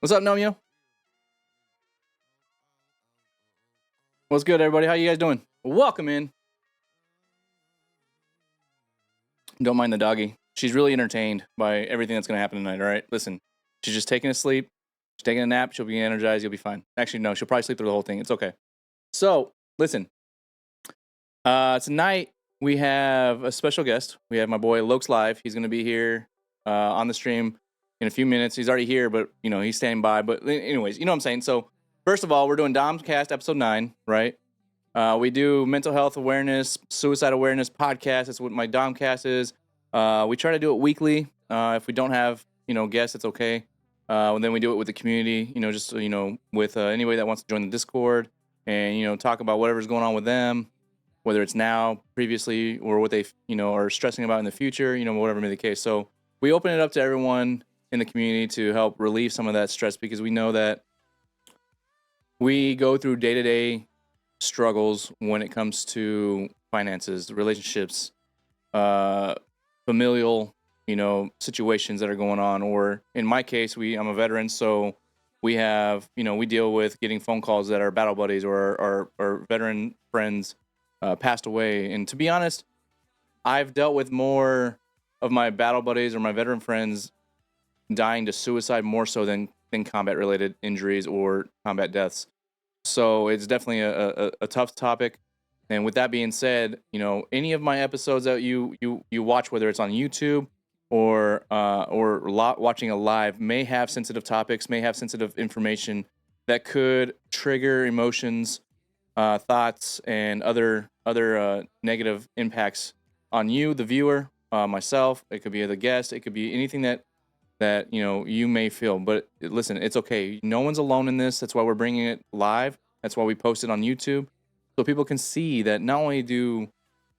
What's up, Nomio? What's good, everybody? How you guys doing? Welcome in. Don't mind the doggy. She's really entertained by everything that's going to happen tonight, all right? Listen, she's just taking a sleep. She's taking a nap. She'll be energized. You'll be fine. Actually, no, she'll probably sleep through the whole thing. It's okay. So, listen. Tonight, we have a special guest. We have my boy, LokesLive. He's going to be here on the stream in a few minutes. He's already here, but, you know, he's standing by. But anyways, you know what I'm saying? So, first of all, we're doing DomCast episode 9, right? We do mental health awareness, suicide awareness podcast. That's what my DomCast is. We try to do it weekly. If we don't have, guests, it's okay. And then we do it with the community, just, with anybody that wants to join the Discord and, talk about whatever's going on with them, whether it's now, previously, or what they, are stressing about in the future, whatever may be the case. So we open it up to everyone in the community to help relieve some of that stress, because we know that we go through day-to-day struggles when it comes to finances, relationships, familial, situations that are going on. Or in my case, I'm a veteran, so we have, we deal with getting phone calls that our battle buddies or our veteran friends passed away. And to be honest, I've dealt with more of my battle buddies or my veteran friends dying to suicide more so than combat-related injuries or combat deaths. So it's definitely a tough topic. And with that being said, any of my episodes that you watch, whether it's on YouTube or watching a live, may have sensitive topics, may have sensitive information that could trigger emotions, thoughts, and other negative impacts on you, the viewer, myself. It could be the guest. It could be anything that you may feel. But listen, it's okay. No one's alone in this. That's why we're bringing it live. That's why we post it on YouTube, so people can see that not only do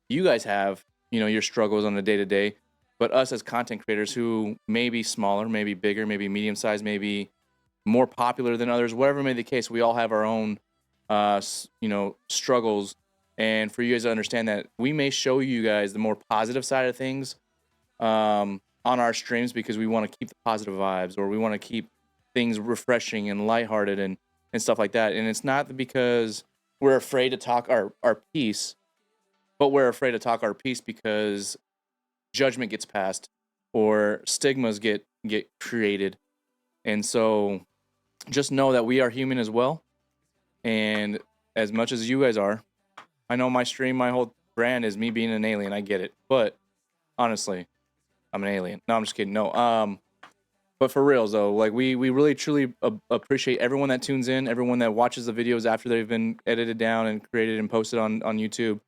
you guys have your struggles on a day-to-day, but us as content creators who may be smaller, maybe bigger, maybe medium-sized, maybe more popular than others, whatever may be the case, we all have our own struggles. And for you guys to understand that we may show you guys the more positive side of things on our streams, because we want to keep the positive vibes, or we want to keep things refreshing and lighthearted and stuff like that. And it's not because we're afraid to talk our piece, but we're afraid to talk our piece because judgment gets passed or stigmas get created. And so just know that we are human as well. And as much as you guys are, I know my stream, my whole brand is me being an alien. I get it. But honestly, I'm an alien. No, I'm just kidding. No. But for reals though, like we really truly appreciate everyone that tunes in, everyone that watches the videos after they've been edited down and created and posted on YouTube.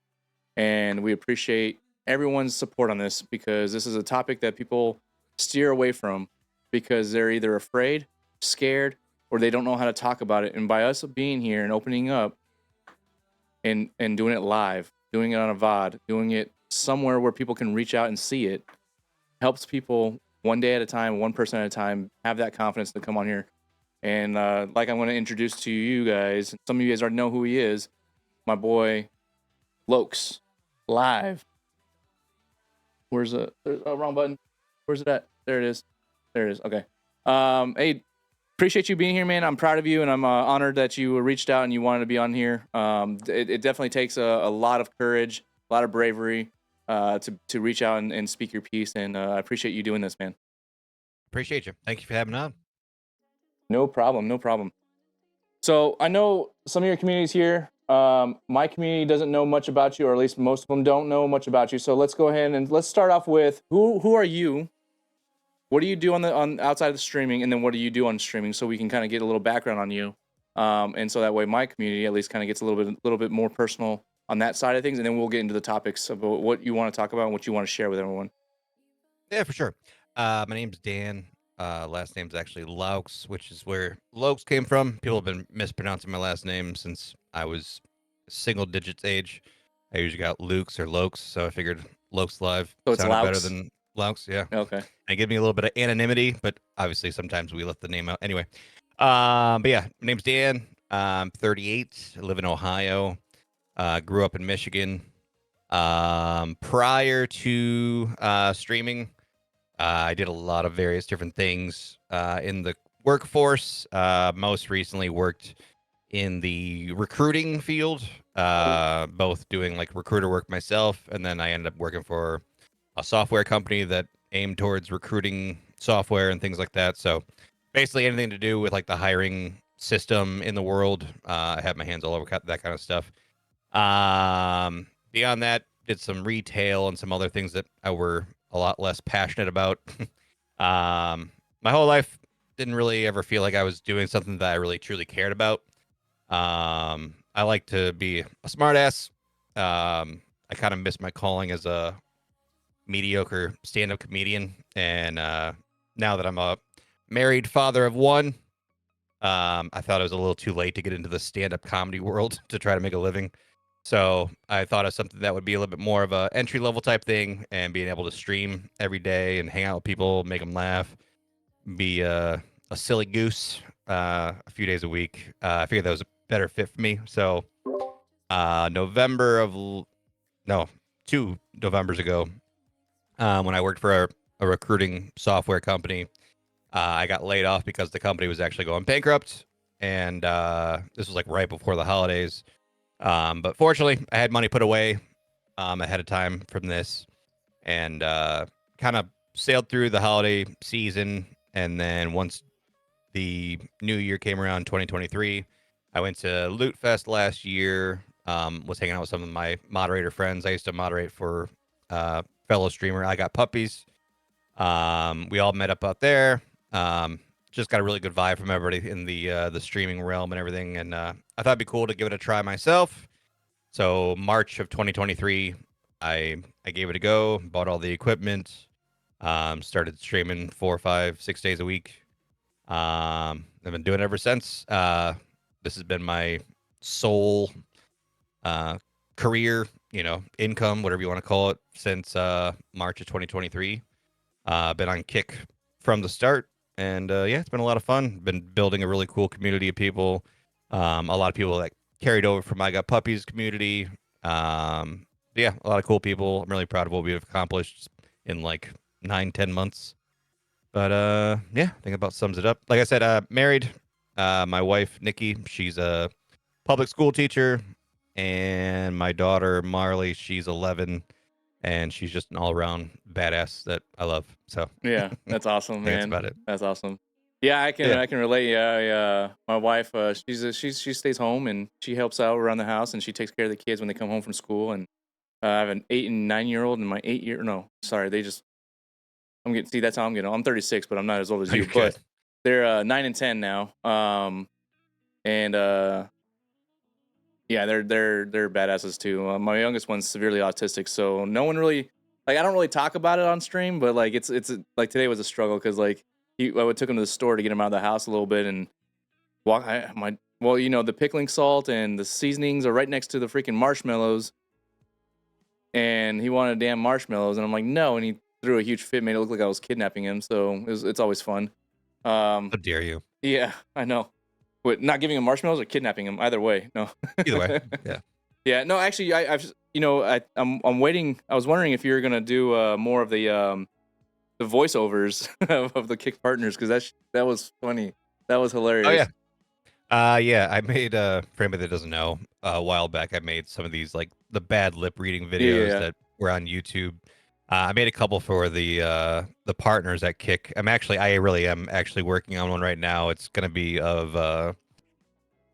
And we appreciate everyone's support on this, because this is a topic that people steer away from because they're either afraid, scared, or they don't know how to talk about it. And by us being here and opening up and doing it live, doing it on a VOD, doing it somewhere where people can reach out and see it, helps people one day at a time, one person at a time, have that confidence to come on here. And like I'm going to introduce to you guys, some of you guys already know who he is, my boy, LokesLive. Where's the wrong button? Where's it at? There it is. There it is. Okay. Hey, appreciate you being here, man. I'm proud of you, and I'm honored that you reached out and you wanted to be on here. It definitely takes a lot of courage, a lot of bravery, to reach out and speak your piece, and I appreciate you doing this, man. Appreciate you. Thank you for having me on. No problem. So I know some of your community's here. My community doesn't know much about you, or at least most of them don't know much about you. So let's go ahead and let's start off with who are you? What do you do on outside of the streaming, and then what do you do on streaming, so we can kind of get a little background on you, and so that way my community at least kind of gets a little bit more personal on that side of things, and then we'll get into the topics about what you want to talk about and what you want to share with everyone. Yeah, for sure. My name's Dan. Last name's actually Laux, which is where Lokes came from. People have been mispronouncing my last name since I was single digits age. I usually got Lukes or Lokes, so I figured LokesLive So it's sounded better Laux? than Laux. Yeah. Okay. And give me a little bit of anonymity, but obviously sometimes we let the name out. Anyway, but yeah, my name's Dan. I'm 38. I live in Ohio. Grew up in Michigan. Prior to streaming, I did a lot of various different things in the workforce. Most recently worked in the recruiting field, both doing like recruiter work myself, and then I ended up working for a software company that aimed towards recruiting software and things like that. So basically anything to do with like the hiring system in the world. I have my hands all over that kind of stuff. Beyond that, did some retail and some other things that I were a lot less passionate about. My whole life didn't really ever feel like I was doing something that I really truly cared about. I like to be a smartass. I kind of miss my calling as a mediocre stand-up comedian, and now that I'm a married father of one, I thought it was a little too late to get into the stand-up comedy world to try to make a living. So I thought of something that would be a little bit more of a entry level type thing, and being able to stream every day and hang out with people, make them laugh, be a silly goose a few days a week. I figured that was a better fit for me. So November of no 2 Novembers ago, when I worked for a recruiting software company, I got laid off because the company was actually going bankrupt, and this was like right before the holidays. But fortunately, I had money put away ahead of time from this, and kind of sailed through the holiday season. And then once the new year came around, 2023, I went to Loot Fest last year. Was hanging out with some of my moderator friends. I used to moderate for fellow streamer I Got Puppies. We all met up out there. Just got a really good vibe from everybody in the streaming realm and everything. And I thought it'd be cool to give it a try myself. So March of 2023, I gave it a go, bought all the equipment, started streaming 4, 5, 6 days a week. I've been doing it ever since. This has been my sole career, income, whatever you want to call it, since March of 2023. Been on Kick from the start, and yeah, it's been a lot of fun. Been building a really cool community of people. A lot of people that carried over from I Got Puppies community. Yeah, a lot of cool people. I'm really proud of what we've accomplished in like 9, 10 months. But yeah, I think about sums it up. Like I said, married. My wife Nikki, she's a public school teacher, and my daughter Marley, she's 11, and she's just an all-around badass that I love. So Yeah, that's I awesome, think that's man. about it. That's awesome. Yeah, I can Yeah. I can relate. Yeah, my wife, she stays home and she helps out around the house and she takes care of the kids when they come home from school. And I have an 8 and 9 year old and my 8 year. No, sorry, they just. I'm getting see that's how I'm getting. I'm 36, but I'm not as old as Oh, you. you're good. But they're 9 and 10 now. And yeah, they're badasses too. My youngest one's severely autistic, so no one really like. I don't really talk about it on stream, but like it's like today was a struggle because like I took him to the store to get him out of the house a little bit and walk. Well, the pickling salt and the seasonings are right next to the freaking marshmallows, and he wanted damn marshmallows, and I'm like no, and he threw a huge fit, made it look like I was kidnapping him. So it's always fun. How dare you? Yeah, I know. But not giving him marshmallows or kidnapping him, either way, no. Either way, yeah. Yeah, no, actually, I'm waiting. I was wondering if you were gonna do more of the voiceovers of the Kick partners because that was funny. That was Oh yeah. hilarious. Yeah, I made for anybody that doesn't know, a while back I made some of these like the bad lip reading Yeah, yeah, videos yeah. that were on YouTube. I made a couple for the partners at Kick. I really am actually working on one right now. It's gonna be of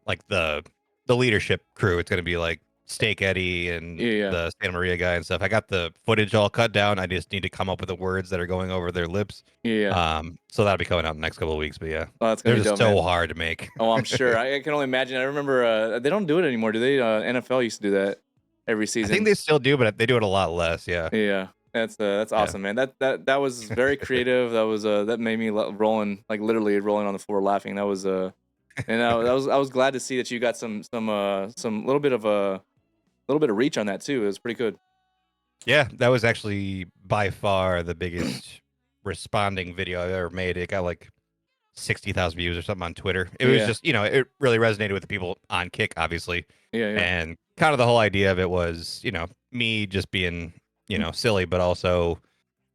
like the leadership crew. It's gonna be like Steak Eddie and Yeah, yeah, the Santa Maria guy and stuff. I got the footage all cut down. I just need to come up with the words that are going over their lips. yeah, yeah. So that'll be coming out in the next couple of weeks. But yeah, Oh, that's gonna they're be just dope, man. so hard to make. Oh, I'm sure. I can only imagine. I remember they don't do it anymore, do they? NFL used to do that every I think season. they still do, but they do it a lot less. Yeah. Yeah, that's Yeah. awesome, man. That was very creative. That made me rolling, like literally rolling on the floor laughing. That was and I was glad to see that you got some little bit of reach on that too. It was pretty good. Yeah, that was actually by far the biggest responding video I've ever made. It got like 60,000 views or something on Twitter. It was Yeah, just, it really resonated with the people on Kick, obviously. yeah, yeah. And kind of the whole idea of it was, me just being, silly, but also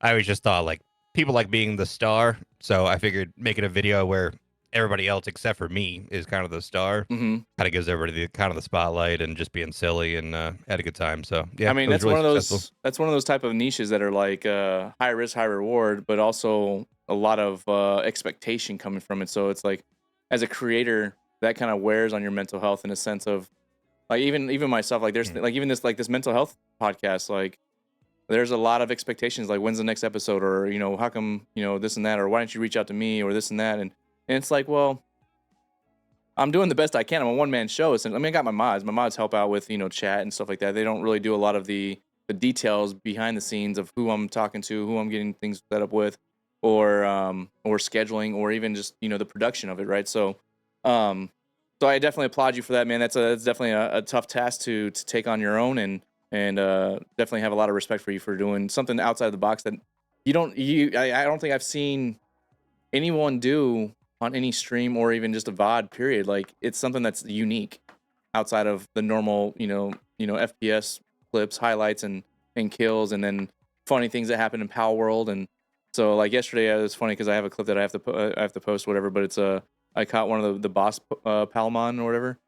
I always just thought like people like being the star. So I figured making a video where everybody else except for me is kind of the star. Hmm. Kind of gives everybody the kind of the spotlight and just being silly and had a good time. So I yeah, mean, it was really successful. that's one of those type of niches that are like high risk, high reward, but also a lot of expectation coming from it. So it's like, as a creator, that kind of wears on your mental health in a sense of like even myself. Like there's Mm. like even this mental health podcast. Like there's a lot of expectations. Like when's the next episode, or how come this and that, or why don't you reach out to me, or this and that, and it's like, well, I'm doing the best I can. I'm a one man show. I mean, I got my mods. My mods help out with chat and stuff like that. They don't really do a lot of the details behind the scenes of who I'm talking to, who I'm getting things set up with, or scheduling, or even just the production of it, right? Um, so I definitely applaud you for that, man. That's definitely a tough task to take on your own, and definitely have a lot of respect for you for doing something outside of the box that I don't think I've seen anyone do on any stream or even just a VOD period. Like it's something that's unique outside of the normal, FPS clips, highlights and kills, and then funny things that happen in Pal World. And so like yesterday it was funny because I have a clip that I have to post whatever, but it's I caught one of the boss Palmon or whatever,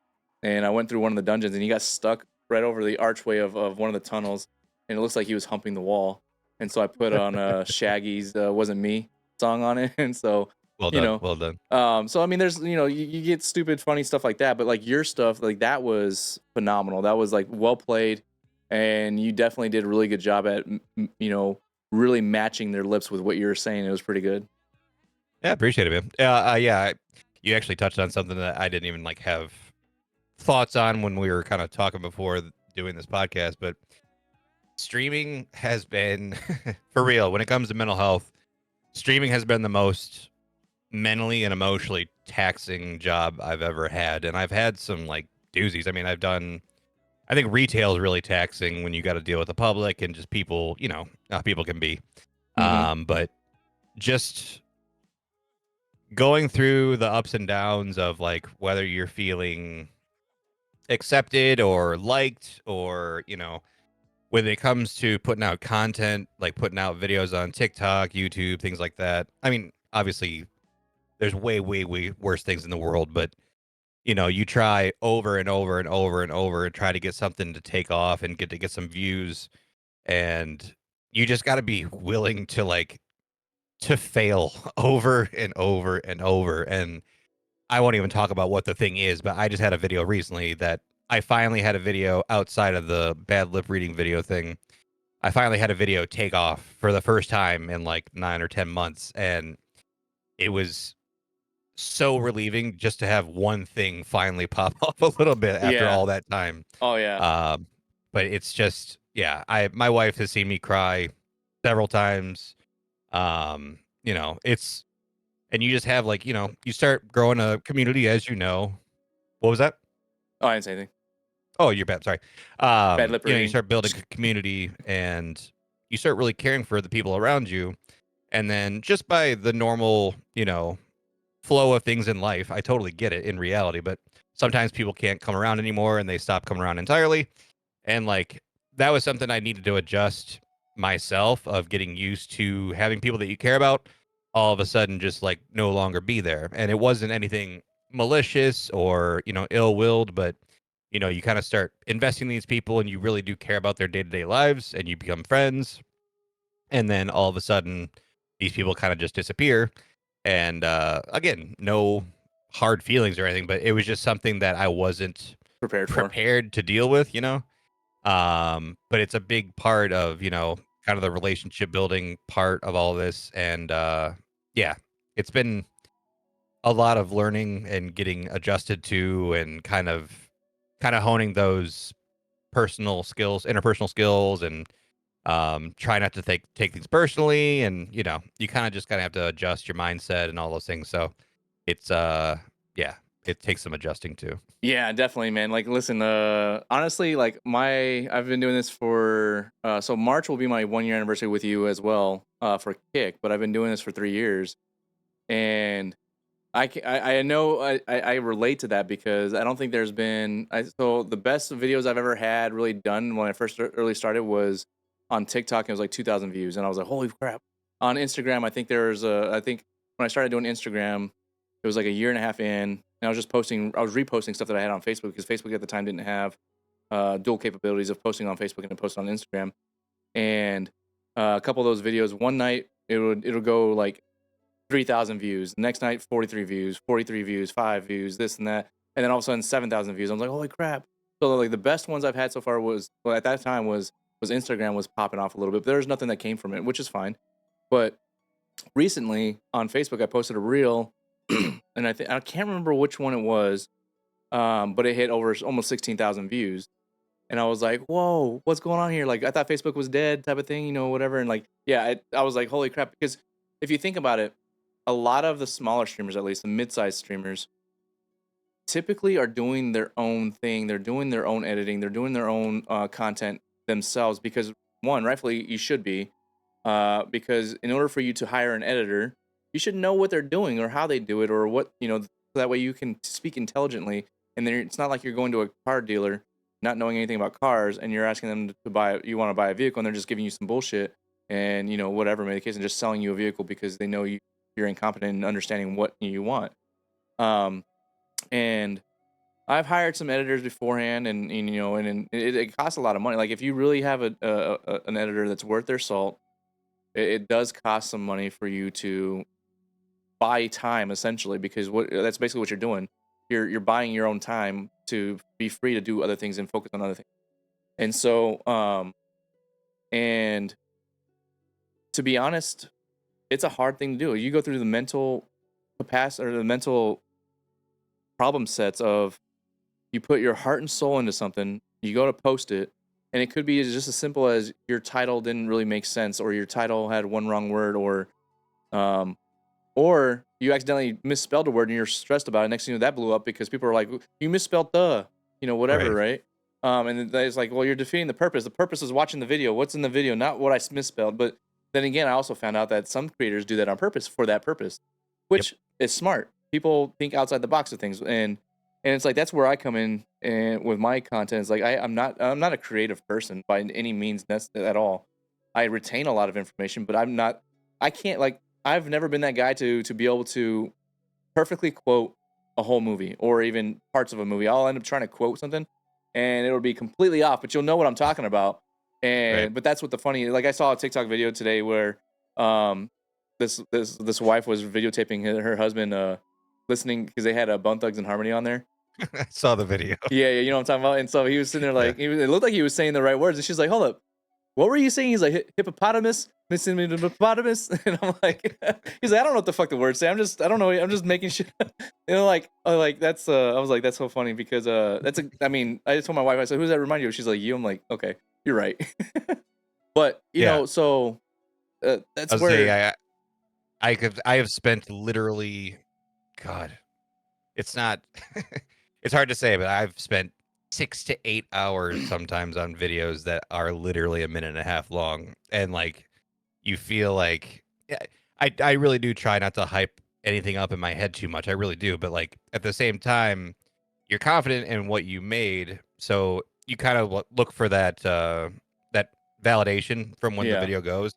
and I went through one of the dungeons and he got stuck right over the archway of one of the tunnels, and it looks like he was humping the wall. And so I put on Shaggy's "Wasn't Me" song on it, and so Well you done, know, well done. so I mean, there's you get stupid, funny stuff like that, but like your stuff, like that was phenomenal. That was like well played, and you definitely did a really good job at really matching their lips with what you were saying. It was pretty good. Yeah, appreciate it, man. Yeah, you actually touched on something that I didn't even like have thoughts on when we were kind of talking before doing this podcast, but streaming has been for real when it comes to mental health. Streaming has been the most mentally and emotionally taxing job I've ever had, and I've had some like doozies. I mean, I think retail is really taxing when you got to deal with the public and just people, how people can be. Hmm. But just going through the ups and downs of like whether you're feeling accepted or liked or, when it comes to putting out content, like putting out videos on TikTok, YouTube, things like that. I mean, obviously there's way, way, way worse things in the world, but you try over and over and over and over and try to get something to take off and get some views, and you just got to be willing to like to fail over and over and over. And I won't even talk about what the thing is, but I just had a video recently that I finally had a video outside of the bad lip reading video thing. I finally had a video take off for the first time in like 9 or 10 months, and it was so relieving just to have one thing finally pop off a little bit after Yeah. all that time. Oh yeah. Um, but it's just, yeah, my wife has seen me cry several times. It's and you just have like, you start growing a community as you know. What was that? Oh, I didn't say anything. Oh, you're bad. Sorry. Bad lip You reading. start building a community and you start really caring for the people around you. And then just by the normal, flow of things in life, I totally get it in reality, but sometimes people can't come around anymore and they stop coming around entirely. And like that was something I needed to adjust myself of getting used to having people that you care about all of a sudden just like no longer be there. And it wasn't anything malicious or, ill-willed, but you kind of start investing in these people and you really do care about their day-to-day lives and you become friends. And then all of a sudden these people kind of just disappear. And again, no hard feelings or anything, but it was just something that I wasn't Prepared for. prepared to deal with. But it's a big part of, kind of the relationship building part of all this. And yeah, it's been a lot of learning and getting adjusted to and kind of honing those personal skills, interpersonal skills, and try not to take things personally. And you kind of just kind of have to adjust your mindset and all those things. So it's yeah, it takes some adjusting too. Yeah, definitely, man. Like, listen, honestly, like I've been doing this for, so March will be my 1 year anniversary with you as well, for Kick, but I've been doing this for 3 years, and I know I relate to that because I don't think there's been, so the best videos I've ever had really done when I first early started was on TikTok. It was like 2,000 views, and I was like, holy crap. On Instagram, I think when I started doing Instagram, It was like a year and a half in, and I was reposting stuff that I had on Facebook because Facebook at the time didn't have dual capabilities of posting on Facebook and posting on Instagram. And a couple of those videos, one night it'll go like 3,000 views. The next night, 43 views, 43 views, 5 views, this and that. And then all of a sudden, 7,000 views. I was like, holy crap. So like the best ones I've had so far at that time was Instagram was popping off a little bit, but there's nothing that came from it, which is fine. But recently on Facebook, I posted a reel and I can't remember which one it was, but it hit over almost 16,000 views. And I was like, whoa, what's going on here? Like, I thought Facebook was dead type of thing, whatever. And like, yeah, I was like, holy crap. Because if you think about it, a lot of the smaller streamers, at least the mid-sized streamers, typically are doing their own thing. They're doing their own editing. They're doing their own content themselves because, one, rightfully, you should be. Because in order for you to hire an editor, you should know what they're doing or how they do it or what, so that way you can speak intelligently. And then it's not like you're going to a car dealer not knowing anything about cars and you're asking them you want to buy a vehicle and they're just giving you some bullshit and, whatever may the case, and just selling you a vehicle because they know you're incompetent in understanding what you want. And I've hired some editors beforehand and it costs a lot of money. Like if you really have an editor that's worth their salt, it does cost some money for you to buy time essentially, because that's basically what you're doing. You're buying your own time to be free to do other things and focus on other things. And so, and to be honest, it's a hard thing to do. You go through the mental capacity or the mental problem sets of you put your heart and soul into something, you go to post it, and it could be just as simple as your title didn't really make sense, or your title had one wrong word, or you accidentally misspelled a word and you're stressed about it. Next thing you know, that blew up because people are like, you misspelled whatever, right? And it's like, well, you're defeating the purpose. The purpose is watching the video. What's in the video, not what I misspelled. But then again, I also found out that some creators do that on purpose for that purpose, which is smart. People think outside the box of things, and it's like that's where I come in and with my content. It's like I'm not a creative person by any means at all. I retain a lot of information, but I can't, like, I've never been that guy to be able to perfectly quote a whole movie or even parts of a movie. I'll end up trying to quote something and it'll be completely off, but you'll know what I'm talking about. And but that's what the funny, like I saw a TikTok video today where this wife was videotaping her husband listening because they had a Bone Thugs and Harmony on there. I saw the video. Yeah, you know what I'm talking about. And so he was sitting there like it looked like he was saying the right words, and she's like, "Hold up, what were you saying?" He's like, "Hippopotamus, missing me to hippopotamus," and I'm like, he's like, "I don't know what the fuck the words say. I don't know. I'm just making shit." Like that's I was like, that's so funny because I mean, I just told my wife, I said, "Who's that remind you of?" She's like, "You." I'm like, okay, you're right. But you know, so that's where I have spent literally, God, it's not, it's hard to say, but I've spent 6 to 8 hours sometimes on videos that are literally a minute and a half long. And like, you feel like, I really do try not to hype anything up in my head too much. I really do. But like at the same time, you're confident in what you made. So you kind of look for that, that validation from when the video goes.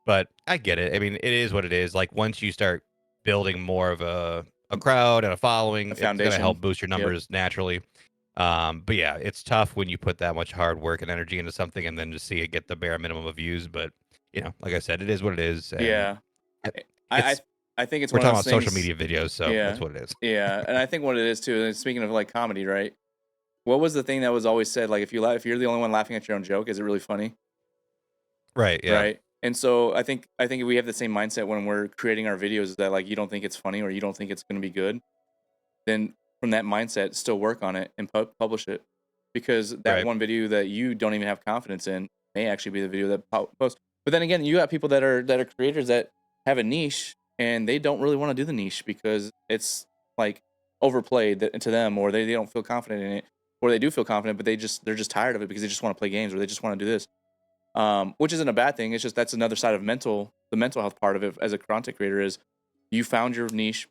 But I get it. I mean, it is what it is. Like once you start building more of a crowd and a following, it's going to help boost your numbers naturally. But yeah, it's tough when you put that much hard work and energy into something and then just see it get the bare minimum of views. But like I said, it is what it is. And I think it's we're one talking of those about things, social media videos, so that's what it is. Yeah, and I think what it is too. And speaking of like comedy, right? What was the thing that was always said? Like, if you're the only one laughing at your own joke, is it really funny? Right. Yeah. Right. And so I think we have the same mindset when we're creating our videos, that like you don't think it's funny or you don't think it's going to be good. Then from that mindset, still work on it and publish it, because that one video that you don't even have confidence in may actually be the video that posts. But then again, you got people that are creators that have a niche and they don't really want to do the niche because it's like overplayed to them, or they don't feel confident in it, or they do feel confident, but they're just tired of it because they just want to play games or they just want to do this. Which isn't a bad thing. It's just that's another side of the mental health part of it as a content creator is you found your niche,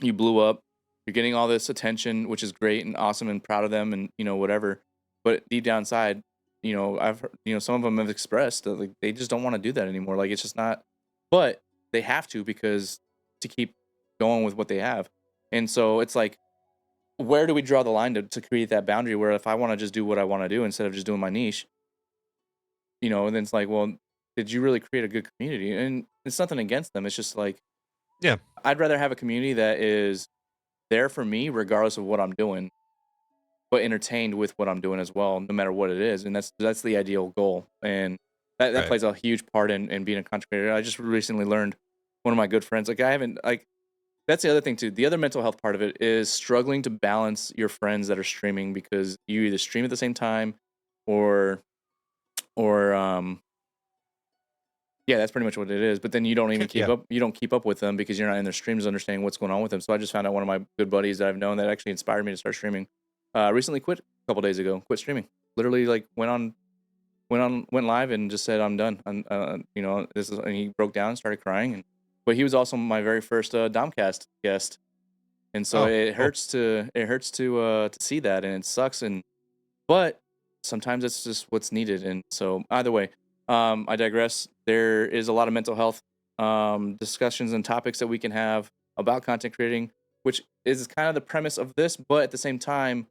you blew up, you're getting all this attention, which is great and awesome and proud of them and whatever. But deep down inside, I've heard, some of them have expressed that like they just don't want to do that anymore. Like it's just not, but they have to because to keep going with what they have. And so it's like, where do we draw the line to create that boundary where if I want to just do what I want to do instead of just doing my niche, and then it's like, well, did you really create a good community? And it's nothing against them. It's just like, Yeah. I'd rather have a community that is there for me regardless of what I'm doing, but entertained with what I'm doing as well, no matter what it is. And that's the ideal goal. And that Right. plays a huge part in being a content creator. I just recently learned, one of my good friends, like I haven't like that's the other thing too. The other mental health part of it is struggling to balance your friends that are streaming because you either stream at the same time or or yeah, that's pretty much what it is. But then you don't even keep Yeah. up. You don't keep up with them because you're not in their streams, understanding what's going on with them. So I just found out one of my good buddies that I've known that actually inspired me to start streaming. Recently quit a couple days ago. Quit streaming. Literally, like went live and just said I'm done. And this is, and he broke down, and started crying. But he was also my very first DomCast guest, and so Oh, it cool. hurts to see that, and it sucks. But sometimes it's just what's needed. And so either way, I digress. There is a lot of mental health discussions and topics that we can have about content creating, which is kind of the premise of this. But at the same time,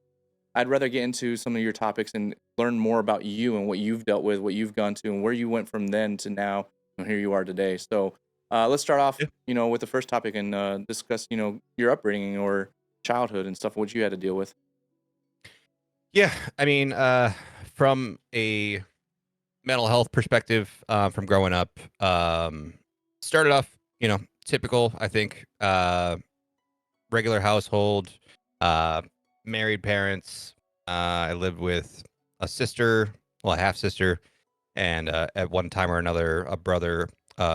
I'd rather get into some of your topics and learn more about you and what you've dealt with, what you've gone to, and where you went from then to now, and here you are today. So let's start off, Yeah. with the first topic and discuss, your upbringing or childhood and stuff, what you had to deal with. Yeah. I mean, from a mental health perspective, from growing up, started off, typical, I think, regular household, uh, married parents. I lived with a sister, well, a half sister, and at one time or another, a brother,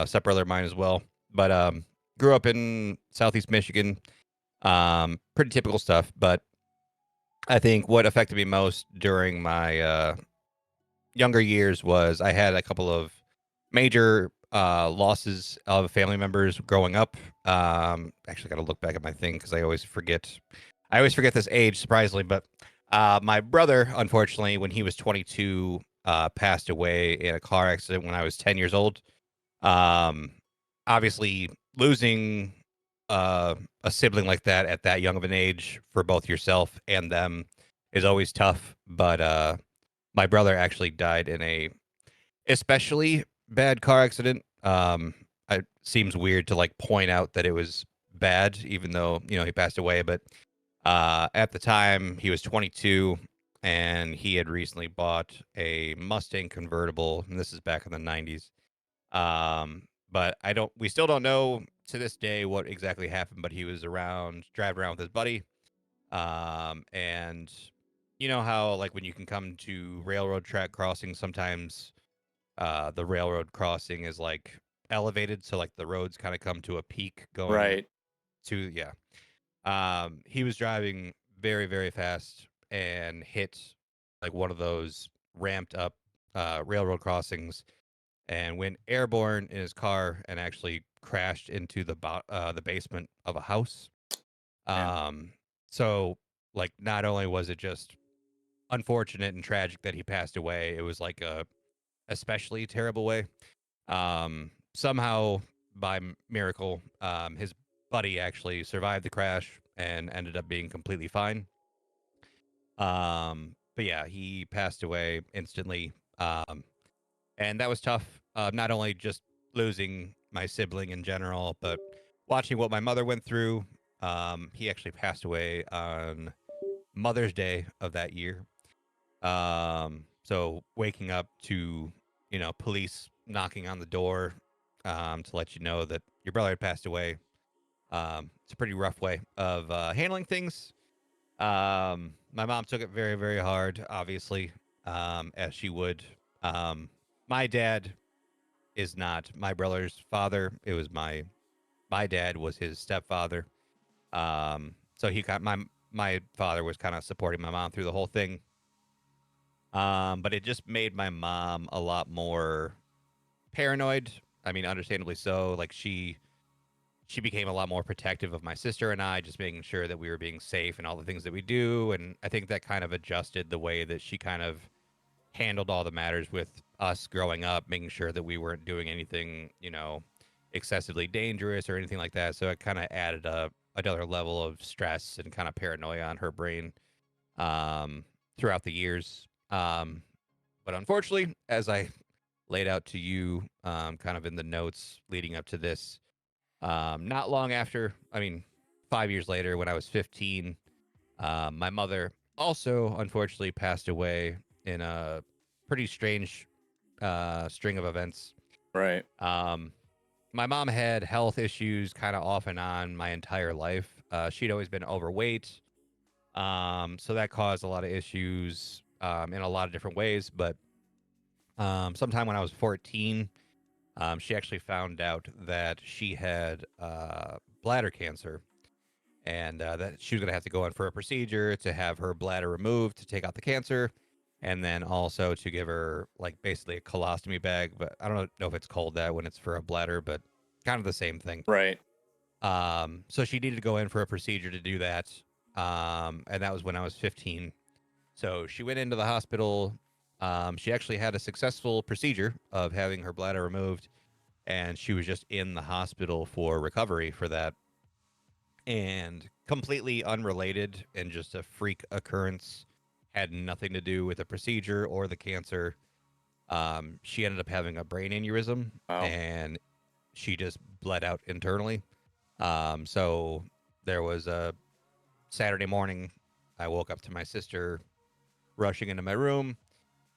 step brother of mine as well. But grew up in Southeast Michigan. Pretty typical stuff. But I think what affected me most during my younger years was I had a couple of major losses of family members growing up. Actually, got to look back at my thing because I always forget. I always forget this age, surprisingly. But my brother, unfortunately, when he was 22, passed away in a car accident when I was 10 years old. Um, Obviously, losing a sibling like that at that young of an age for both yourself and them is always tough. But my brother actually died in a especially bad car accident. It seems weird to like point out that it was bad, even though he passed away. But at the time, he was 22, and he had recently bought a Mustang convertible, and this is back in the 90s. But I don't. We still don't know to this day what exactly happened. But he was around driving around with his buddy, and you know how like when you can come to railroad track crossings, sometimes the railroad crossing is like elevated, so like the roads kind of come to a peak going Right. to yeah. He was driving very very fast and hit like one of those ramped up railroad crossings and went airborne in his car and actually crashed into the basement of a house. Man. Um, so like not only was it just unfortunate and tragic that he passed away, it was like a especially terrible way. Somehow by miracle, his buddy actually survived the crash and ended up being completely fine. But yeah, he passed away instantly. And that was tough. Not only just losing my sibling in general, but watching what my mother went through. He actually passed away on Mother's Day of that year. So waking up to, police knocking on the door, to let you know that your brother had passed away. It's a pretty rough way of handling things. My mom took it very, very hard, obviously, as she would. My dad is not my brother's father. It was my dad was his stepfather. So he got my father was kind of supporting my mom through the whole thing. But it just made my mom a lot more paranoid. I mean, understandably so. Like she became a lot more protective of my sister and I, just making sure that we were being safe and all the things that we do. And I think that kind of adjusted the way that she kind of handled all the matters with us growing up, making sure that we weren't doing anything, excessively dangerous or anything like that. So it kind of added another level of stress and kind of paranoia on her brain um, throughout the years. But unfortunately, as I laid out to you, kind of in the notes leading up to this, not long after, I mean, 5 years later, when I was 15, my mother also unfortunately passed away in a pretty strange string of events. Right. Um, my mom had health issues kind of off and on my entire life. She'd always been overweight. So that caused a lot of issues in a lot of different ways. But sometime when I was 14, she actually found out that she had bladder cancer and that she was going to have to go in for a procedure to have her bladder removed to take out the cancer. And then also to give her like basically a colostomy bag, but I don't know if it's called that when it's for a bladder, but kind of the same thing. Right. So she needed to go in for a procedure to do that. And that was when I was 15. So she went into the hospital. She actually had a successful procedure of having her bladder removed, and she was just in the hospital for recovery for that. And completely unrelated and just a freak occurrence, had nothing to do with the procedure or the cancer. She ended up having a brain aneurysm, Wow. and she just bled out internally. So there was a Saturday morning. I woke up to my sister rushing into my room,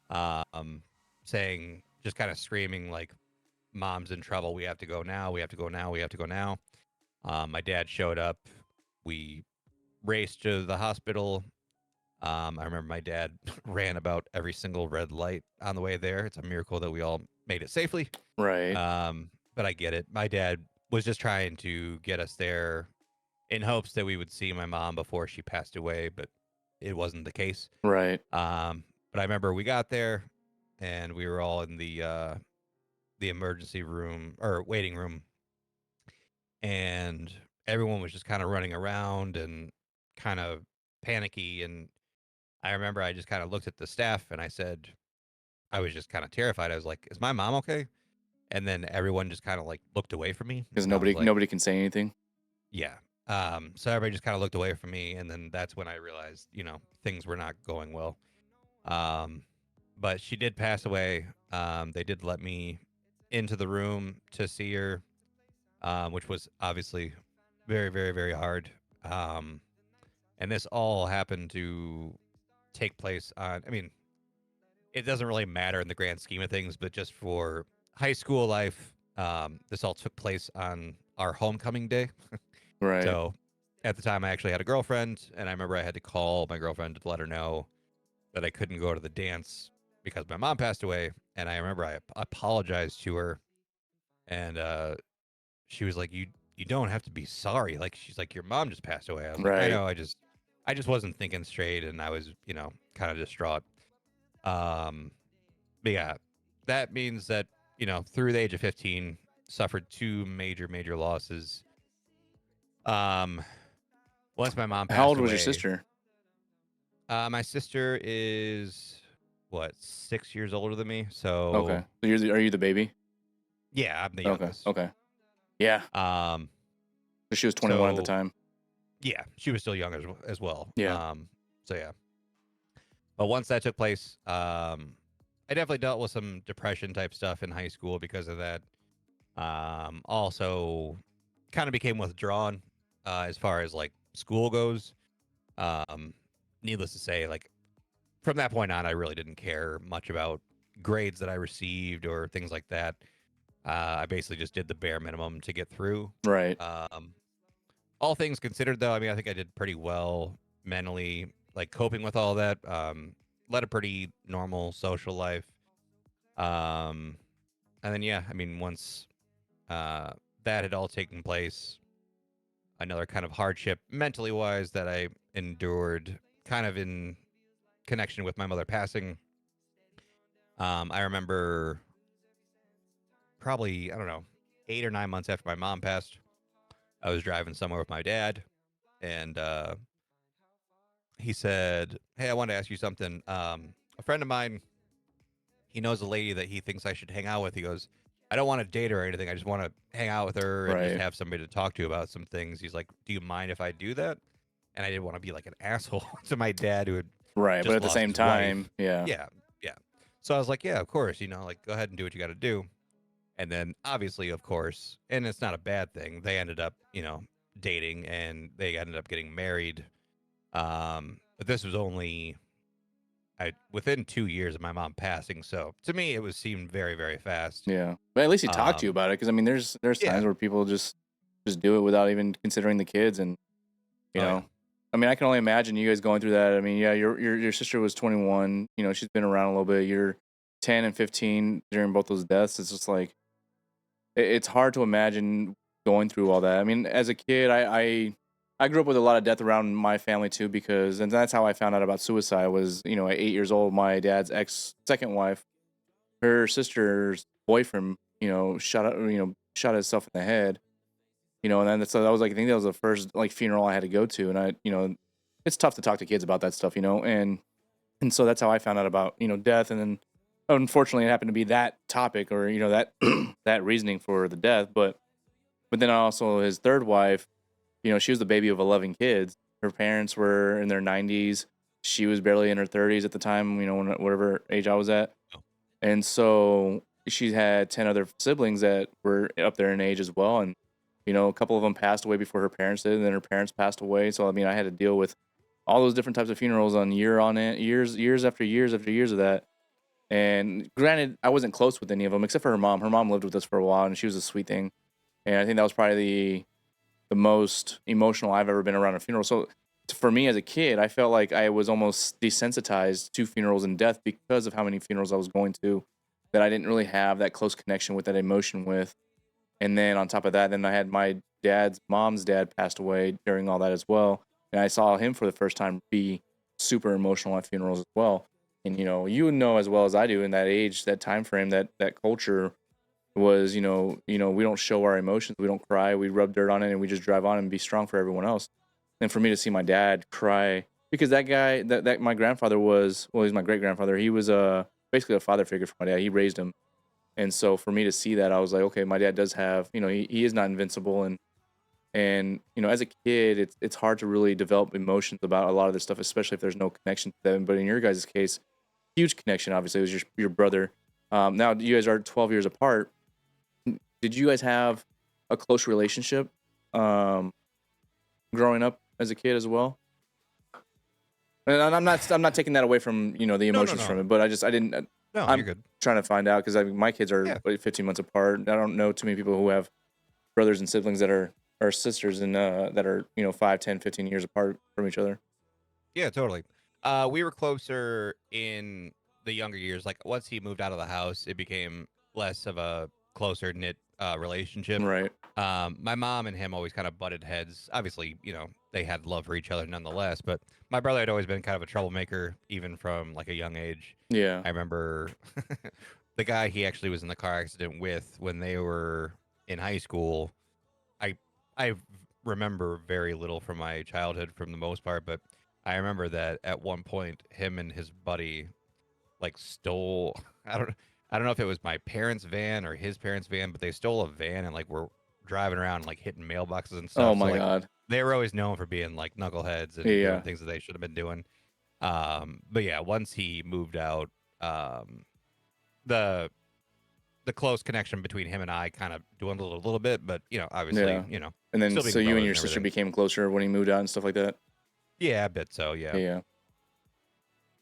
um, saying, just kind of screaming, like, "Mom's in trouble. We have to go now. We have to go now. We have to go now." My dad showed up. We raced to the hospital. I remember my dad ran about every single red light on the way there. It's a miracle that we all made it safely. Right. But I get it. My dad was just trying to get us there in hopes that we would see my mom before she passed away, but it wasn't the case. Right. But I remember we got there and we were all in the emergency room or waiting room, and everyone was just kind of running around and kind of panicky. And I remember I just kind of looked at the staff and I said, I was just kind of terrified. I was like, "Is my mom okay?" And then everyone just kind of like looked away from me, Because and I was like, nobody can say anything. "Yeah." So everybody just kind of looked away from me, and then that's when I realized, things were not going well. Um, but she did pass away. They did let me into the room to see her, which was obviously very, very, very hard. Um, and this all happened to take place on, I mean, it doesn't really matter in the grand scheme of things, but just for high school life, this all took place on our homecoming day. Right. So at the time, I actually had a girlfriend, and I remember I had to call my girlfriend to let her know that I couldn't go to the dance because my mom passed away. And I remember I apologized to her, and she was like, "You don't have to be sorry." Like, she's like, "Your mom just passed away." I was like, "I Right. know. I just wasn't thinking straight, and I was, kind of distraught." Um, but yeah, that means that through the age of 15, suffered two major, major losses. Um, Once my mom How passed old was your away, sister? my sister is what, 6 years older than me. Okay. So So are you the baby? yeah, I'm the Okay. youngest. Okay. Yeah. Um, So she was 21 at the so time. yeah, she was still young as well. Yeah. So yeah, but once that took place, I definitely dealt with some depression type stuff in high school because of that. Also, kind of became withdrawn as far as like school goes. Um, Needless to say, like from that point on, I really didn't care much about grades that I received or things like that. I basically just did the bare minimum to get through. Right. Um, all things considered, though, I mean, I think I did pretty well mentally, like coping with all that. Led a pretty normal social life. Um, and then, yeah, I mean, once uh, that had all taken place, another kind of hardship mentally wise that I endured kind of in connection with my mother passing. I remember probably, I don't know, 8 or 9 months after my mom passed, I was driving somewhere with my dad, and he said, "Hey, I want to ask you something. A friend of mine, he knows a lady that he thinks I should hang out with." He goes, I don't want to date her or anything. I just want to hang out with her and just Right. have somebody to talk to about some things. He's like, do you mind if I do that? And I didn't want to be like an asshole to my dad who had Right. But just at the lost same his wife. time, yeah. Yeah, yeah. So I was like, yeah, of course, like go ahead and do what you got to do. And then obviously, of course, and it's not a bad thing. They ended up, dating and they ended up getting married. But this was only within 2 years of my mom passing. So to me, it was seemed very, very fast. Yeah. But at least he talked to you Um, about it, because I mean, there's yeah. times where people just do it without even considering the kids, and you Oh yeah. know, I mean, I can only imagine you guys going through that. I mean, yeah, your sister was 21. She's been around a little bit. You're 10 and 15 during both those deaths. It's just like it's hard to imagine going through all that. I mean, as a kid, I grew up with a lot of death around my family too, because and that's how I found out about suicide. Was at 8 years old, my dad's ex second wife, her sister's boyfriend, shot himself in the head. And then so that was like, I think that was the first like funeral I had to go to, and it's tough to talk to kids about that stuff, and so that's how I found out about death, and then unfortunately it happened to be that topic, or that that reasoning for the death, but then also his third wife, she was the baby of 11 kids. Her parents were in their 90s. She was barely in her 30s at the time, whatever age I was at. Oh, And so she had 10 other siblings that were up there in age as well. And, a couple of them passed away before her parents did, and then her parents passed away. So, I mean, I had to deal with all those different types of funerals on it, years after years after years of that. And granted, I wasn't close with any of them except for her mom. Her mom lived with us for a while, and she was a sweet thing. And I think that was probably the most emotional I've ever been around a funeral. So for me as a kid, I felt like I was almost desensitized to funerals and death because of how many funerals I was going to, that I didn't really have that close connection with, that emotion with. And then on top of that, then I had my dad's mom's dad passed away during all that as well. And I saw him for the first time be super emotional at funerals as well. And you know as well as I do, in that age, that time frame, that culture was, we don't show our emotions, we don't cry, we rub dirt on it, and we just drive on and be strong for everyone else. And for me to see my dad cry, because that guy, that my grandfather was, well, he's my great grandfather. He was basically a father figure for my dad. He raised him, and so for me to see that, I was like, okay, my dad does have, he is not invincible, and as a kid, it's hard to really develop emotions about a lot of this stuff, especially if there's no connection to them. But in your guys' case, huge connection. Obviously, it was your brother. Now you guys are 12 years apart. Did you guys have a close relationship um, growing up as a kid as well? And I'm not taking that away from the no, no, emotions from no, it, but I didn't. no. You're I'm good. trying to find out, because my kids are Yeah, like 15 months apart. I don't know too many people who have brothers and siblings that are or sisters, and that are 5, 10, 15 years apart from each other. yeah, totally. We were closer in the younger years. Like once he moved out of the house, it became less of a closer knit relationship. Right. My mom and him always kind of butted heads. Obviously, they had love for each other nonetheless. But my brother had always been kind of a troublemaker, even from like a young age. Yeah. I remember the guy he actually was in the car accident with when they were in high school. I I remember very little from my childhood, from the most part, but I remember that at one point him and his buddy like stole I don't know if it was my parents' van or his parents' van, but they stole a van and like were driving around like hitting mailboxes and Oh stuff. So my like God. they were always known for being like knuckleheads and doing Yeah. things that they should have been doing. But yeah, once he moved out, the the close connection between him and I kind of dwindled a little bit, but obviously, Yeah. And then still so being you and brothers your and sister everything. became closer when he moved out and stuff like that. Yeah, a bit so, yeah. Yeah.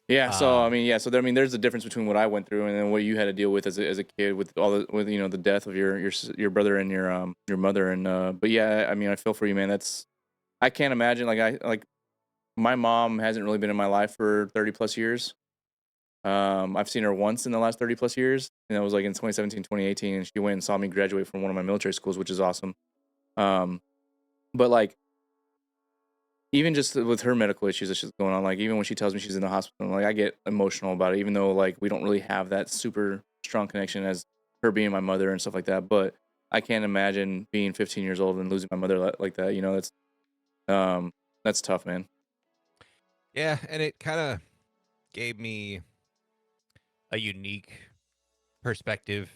Yeah, so I Um, mean, yeah, so there, I mean, there's a difference between what I went through and then what you had to deal with as a kid, with all with the death of your brother and your mother, and but yeah, I mean, I feel for you, man. I can't imagine, like my mom hasn't really been in my life for 30 plus years. I've seen her once in the last 30 plus years, and that was like in 2017, 2018, and she went and saw me graduate from one of my military schools, which is awesome. Um, but like, even just with her medical issues that she's going on, like even when she tells me she's in the hospital, like I get emotional about it, even though like we don't really have that super strong connection as her being my mother and stuff like that. But I can't imagine being 15 years old and losing my mother like that. Um, that's tough, man. yeah, and it kind of gave me a unique perspective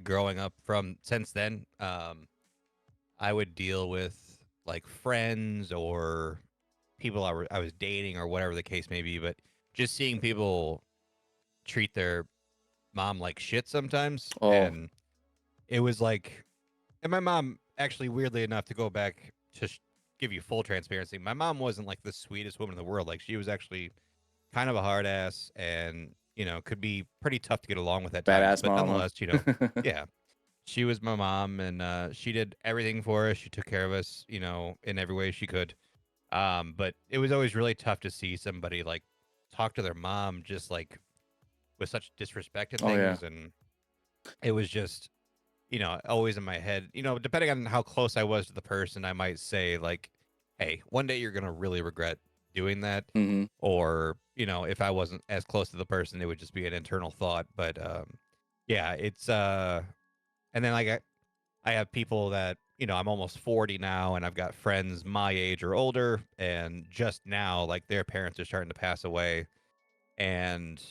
growing up from since then, I would deal with like friends or people I was dating or whatever the case may be, but just seeing people treat their mom like shit sometimes. Oh, And it was like, and my mom actually, weirdly enough, to go back to give you full transparency, my mom wasn't like the sweetest woman in the world. Like, she was actually kind of a hard ass and, could be pretty tough to get along with at times. badass But mama. nonetheless, yeah, she was my mom, and she did everything for us. She took care of us, in every way she could. But it was always really tough to see somebody like talk to their mom just like with such disrespect and Oh yeah. things. And it was just, always in my head, depending on how close I was to the person, I might say like, hey, one day you're going to really regret doing that. Hmm. Or, if I wasn't as close to the person, it would just be an internal thought. But, yeah, it's, and then like I have people that, I'm almost 40 now, and I've got friends my age or older, and just now, like, their parents are starting to pass away. And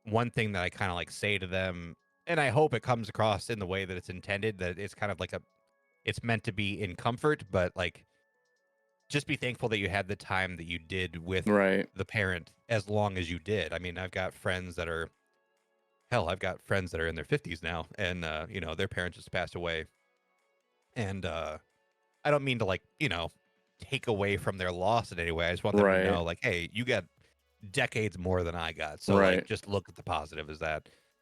one thing that I kind of like say to them, and I hope it comes across in the way that it's intended, that it's kind of like it's meant to be in comfort, but like, just be thankful that you had the time that you did with Right. the parent as long as you did. I mean, I've got friends that are, hell, I've got friends that are in their 50s now, and, their parents just passed away. And, I don't mean to like, take away from their loss in any way. I just want them to Right. know, like, hey, you got decades more than I got. So like, Right. just look at the positive. Is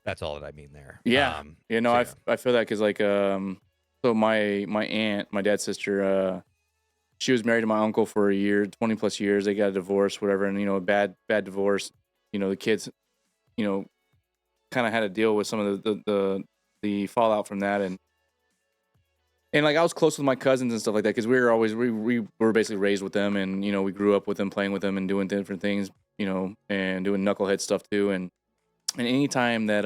that's all that I mean there. Yeah. You know, So yeah, I feel that because like so my aunt, my dad's sister, she was married to my uncle for a year, 20 plus years. They got a divorce, whatever, and a bad divorce. The kids, you know, kind of had to deal with some of the fallout from that, and like I was close with my cousins and stuff like that because we were always we were basically raised with them, and we grew up with them, playing with them, and doing different things, and doing knucklehead stuff too, and anytime that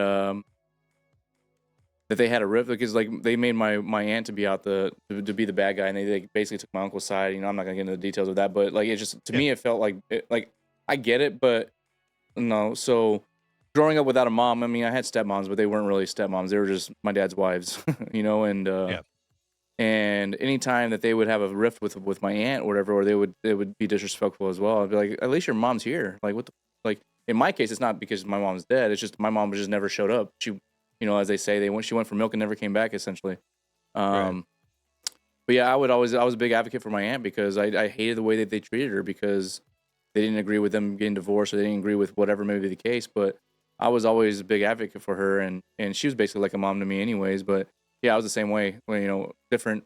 they had a rift because like they made my aunt to be out to be the bad guy, and they basically took my uncle's side. I'm not gonna get into the details of that, but like it just to yeah, me it felt like I get it, but no. So growing up without a mom, I mean I had stepmoms, but they weren't really stepmoms. They were just my dad's wives, yeah, and anytime that they would have a rift with my aunt or whatever, or they would be disrespectful as well. I'd be like, at least your mom's here. Like what the like in my case, it's not because my mom's dead. It's just my mom just never showed up. She, as they say, she went for milk and never came back essentially. right, Um, but yeah, I was a big advocate for my aunt because I hated the way that they treated her because they didn't agree with them getting divorced or they didn't agree with whatever may be the case. But I was always a big advocate for her, and she was basically like a mom to me anyways. But yeah, I was the same way. Well, different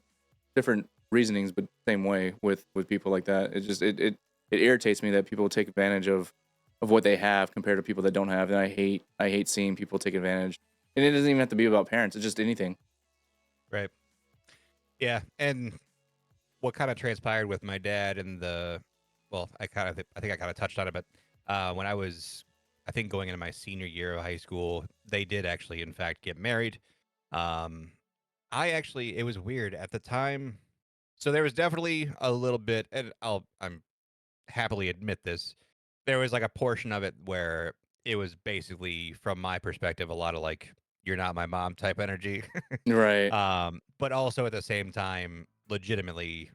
reasonings, but same way with people like that. It just it irritates me that people take advantage of what they have compared to people that don't have. And I hate seeing people take advantage. And it doesn't even have to be about parents. It's just anything. right, yeah. And what kind of transpired with my dad and well, I think I kind of touched on it, but when I was, I think, going into my senior year of high school, they did actually, in fact, get married. Um, it was weird at the time. So there was definitely a little bit, and I'm happily admit this. There was like a portion of it where it was basically, from my perspective, a lot of like, you're not my mom type energy. Right. But also at the same time, legitimately,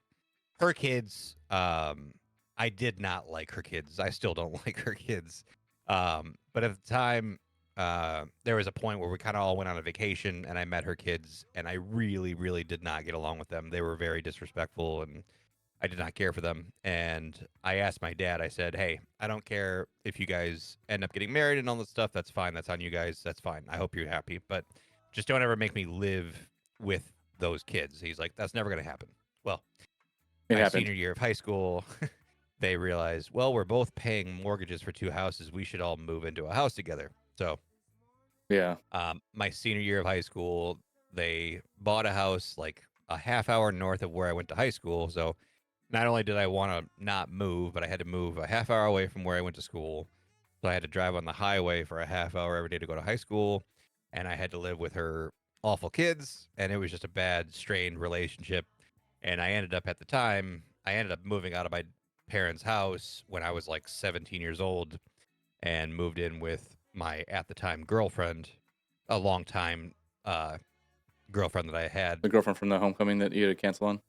her kids, I did not like her kids. I still don't like her kids. But at the time, there was a point where we kind of all went on a vacation and I met her kids, and I really, really did not get along with them. They were very disrespectful, and I did not care for them. And I asked my dad, I said, hey, I don't care if you guys end up getting married and all that stuff. That's fine. That's on you guys. That's fine. I hope you're happy. But just don't ever make me live with those kids. He's like, that's never going to happen. Well, It my happened. senior year of high school, they realized, well, we're both paying mortgages for two houses. We should all move into a house together. So, Yeah. my senior year of high school, they bought a house like a half hour north of where I went to high school. So, not only did I want to not move, but I had to move a half hour away from where I went to school. So, I had to drive on the highway for a half hour every day to go to high school. And I had to live with her awful kids. And it was just a bad, strained relationship. And I ended up moving out of my parents' house when I was like 17 years old and moved in with my, at the time, girlfriend, a long time girlfriend that I had. The girlfriend from the homecoming that you had to cancel on?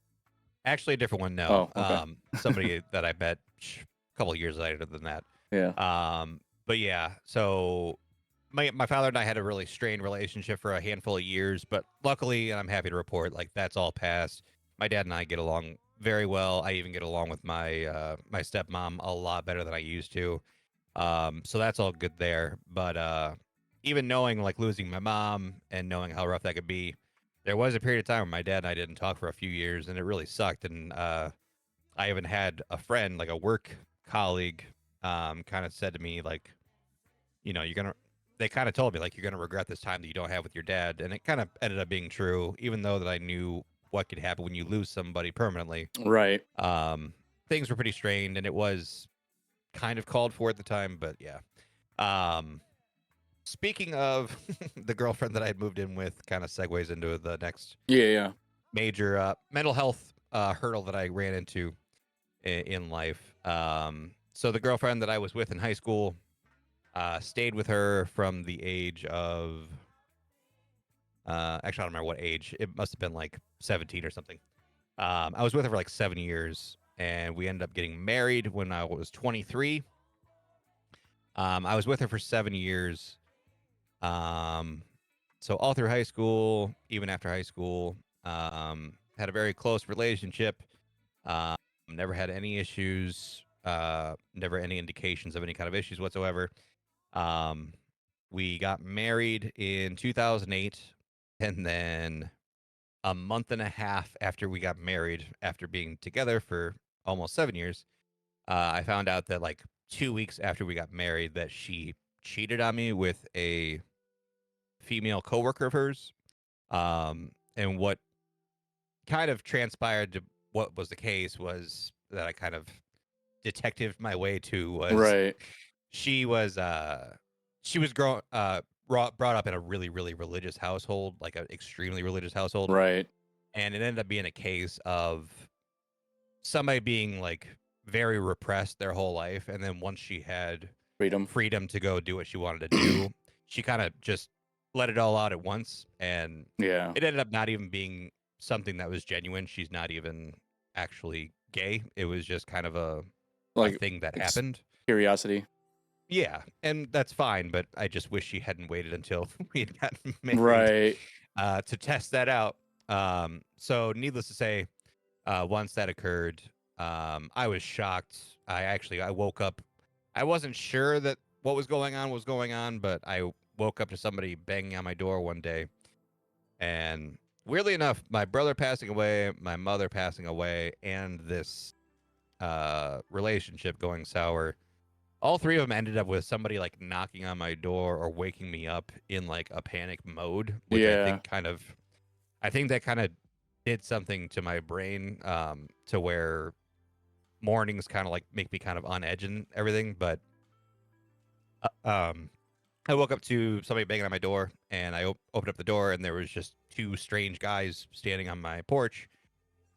Actually, a different one. No, Oh, okay. somebody that I met a couple of years later than that. Yeah. But yeah, so my father and I had a really strained relationship for a handful of years, but luckily, and I'm happy to report, like that's all past. My dad and I get along very well. I even get along with my stepmom a lot better than I used to. So that's all good there. But even knowing like losing my mom and knowing how rough that could be, there was a period of time where my dad and I didn't talk for a few years, and it really sucked. And I even had a friend, like a work colleague, kind of said to me like, you know, you're gonna. They kind of told me like you're gonna regret this time that you don't have with your dad, and it kind of ended up being true, even though that I knew what could happen when you lose somebody permanently. Right. Um, Things were pretty strained, and it was kind of called for at the time, but yeah. Um, Speaking of the girlfriend that I had moved in with, kind of segues into the next Yeah, yeah. major mental health hurdle that I ran into in life. So the girlfriend that I was with in high school, stayed with her from the age of, actually, I don't remember what age. It must have been like 17 or something. I was with her for like 7 years, and we ended up getting married when I was 23. I was with her for 7 years. Um, so all through high school, even after high school, had a very close relationship. Um, Never had any issues. Never any indications of any kind of issues whatsoever. Um, we got married in 2008, and then a month and a half after we got married, after being together for almost 7 years, I found out that like 2 weeks after we got married, that she cheated on me with a female coworker of hers. And what kind of transpired to what was the case was that I kind of detectived my way to was Right. she was she was brought up in a really really religious household, like an extremely religious household, Right. and it ended up being a case of somebody being like very repressed their whole life, and then once she had Freedom. freedom to go do what she wanted to do, she kind of just let it all out at once, and Yeah. it ended up not even being something that was genuine. She's not even actually gay. It was just kind of a Like thing that ex- happened. curiosity. Yeah, and that's fine, but I just wish she hadn't waited until we had gotten married Right. to test that out. So needless to say, once that occurred, I was shocked. I woke up. I wasn't sure that what was going on, but I woke up to somebody banging on my door one day, and weirdly enough, my brother passing away, my mother passing away, and this relationship going sour. All three of them ended up with somebody like knocking on my door or waking me up in like a panic mode, which Yeah. I think that kind of did something to my brain, to where mornings kind of like make me kind of on edge and everything. But um, I woke up to somebody banging on my door, and I opened up the door, and there was just two strange guys standing on my porch.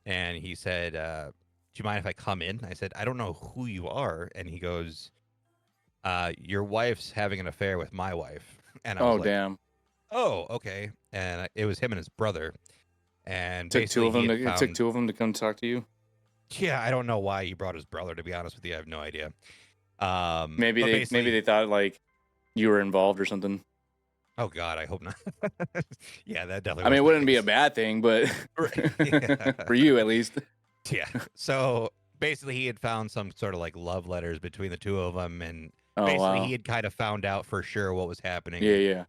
And he said, "Do you mind if I come in?" I said, "I don't know who you are." And he goes, "Your wife's having an affair with my wife." And I was Oh, like, damn. "Oh, okay." And it was him and his brother. And Took two basically, of he them had to it took found. two of them to come talk to you. Yeah, I don't know why he brought his brother. To be honest with you, I have no idea. But Maybe basically, they thought like you were involved or something. oh God, I hope not. Yeah, that definitely I mean, it wasn't the wouldn't be a case. bad thing, but Right. Yeah. for you at least. Yeah. So basically, he had found some sort of like love letters between the two of them, and Oh, basically, he wow. had kind of found out for sure what was Yeah, happening, yeah.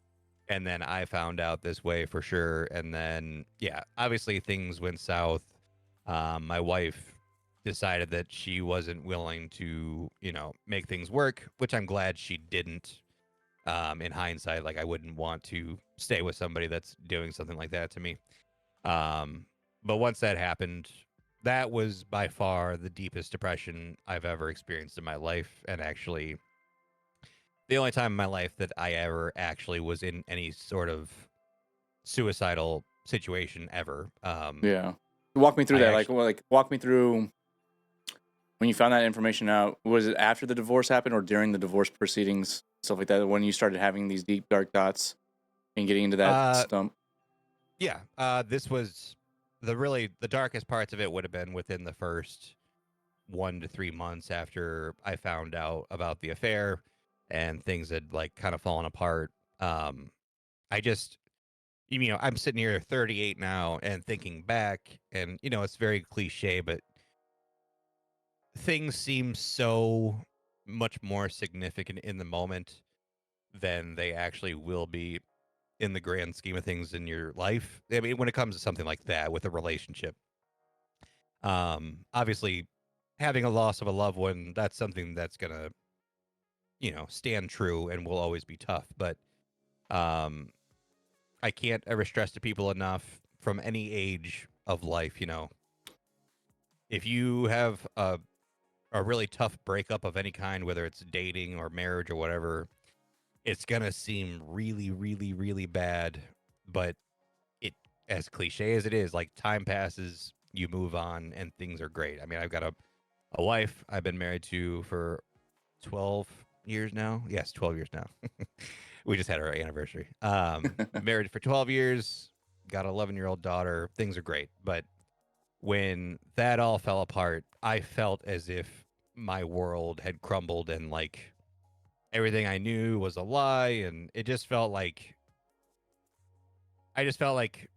and then I found out this way for sure, and then yeah, obviously things went south. My wife decided that she wasn't willing to, make things work, which I'm glad she didn't. In hindsight, like I wouldn't want to stay with somebody that's doing something like that to me. Um, but once that happened, that was by far the deepest depression I've ever experienced in my life. And actually, the only time in my life that I ever actually was in any sort of suicidal situation ever. Yeah. Walk me through I that. Like, actually, well, like walk me through when you found that information out. Was it after the divorce happened or during the divorce proceedings, stuff like that? When you started having these deep dark thoughts and getting into that uh, stump. Yeah, this was the darkest parts of it would have been within the first 1 to 3 months after I found out about the affair and things had like kind of fallen apart. I just, I'm sitting here 38 now and thinking back, and it's very cliche, but things seem so much more significant in the moment than they actually will be in the grand scheme of things in your life. I mean, when it comes to something like that with a relationship, obviously having a loss of a loved one, that's something that's gonna, stand true and will always be tough. But um, I can't ever stress to people enough from any age of life, if you have a really tough breakup of any kind, whether it's dating or marriage or whatever, it's gonna seem really, really, really bad. But it, as cliche as it is, like time passes, you move on, and things are great. I mean, I've got a wife I've been married to for 12 years now. Yes, 12 years now. We just had our anniversary. Married for 12 years, got an 11-year-old daughter. Things are great. But when that all fell apart, I felt as if my world had crumbled and like everything I knew was a lie. And it just felt like, I just felt like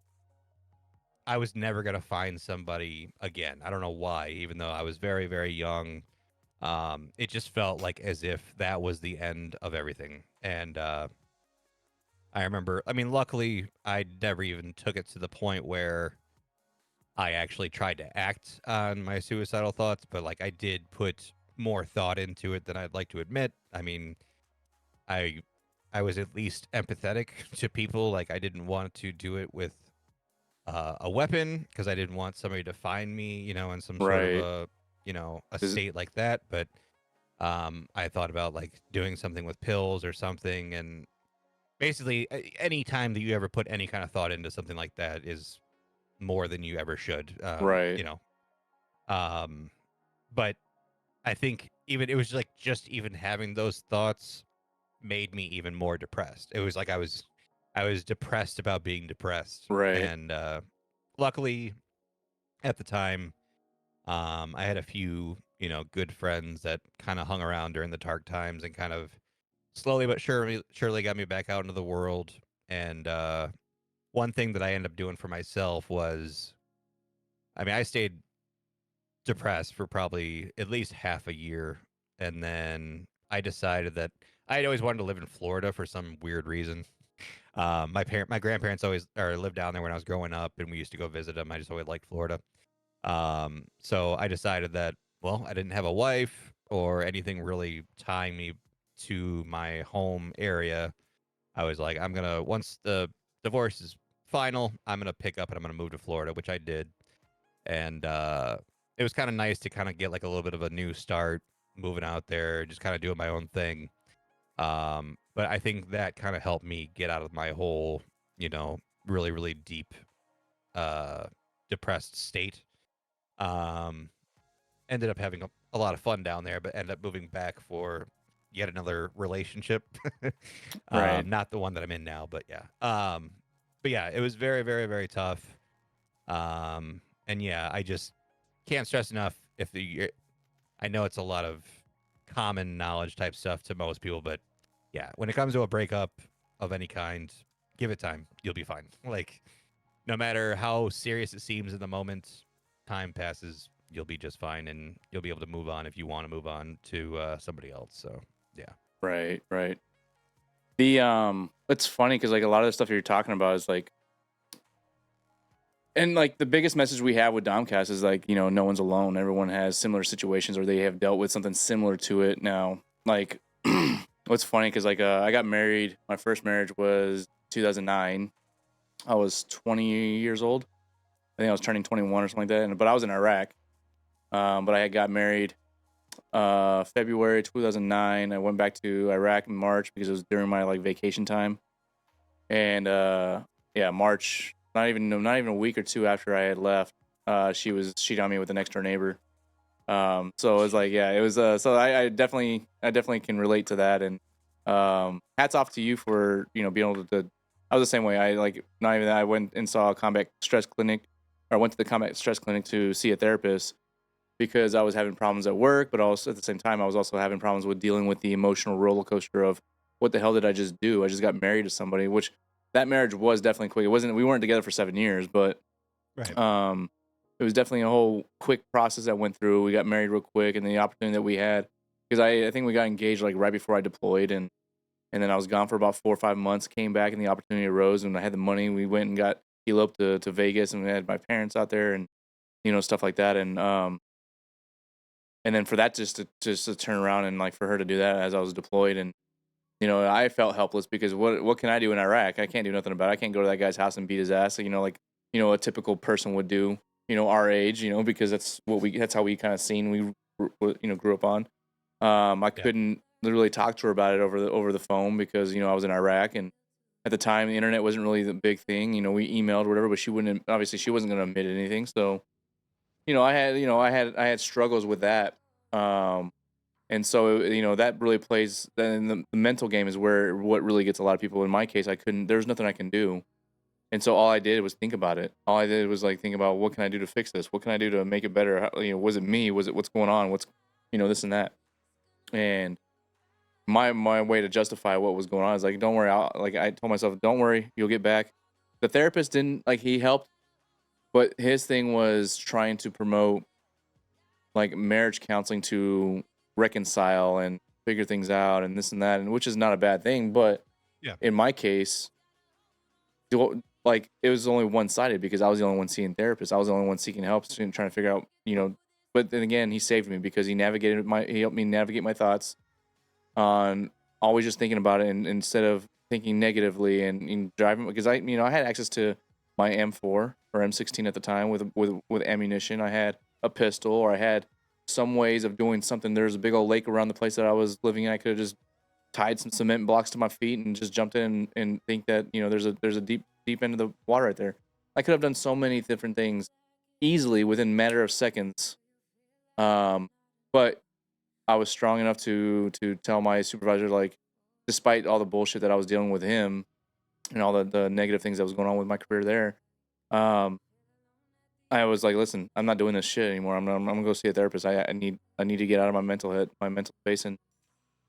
I was never going to find somebody again. I don't know why, even though I was very, very young. It just felt like as if that was the end of everything. And I remember, I mean, luckily, I never even took it to the point where I actually tried to act on my suicidal thoughts, but like I did put more thought into it than I'd like to admit. I mean, I I was at least empathetic to people. Like I didn't want to do it with a weapon because I didn't want somebody to find me, in some sort of Right. a Is state like that. But I thought about like doing something with pills or something, and basically any time that you ever put any kind of thought into something like that is more than you ever should. right. Um, but I think even it was like just even having those thoughts made me even more depressed. It was like I was depressed about being depressed, Right. and luckily at the time, I had a few good friends that kind of hung around during the dark times and kind of slowly but surely got me back out into the world. And one thing that I ended up doing for myself was, I mean, I stayed depressed for probably at least half a year, and then I decided that I had always wanted to live in Florida for some weird reason. My grandparents always or lived down there when I was growing up, and we used to go visit them. I just always liked Florida. So I decided that, well, I didn't have a wife or anything really tying me to my home area. I was like, once the divorce is final, I'm gonna pick up and I'm gonna move to Florida, which I did. And it was kind of nice to kind of get like a little bit of a new start, moving out there, just kind of doing my own thing. But I think that kind of helped me get out of my whole, really, really deep, uh, depressed state. Um, Ended up having a lot of fun down there, but ended up moving back for yet another relationship. Right. Not the one that I'm in now, but yeah. But yeah, it was very, very, very tough. And yeah, I just can't stress enough. I know it's a lot of common knowledge type stuff to most people, but yeah, when it comes to a breakup of any kind, give it time. You'll be fine. Like, no matter how serious it seems in the moment, time passes. You'll be just fine, and you'll be able to move on if you want to move on to somebody else. So, yeah. Right. Right. It's funny because like a lot of the stuff you're talking about is like, and like the biggest message we have with DomCast is like, no one's alone. Everyone has similar situations or they have dealt with something similar to it. Now, like, what's funny because like I got married. My first marriage was 2009. I was 20 years old. I think I was turning 21 or something like that. But I was in Iraq. But I had got married February 2009. I went back to Iraq in March because it was during my like vacation time. And yeah, March, not even a week or two after I had left, she was cheating on me with the next door neighbor. So it was like, yeah, it was. So I definitely can relate to that. And hats off to you for being able to I was the same way. I like not even that. I went and saw a combat stress clinic, or I went to the combat stress clinic to see a therapist because I was having problems at work, but also at the same time I was also having problems with dealing with the emotional roller coaster of what the hell did I just do? I just got married to somebody, which that marriage was definitely quick. It wasn't we weren't together for 7 years, but Right. um it was definitely a whole quick process that went through. We got married real quick, and the opportunity that we had because I think we got engaged like right before I deployed, and then I was gone for about 4 or 5 months. Came back, and the opportunity arose, and I had the money. We went and got eloped to Vegas, and we had my parents out there, and stuff like that, and then for that just to turn around and like for her to do that as I was deployed, and I felt helpless because what can I do in Iraq? I can't do nothing about it. I can't go to that guy's house and beat his ass. Like a typical person would do. Our age. Because that's how we kind of seen grew up on. I Yeah. couldn't literally talk to her about it over the phone because I was in Iraq, and at the time the internet wasn't really the big thing. We emailed or whatever, but she wouldn't. Obviously, she wasn't going to admit anything. So I had struggles with that. Um, and so that really plays. Then the mental game is where what really gets a lot of people. In my case, I couldn't. There's nothing I can do. And so all I did was think about it. All I did was like think about what can I do to fix this? What can I do to make it better? Was it me? Was it what's going on? What's this and that? And my way to justify what was going on is like, don't worry. I told myself, don't worry, you'll get back. The therapist didn't like he helped, but his thing was trying to promote like marriage counseling to reconcile and figure things out and this and that, and which is not a bad thing. But Yeah. in my case, like it was only one sided because I was the only one seeing therapists. I was the only one seeking help, trying to figure out, But then again, he saved me because he helped me navigate my thoughts on always just thinking about it, and instead of thinking negatively and driving because I had access to my M4 or M16 at the time with ammunition. I had a pistol, or I had some ways of doing something. There's a big old lake around the place that I was living in. I could have just tied some cement blocks to my feet and just jumped in and think that there's a deep end of the water right there. I could have done so many different things easily within a matter of seconds. But I was strong enough to tell my supervisor, like, despite all the bullshit that I was dealing with him and all the negative things that was going on with my career there, um, I was like, listen, I'm not doing this shit anymore. I'm gonna go see a therapist. I need to get out of my mental space. And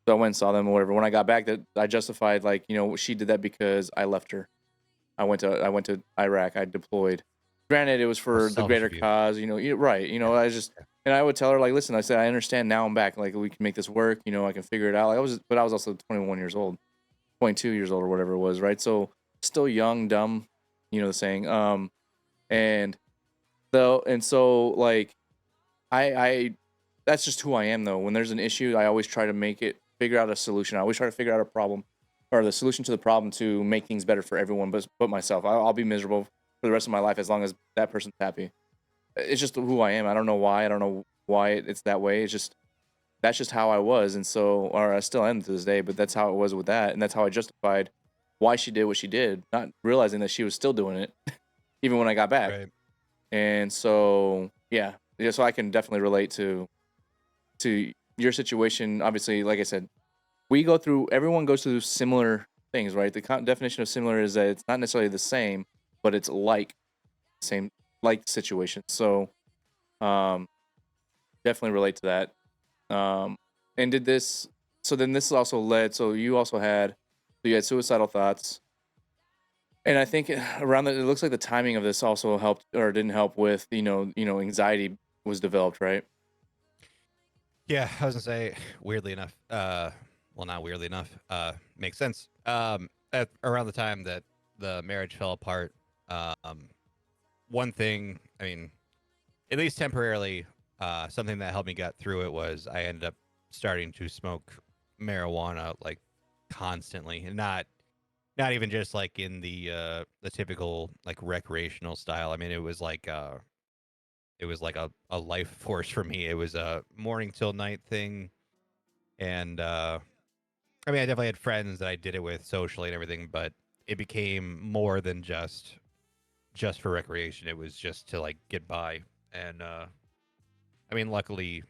so I went and saw them or whatever. When I got back, that I justified like, she did that because I left her. I went to Iraq. I deployed. Granted, it was How for the selfish greater of you. cause. Right. Yeah. I just and I would tell her like, listen, I said I understand now. I'm back. Like we can make this work. I can figure it out. But I was also 21 years old, 22 years old, or whatever it was. Right. So still young, dumb. The saying. And so like I that's just who I am though. When there's an issue, I always try to figure out a solution. I always try to figure out a problem or the solution to the problem to make things better for everyone, but myself. I'll be miserable for the rest of my life as long as that person's happy. It's just who I am. I don't know why. I don't know why it's that way. That's just how I was, and so or I still am to this day. But that's how it was with that, and that's how I justified why she did what she did, not realizing that she was still doing it even when I got back. Right. And so yeah, so I can definitely relate to your situation. Obviously, like I said, everyone goes through similar things, right? The definition of similar is that it's not necessarily the same, but it's same like situation. So um definitely relate to that. And did this so then this also led so you had suicidal thoughts. And I think around it looks like the timing of this also helped or didn't help with, anxiety was developed, right? Yeah, I was gonna say, weirdly enough, well, not weirdly enough, makes sense. At around the time that the marriage fell apart, um, one thing, I mean, at least temporarily, something that helped me get through it was I ended up starting to smoke marijuana like constantly, and not even just like in the typical like recreational style. I mean, it was like a life force for me. It was a morning till night thing, and I mean, I definitely had friends that I did it with socially and everything, but it became more than just for recreation. It was just to like get by, and I mean, luckily,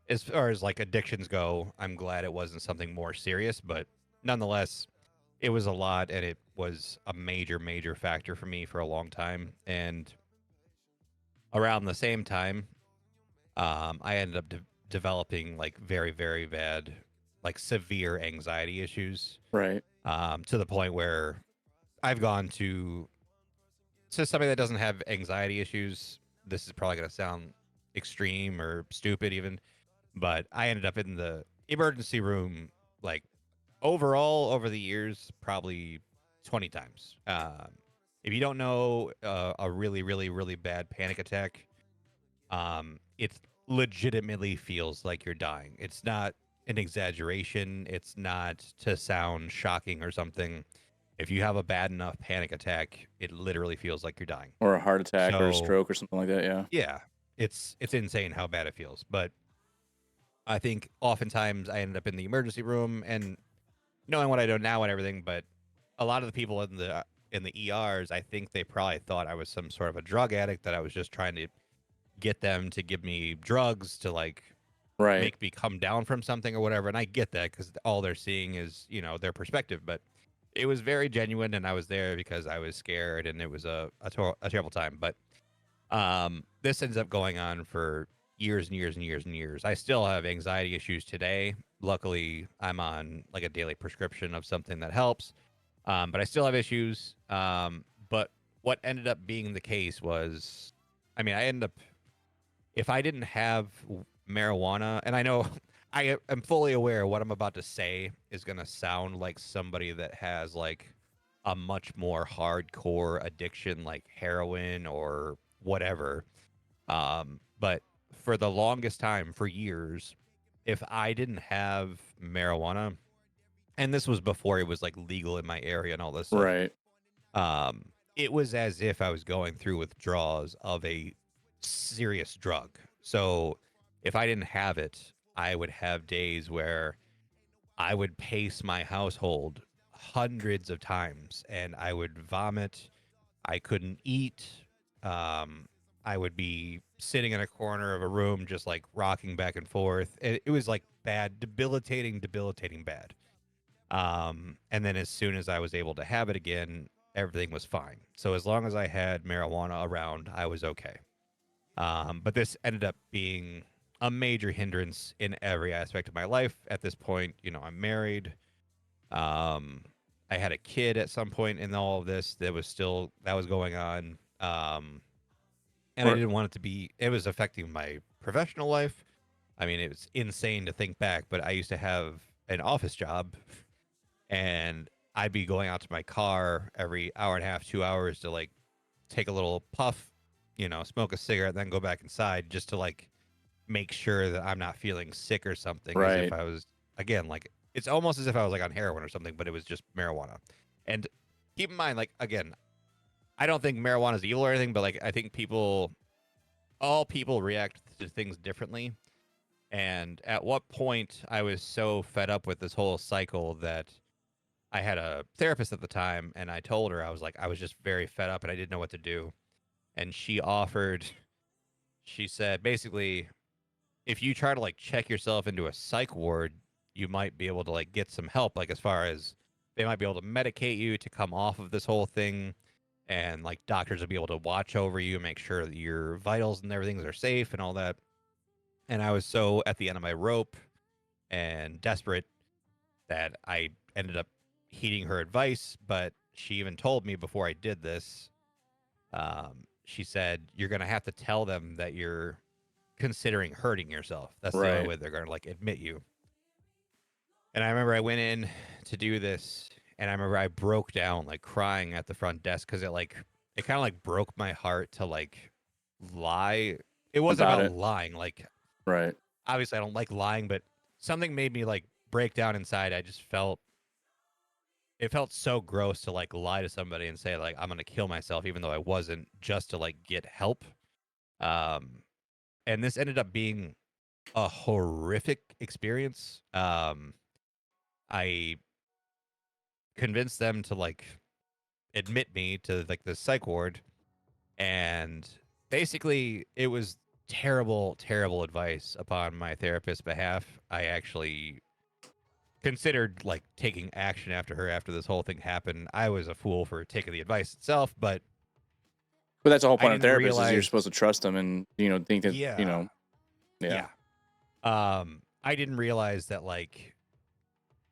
as far as like addictions go, I'm glad it wasn't something more serious, but nonetheless, it was a lot, and it was a major factor for me for a long time. And around the same time, I ended up developing like very bad, like severe anxiety issues, Right. to the point where I've gone to somebody that doesn't have anxiety issues. This is probably going to sound extreme or stupid, even, but I ended up in the emergency room like overall over the years, probably 20 times. If you don't know, a really bad panic attack, it legitimately feels like you're dying. It's not an exaggeration. It's not to sound shocking or something. If you have a bad enough panic attack, it literally feels like you're dying. Or a heart attack or a So stroke or something like that. Yeah. yeah, it's insane how bad it feels. But I think oftentimes I ended up in the emergency room and knowing what I know now and everything, but a lot of the people in the ERs, I think they probably thought I was some sort of a drug addict, that I was just trying to get them to give me drugs to like Right. make me come down from something or whatever. And I get that because all they're seeing is, their perspective. But it was very genuine, and I was there because I was scared, and it was a terrible time. But this ends up going on for years and years and years and years. I still have anxiety issues today. Luckily, I'm on like a daily prescription of something that helps. But I still have issues. But what ended up being the case was, I mean, I ended up, if I didn't have marijuana, and I know I am fully aware what I'm about to say is going to sound like somebody that has like a much more hardcore addiction, like heroin or whatever. But for the longest time, for years, if I didn't have marijuana, and this was before it was like legal in my area and all this stuff, Right. um, it was as if I was going through withdrawals of a serious drug. So if I didn't have it, I would have days where I would pace my household hundreds of times and I would vomit. I couldn't eat. Um, I would be sitting in a corner of a room, just like rocking back and forth. It was like bad, debilitating bad. And then as soon as I was able to have it again, everything was fine. So as long as I had marijuana around, I was okay. But this ended up being a major hindrance in every aspect of my life. At this point, I'm married. Um, I had a kid at some point in all of this that was going on. And I Or didn't want it to be, it was affecting my professional life. I mean, it was insane to think back, but I used to have an office job, and I'd be going out to my car every hour and a half, 2 hours to like take a little puff, smoke a cigarette, then go back inside just to like make sure that I'm not feeling sick or something, as if right. I was, again, like it's almost as if I was like on heroin or something, but it was just marijuana. And keep in mind, like, again, I don't think marijuana is evil or anything, but like I think all people react to things differently. And at what point I was so fed up with this whole cycle that I had a therapist at the time, and I told her, I was like, I was just very fed up and I didn't know what to do. And she said, basically, if you try to like check yourself into a psych ward, you might be able to like get some help, like as far as they might be able to medicate you to come off of this whole thing. And like doctors will be able to watch over you, make sure that your vitals and everything are safe and all that. And I was so at the end of my rope and desperate that I ended up heeding her advice. But she even told me before I did this, she said, you're going to have to tell them that you're considering hurting yourself. That's the only Right. way they're going to like admit you. And I remember I went in to do this, and I remember I broke down like crying at the front desk because it kind of like broke my heart to like lie. It wasn't About about it. lying. Like, Right. obviously I don't like lying, but something made me like break down inside. I just felt it felt so gross to like lie to somebody and say like I'm gonna kill myself, even though I wasn't, just to like get help. Um, and this ended up being a horrific experience. I convinced them to like admit me to like the psych ward, and basically it was terrible advice upon my therapist's behalf. I actually considered like taking action after her after this whole thing happened. I was a fool for taking the advice itself, but that's the whole I point of didn't therapists is you're realize. supposed to trust them and think that Yeah, yeah, yeah. I didn't realize that like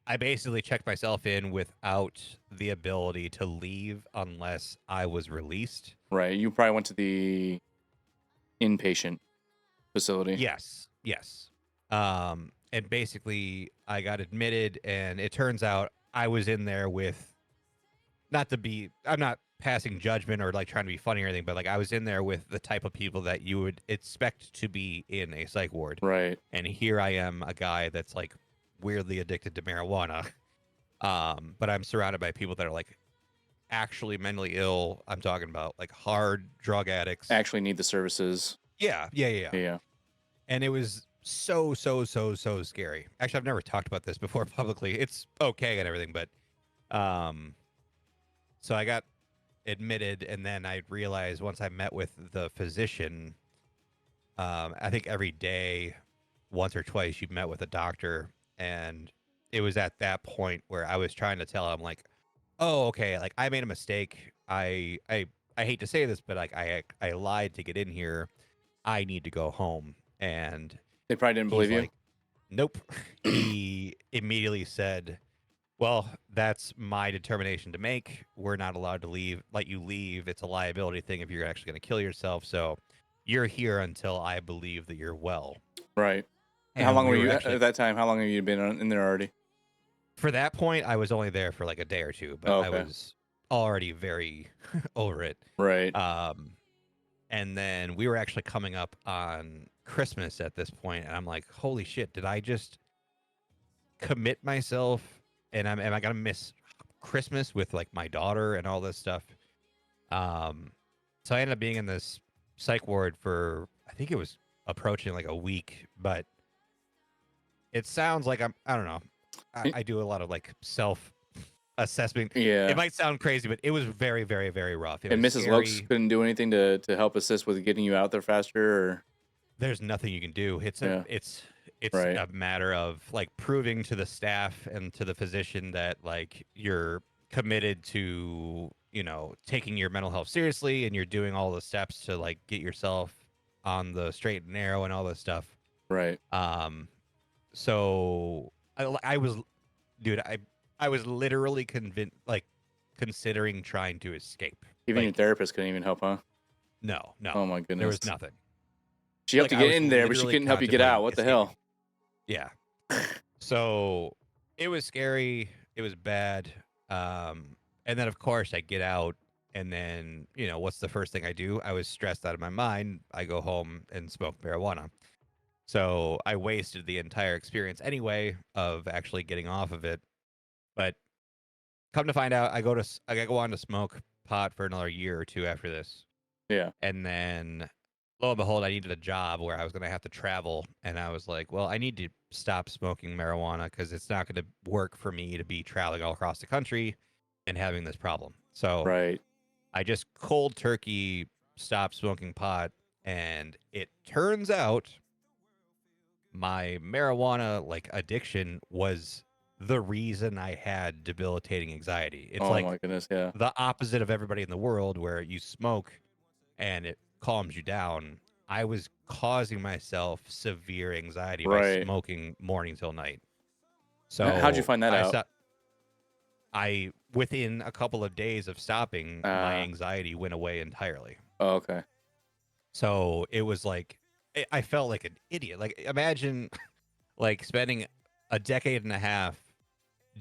I basically checked myself in without the ability to leave unless I was released. right. You probably went to the inpatient facility. Yes, yes. And basically I got admitted, and it turns out I was in there with, not to be, I'm not passing judgment or like trying to be funny or anything, but like I was in there with the type of people that you would expect to be in a psych ward. Right. And here I am, a guy that's like weirdly addicted to marijuana. But I'm surrounded by people that are like actually mentally ill. I'm talking about like hard drug addicts. Actually need the services. Yeah. Yeah. And it was so scary. Actually, I've never talked about this before publicly. It's okay and everything, but so I got admitted, and then I realized once I met with the physician, I think every day, once or twice, you met with a doctor, and it was at that point where I was trying to tell him like, oh, okay, like I made a mistake. I hate to say this, but like I lied to get in here. I need to go home. And They probably didn't he's believe you. like, nope. He immediately said, well, that's my determination to make. We're not allowed to let you leave. It's a liability thing if you're actually going to kill yourself. So you're here until I believe that you're well. Right. And how And long we were were you actually, at that time? How long have you been in there already? for that point, I was only there for like a day or two, but Oh, I okay. was already very over it. Right. And then we were actually coming up on Christmas at this point, and I'm like, holy shit, did I just commit myself? And am I gonna miss Christmas with like my daughter and all this stuff? So I ended up being in this psych ward for, I think it was approaching like a week, but it sounds like I don't know. I do a lot of like self assessment. Yeah. It might sound crazy, but it was very rough. It And was Mrs. Lokes scary. couldn't do anything to help assist with getting you out there faster, or There's nothing you can do. yeah. It's Right. a matter of like proving to the staff and to the physician that like you're committed to, taking your mental health seriously, and you're doing all the steps to like get yourself on the straight and narrow and all this stuff. Right. So I was, dude, I was literally convinced, like considering trying to escape. Even your Like, therapist couldn't even help, huh? no, Oh my there goodness. was nothing. She helped Like, you I get was in there, but she literally couldn't help you get out. contemplating What the escaping. hell? Yeah. So it was scary. It was bad. And then of course I get out, and then, what's the first thing I do? I was stressed out of my mind. I go home and smoke marijuana. So I wasted the entire experience anyway of actually getting off of it. But come to find out, I go on to smoke pot for another year or two after this. Yeah. And then lo and behold, I needed a job where I was going to have to travel. And I was like, well, I need to stop smoking marijuana because it's not going to work for me to be traveling all across the country and having this problem. So Right. I just cold turkey stopped smoking pot. And it turns out my marijuana like addiction was the reason I had debilitating anxiety. It's Oh like my goodness. Yeah. the opposite of everybody in the world where you smoke and it calms you down. I was causing myself severe anxiety by Right. smoking morning till night. How'd you So find that out? I within a couple of days of stopping, my Uh. anxiety went away entirely. Oh, okay. So it was like I felt like an idiot. Like imagine like spending a decade and a half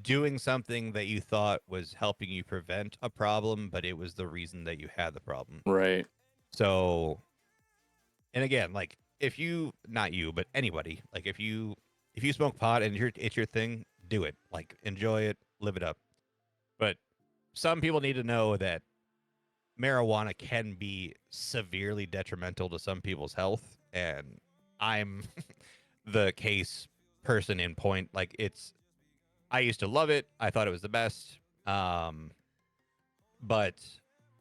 doing something that you thought was helping you prevent a problem, but it was the reason that you had the problem. Right. So, and again, like if you, not you, but anybody, like if you smoke pot and it's your thing, do it. Like enjoy it, live it up. But some people need to know that marijuana can be severely detrimental to some people's health, and I'm the case person in point. Like I used to love it. I thought it was the best. But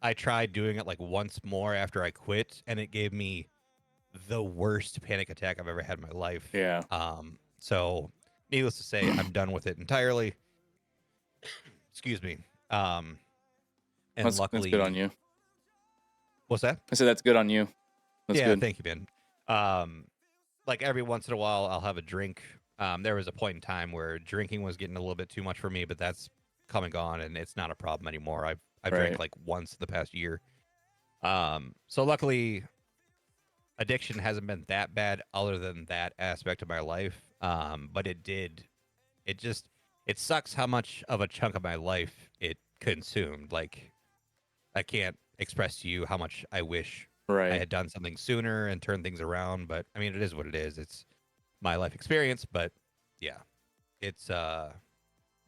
I tried doing it like once more after I quit, and it gave me the worst panic attack I've ever had in my life. Yeah. So needless to say, I'm done with it entirely. Excuse me. And That's good on luckily, you. what's that? I said that's good on you. That's Yeah, good. thank you, man. Um, like every once in a while, I'll have a drink. There was a point in time where drinking was getting a little bit too much for me, but that's come and gone, and it's not a problem anymore. I've drank Right. like once in the past year. So luckily, addiction hasn't been that bad, other than that aspect of my life. But it did. It just it sucks how much of a chunk of my life it consumed. Like I can't express to you how much I wish I Right. had done something sooner and turned things around. But I mean, it is what it is. It's my life experience. But yeah, it's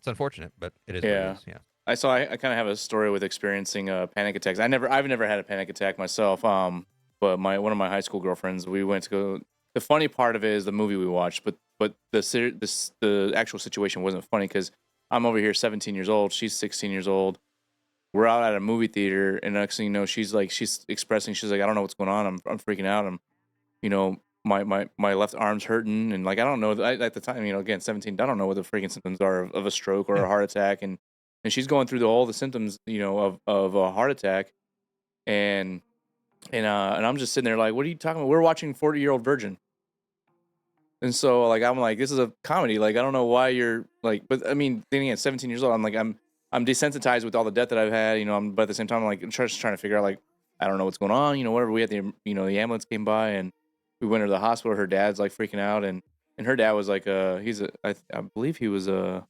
unfortunate, but it is what it Yeah. is. Yeah. I kind of have a story with experiencing panic attacks. I've never had a panic attack myself. But one of my high school girlfriends, we went to go. The funny part of it is the movie we watched, but the actual situation wasn't funny because I'm over here 17 years old, she's 16 years old. We're out at a movie theater, and next thing you know, she's expressing, she's like, I don't know what's going on. I'm freaking out. You know, my left arm's hurting, and like I don't know. At the time, again, 17, I don't know what the freaking symptoms are of a stroke or Yeah. a heart attack, and she's going through all the symptoms, of a heart attack, and and I'm just sitting there like, what are you talking about? We're watching 40-year-old virgin, and so like I'm like, this is a comedy. Like I don't know why you're like, but I mean, then again, 17 years old, I'm desensitized with all the death that I've had, but at the same time, I'm like just trying to figure out like I don't know what's going on, whatever. We had the ambulance came by and we went to the hospital. Her dad's like freaking out, and her dad was like I believe he was an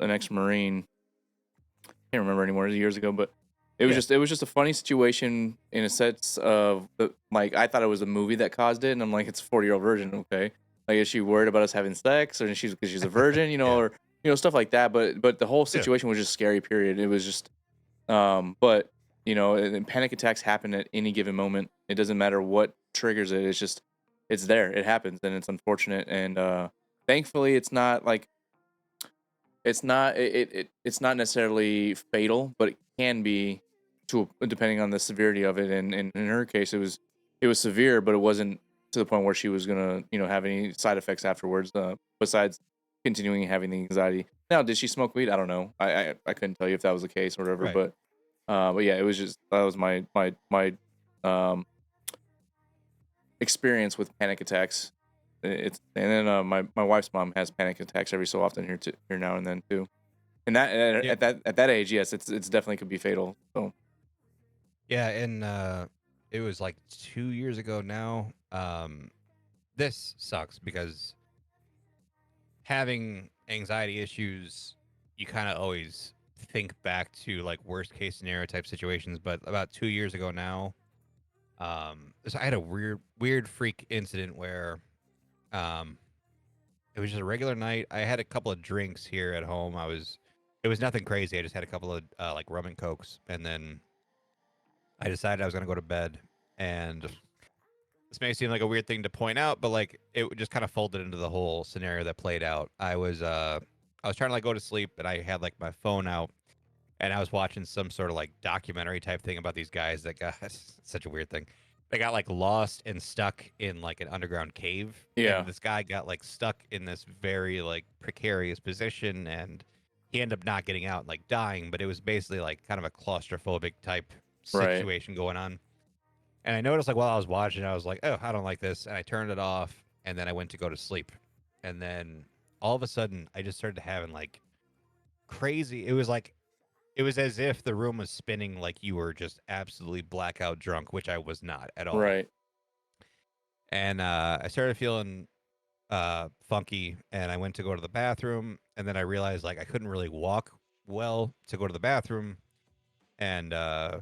ex-marine. Can't remember anymore. It was years ago, but Yeah. it was just a funny situation in a sense of like I thought it was a movie that caused it, and I'm like, it's a 40-year-old virgin, okay? Like, is she worried about us having sex, or she's because she's a virgin, Yeah. or stuff like that. But the whole Yeah. situation was just scary. Period. It was just but and panic attacks happen at any given moment. It doesn't matter what triggers it. It's just it's there. It happens, and it's unfortunate. And thankfully, it's not like it's not necessarily fatal, but it can be depending on the severity of it. And in her case, it was severe, but it wasn't to the point where she was gonna have any side effects afterwards. Besides continuing having the anxiety. Now, did she smoke weed? I don't know. I couldn't tell you if that was the case or whatever. Right. But yeah, it was just that was my um experience with panic attacks. It's and then my wife's mom has panic attacks every so often here now and then too. And that Yeah. at that age, yes, it's definitely could be fatal. So Yeah. And it was like 2 years ago now. This sucks because having anxiety issues, you kind of always think back to like worst case scenario type situations. But about 2 years ago now, so I had a weird freak incident where um, it was just a regular night. I had a couple of drinks here at home. It was nothing crazy. I just had a couple of like rum and cokes, and then I decided I was gonna go to bed. And this may seem like a weird thing to point out, but like it just kind of folded into the whole scenario that played out. I was trying to like go to sleep, and I had like my phone out, and I was watching some sort of like documentary type thing about these guys that got such a weird thing. They got like lost and stuck in like an underground cave, and yeah, this guy got like stuck in this very like precarious position, and he ended up not getting out and like dying, but it was basically like kind of a claustrophobic type right, situation going on. And I noticed like while I was watching, I was like, oh, I don't like this, and I turned it off, and then I went to go to sleep, and then all of a sudden I just started having like crazy. It was as if the room was spinning like you were just absolutely blackout drunk, which I was not at all. right, And I started feeling funky, and I went to go to the bathroom, and then I realized like I couldn't really walk well to go to the bathroom, and I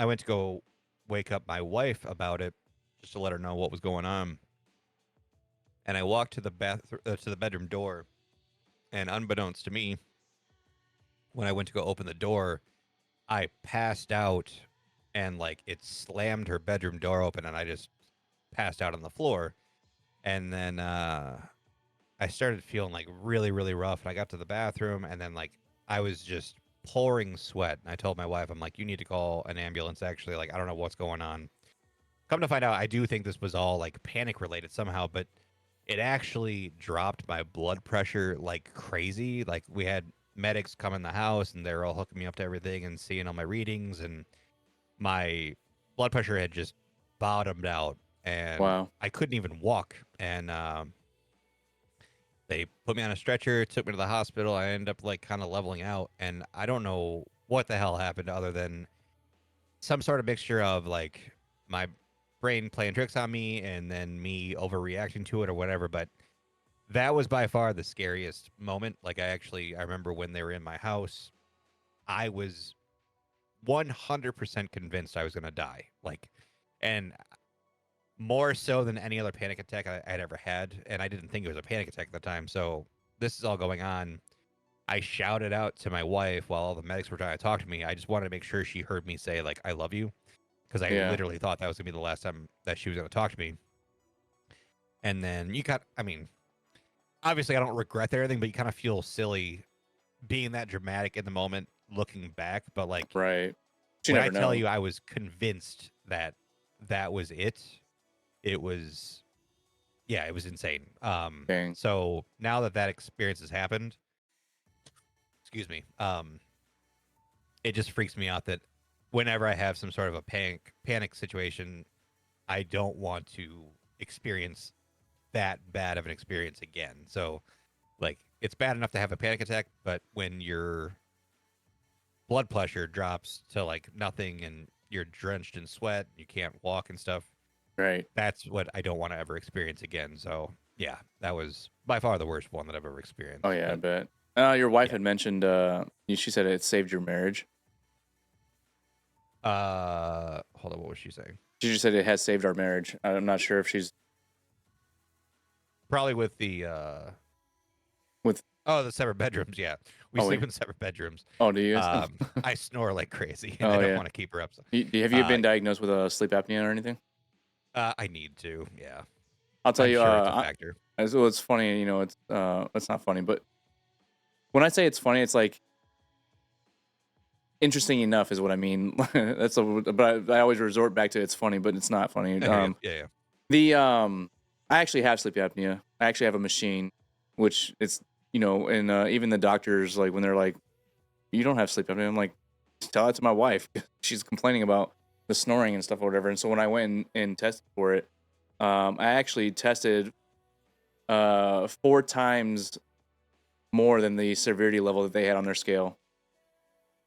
went to go wake up my wife about it just to let her know what was going on. And I walked to to the bedroom door, and unbeknownst to me, when I went to go open the door, I passed out, and like it slammed her bedroom door open, and I just passed out on the floor. And then I started feeling like really rough, and I got to the bathroom, and then like I was just pouring sweat. And I told my wife, I'm like, you need to call an ambulance. Actually, like I don't know what's going on. Come to find out, I do think this was all like panic related somehow, but it actually dropped my blood pressure like crazy. Like we had medics come in the house and they were all hooking me up to everything and seeing all my readings, and my blood pressure had just bottomed out and Wow. I couldn't even walk. And they put me on a stretcher, took me to the hospital. I ended up like kind of leveling out, and I don't know what the hell happened other than some sort of mixture of like my brain playing tricks on me and then me overreacting to it or whatever. But that was by far the scariest moment. Like I remember when they were in my house, I was 100% convinced I was going to die. Like, and more so than any other panic attack I'd ever had. And I didn't think it was a panic attack at the time. So this is all going on. I shouted out to my wife while all the medics were trying to talk to me. I just wanted to make sure she heard me say, like, I love you. Because I Yeah. literally thought that was going to be the last time that she was going to talk to me. And then I mean, obviously I don't regret anything, but you kind of feel silly being that dramatic in the moment looking back. But like, Right. But you when I never tell know. you I was convinced that that was it, it was, yeah, it was insane. Dang. So now that that experience has happened, excuse me, it just freaks me out that whenever I have some sort of a panic situation, I don't want to experience that bad of an experience again. So like it's bad enough to have a panic attack, but when your blood pressure drops to like nothing and you're drenched in sweat, you can't walk and stuff, Right. that's what I don't want to ever experience again. So yeah, that was by far the worst one that I've ever Oh experienced. yeah, I But bet. Your wife yeah. had mentioned. She said it saved your marriage. Hold on, what was she saying? She just said it has saved our marriage. I'm not sure if she's Probably with the with. the separate bedrooms. Yeah, we Oh sleep wait. in separate bedrooms. Oh, do you guys? I snore like crazy, and I Oh don't yeah. want to keep her up. So, Have you been diagnosed with sleep apnea or anything? I need to. Yeah, I'll tell I'm you. sure it's a factor. So it's funny. It's not funny, but when I say it's funny, it's like interesting enough is what I mean. But I always resort back to it's funny, but it's not funny. I hear you. Yeah, yeah. The I actually have sleep apnea. I actually have a machine, which it's and even the doctors, like when they're like, "You don't have sleep apnea," I'm like, "Tell that to my wife." She's complaining about the snoring and stuff or whatever. And so when I went and tested for it, I actually tested 4 times more than the severity level that they had on their scale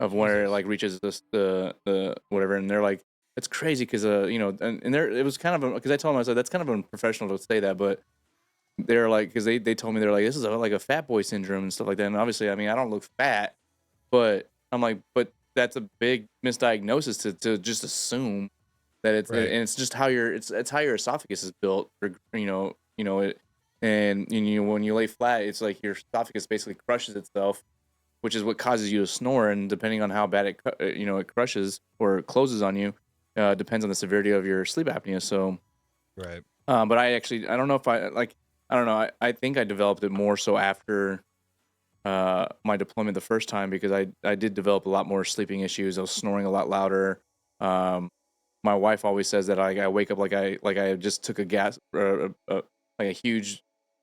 of where it Jesus. like reaches the whatever. And they're like, it's crazy because and there it was kind of because I told them, I said that's kind of unprofessional to say that, but they're like, because they told me, they're like, this is like a fat boy syndrome and stuff like that. And obviously, I mean, I don't look fat, but I'm like, but that's a big misdiagnosis to just assume that and Right. it's just how it's how your esophagus is built, or it, and when you lay flat, it's like your esophagus basically crushes itself, which is what causes you to snore. And depending on how bad it crushes or closes on you, depends on the severity of your sleep apnea. So, Right. but I don't know if I don't know. I think I developed it more so after my deployment the first time, because I did develop a lot more sleeping issues. I was snoring a lot louder. My wife always says that I wake up like I just took a like a huge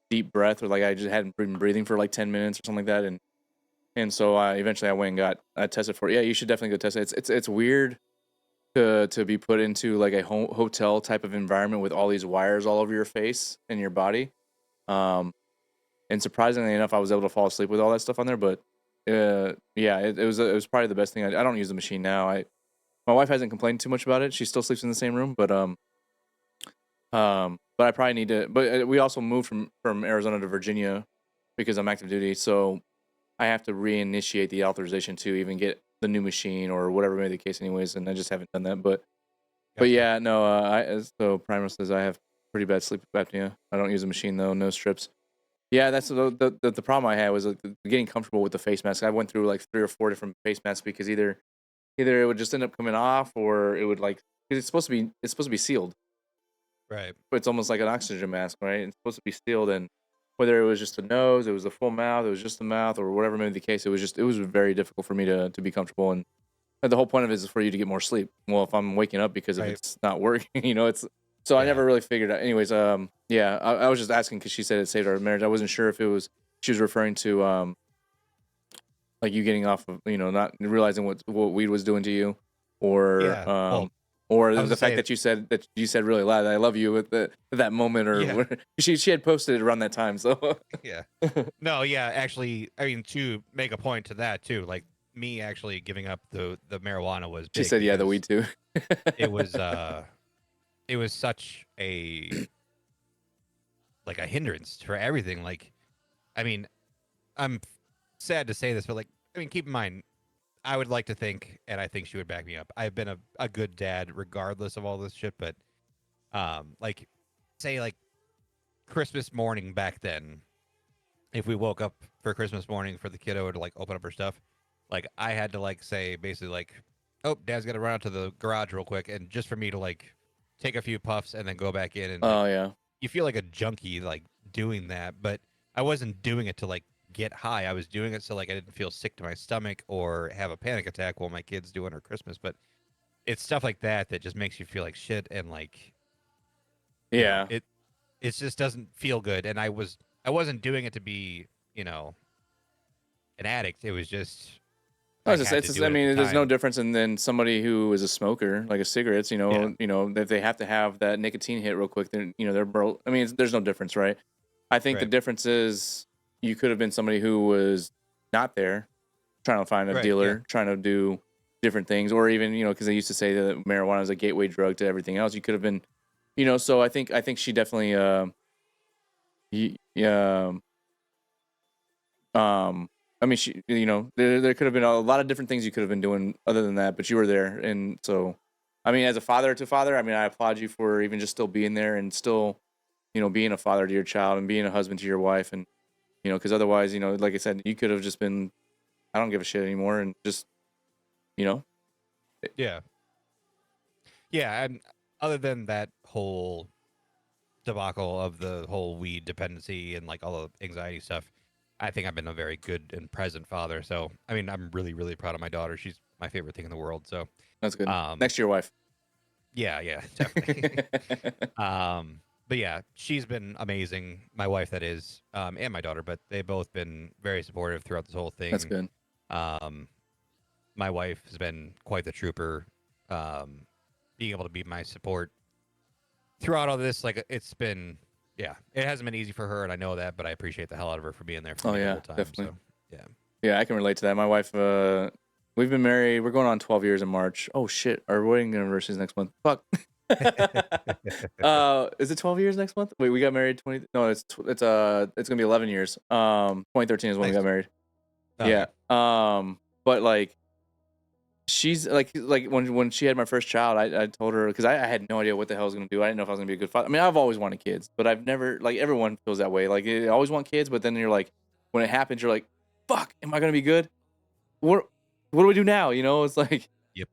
deep breath, or like I just hadn't been breathing for like 10 minutes or something like that. And so I eventually I went and got tested for it. Yeah, you should definitely go test it. It's weird to be put into like a hotel type of environment with all these wires all over your face and your body. Um, and surprisingly enough, I was able to fall asleep with all that stuff on there. But yeah, it was probably the best thing. I don't use the machine now. My wife hasn't complained too much about it. She still sleeps in the same room, but I probably need to. But we also moved from Arizona to Virginia because I'm active duty, so I have to reinitiate the authorization to even get the new machine or whatever may be the case, anyways. And I just haven't done that. But Gotcha. yeah, no. So Primer says I have pretty bad sleep apnea. I don't use a machine though. No strips. Yeah, that's the problem I had was like getting comfortable with the face mask. I went through like 3 or 4 different face masks because either it would just end up coming off, or it would like, because it's supposed to be sealed. Right. But it's almost like an oxygen mask, right? It's supposed to be sealed, and whether it was just the nose, it was the full mouth, it was just the mouth, or whatever may be the case, it was very difficult for me to be comfortable. And the whole point of it is for you to get more sleep. Well, if I'm waking up because if Right. it's not working, it's So I Yeah. never really figured out. Anyways, yeah, I was just asking because she said it saved our marriage. I wasn't sure if it was she was referring to like you getting off of not realizing what weed was doing to you, or Yeah. Well, or I was the gonna fact say, that you said really loud I love you at that moment, or yeah, she had posted it around that time. So yeah. No, yeah, actually, I mean, to make a point to that too, like me actually giving up the marijuana was she big said, yeah, the because weed too. it was it was such a like a hindrance for everything. Like, I mean, I'm sad to say this, but like, I mean, keep in mind, I would like to think, and I think she would back me up. I've been a good dad regardless of all this shit, but like, say like Christmas morning back then, if we woke up for Christmas morning for the kiddo to like open up her stuff, like I had to like say basically like, oh, Dad's got to run out to the garage real quick, and just for me to like take a few puffs and then go back in and like Oh yeah, you feel like a junkie like doing that, but I wasn't doing it to like get high. I was doing it so like I didn't feel sick to my stomach or have a panic attack while my kids doing her Christmas. But it's stuff like that that just makes you feel like shit and like yeah. it just doesn't feel good. And I wasn't doing it to be an addict. It was just No, I had to do I it at the mean, there's no time. difference in than somebody who is a smoker, like a cigarettes. Yeah. That they have to have that nicotine hit real quick. Then they're bro. I mean, there's no difference, right? I think the Right. difference is you could have been somebody who was not there, trying to find a Right. Yeah. dealer, trying to do different things, or even because they used to say that marijuana is a gateway drug to everything else. You could have been, So I think she definitely yeah. I mean, there could have been a lot of different things you could have been doing other than that, but you were there, and so, I mean, as a father to father, I mean, I applaud you for even just still being there and still, being a father to your child and being a husband to your wife, and because otherwise, like I said, you could have just been, I don't give a shit anymore, and just, you know, Yeah. Yeah. And other than that whole debacle of the whole weed dependency and like all the anxiety stuff, I think I've been a very good and present father. So, I mean, I'm really, really proud of my daughter. She's my favorite thing in the world. So, that's good. um, Next to your wife. yeah, yeah, definitely. But yeah, she's been amazing. My wife, that is, and my daughter, but they've both been very supportive throughout this whole That's thing. good. Um, my wife has been quite the trooper. Being able to be my support throughout all this, like it's been, yeah, it hasn't been easy for her, and I know that, but I appreciate the hell out of her for being there for Oh me the yeah, whole time. definitely. So, yeah. Yeah, I can relate to that. My wife, we've been married. We're going on 12 years in March. Oh shit, our wedding anniversary is next month. Fuck. Is it 12 years next month? Wait, we got married 20. No, it's gonna be 11 years. 2013 is when we got Nice. married. Okay. Yeah. But like she's like when she had my first child, I told her because I had no idea what the hell I was gonna do. I didn't know if I was gonna be a good father. I mean, I've always wanted kids, but I've never like everyone feels that way. Like I always want kids, but then you're like, when it happens, you're like, fuck, am I gonna be good? What do we do now? It's like, Yep.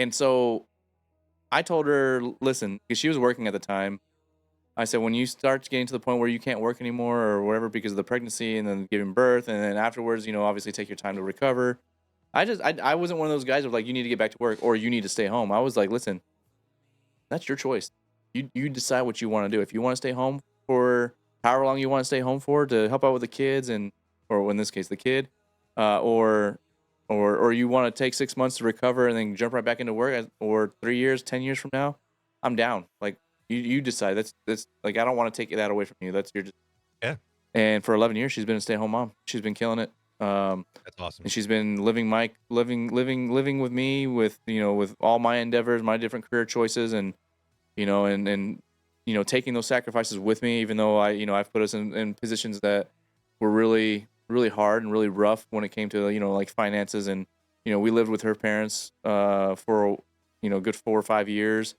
and so I told her, listen, because she was working at the time. I said, when you start getting to the point where you can't work anymore or whatever because of the pregnancy and then giving birth, and then afterwards, obviously take your time to recover. I wasn't one of those guys of like, you need to get back to work or you need to stay home. I was like, listen, that's your choice. You decide what you want to do. If you want to stay home for however long you want to stay home for to help out with the kids or in this case the kid, or you want to take 6 months to recover and then jump right back into work, or 3 years, 10 years from now, I'm down. Like you decide. That's like I don't want to take that away from you. That's your. Yeah. And for 11 years, she's been a stay-at-home mom. She's been killing it. That's awesome. And she's been living with me with with all my endeavors, my different career choices, and taking those sacrifices with me, even though I've put us in positions that were really, really hard and really rough when it came to, like finances. And, we lived with her parents, for, a good 4 or 5 years.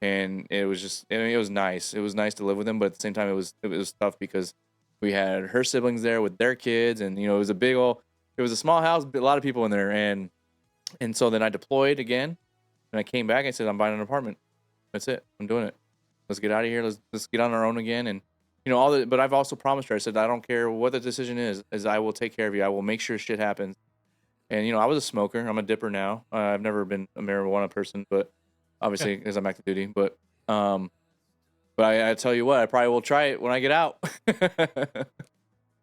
And it was just, I mean, it was nice. It was nice to live with them. But at the same time, it was tough because we had her siblings there with their kids. And, it was it was a small house, but a lot of people in there. And so then I deployed again and I came back and said, I'm buying an apartment. That's it. I'm doing it. Let's get out of here. Let's get on our own again. And but I've also promised her. I said I don't care what the decision is I will take care of you. I will make sure shit happens. And I was a smoker. I'm a dipper now. I've never been a marijuana person, but obviously, because I'm active duty. But I tell you what, I probably will try it when I get out.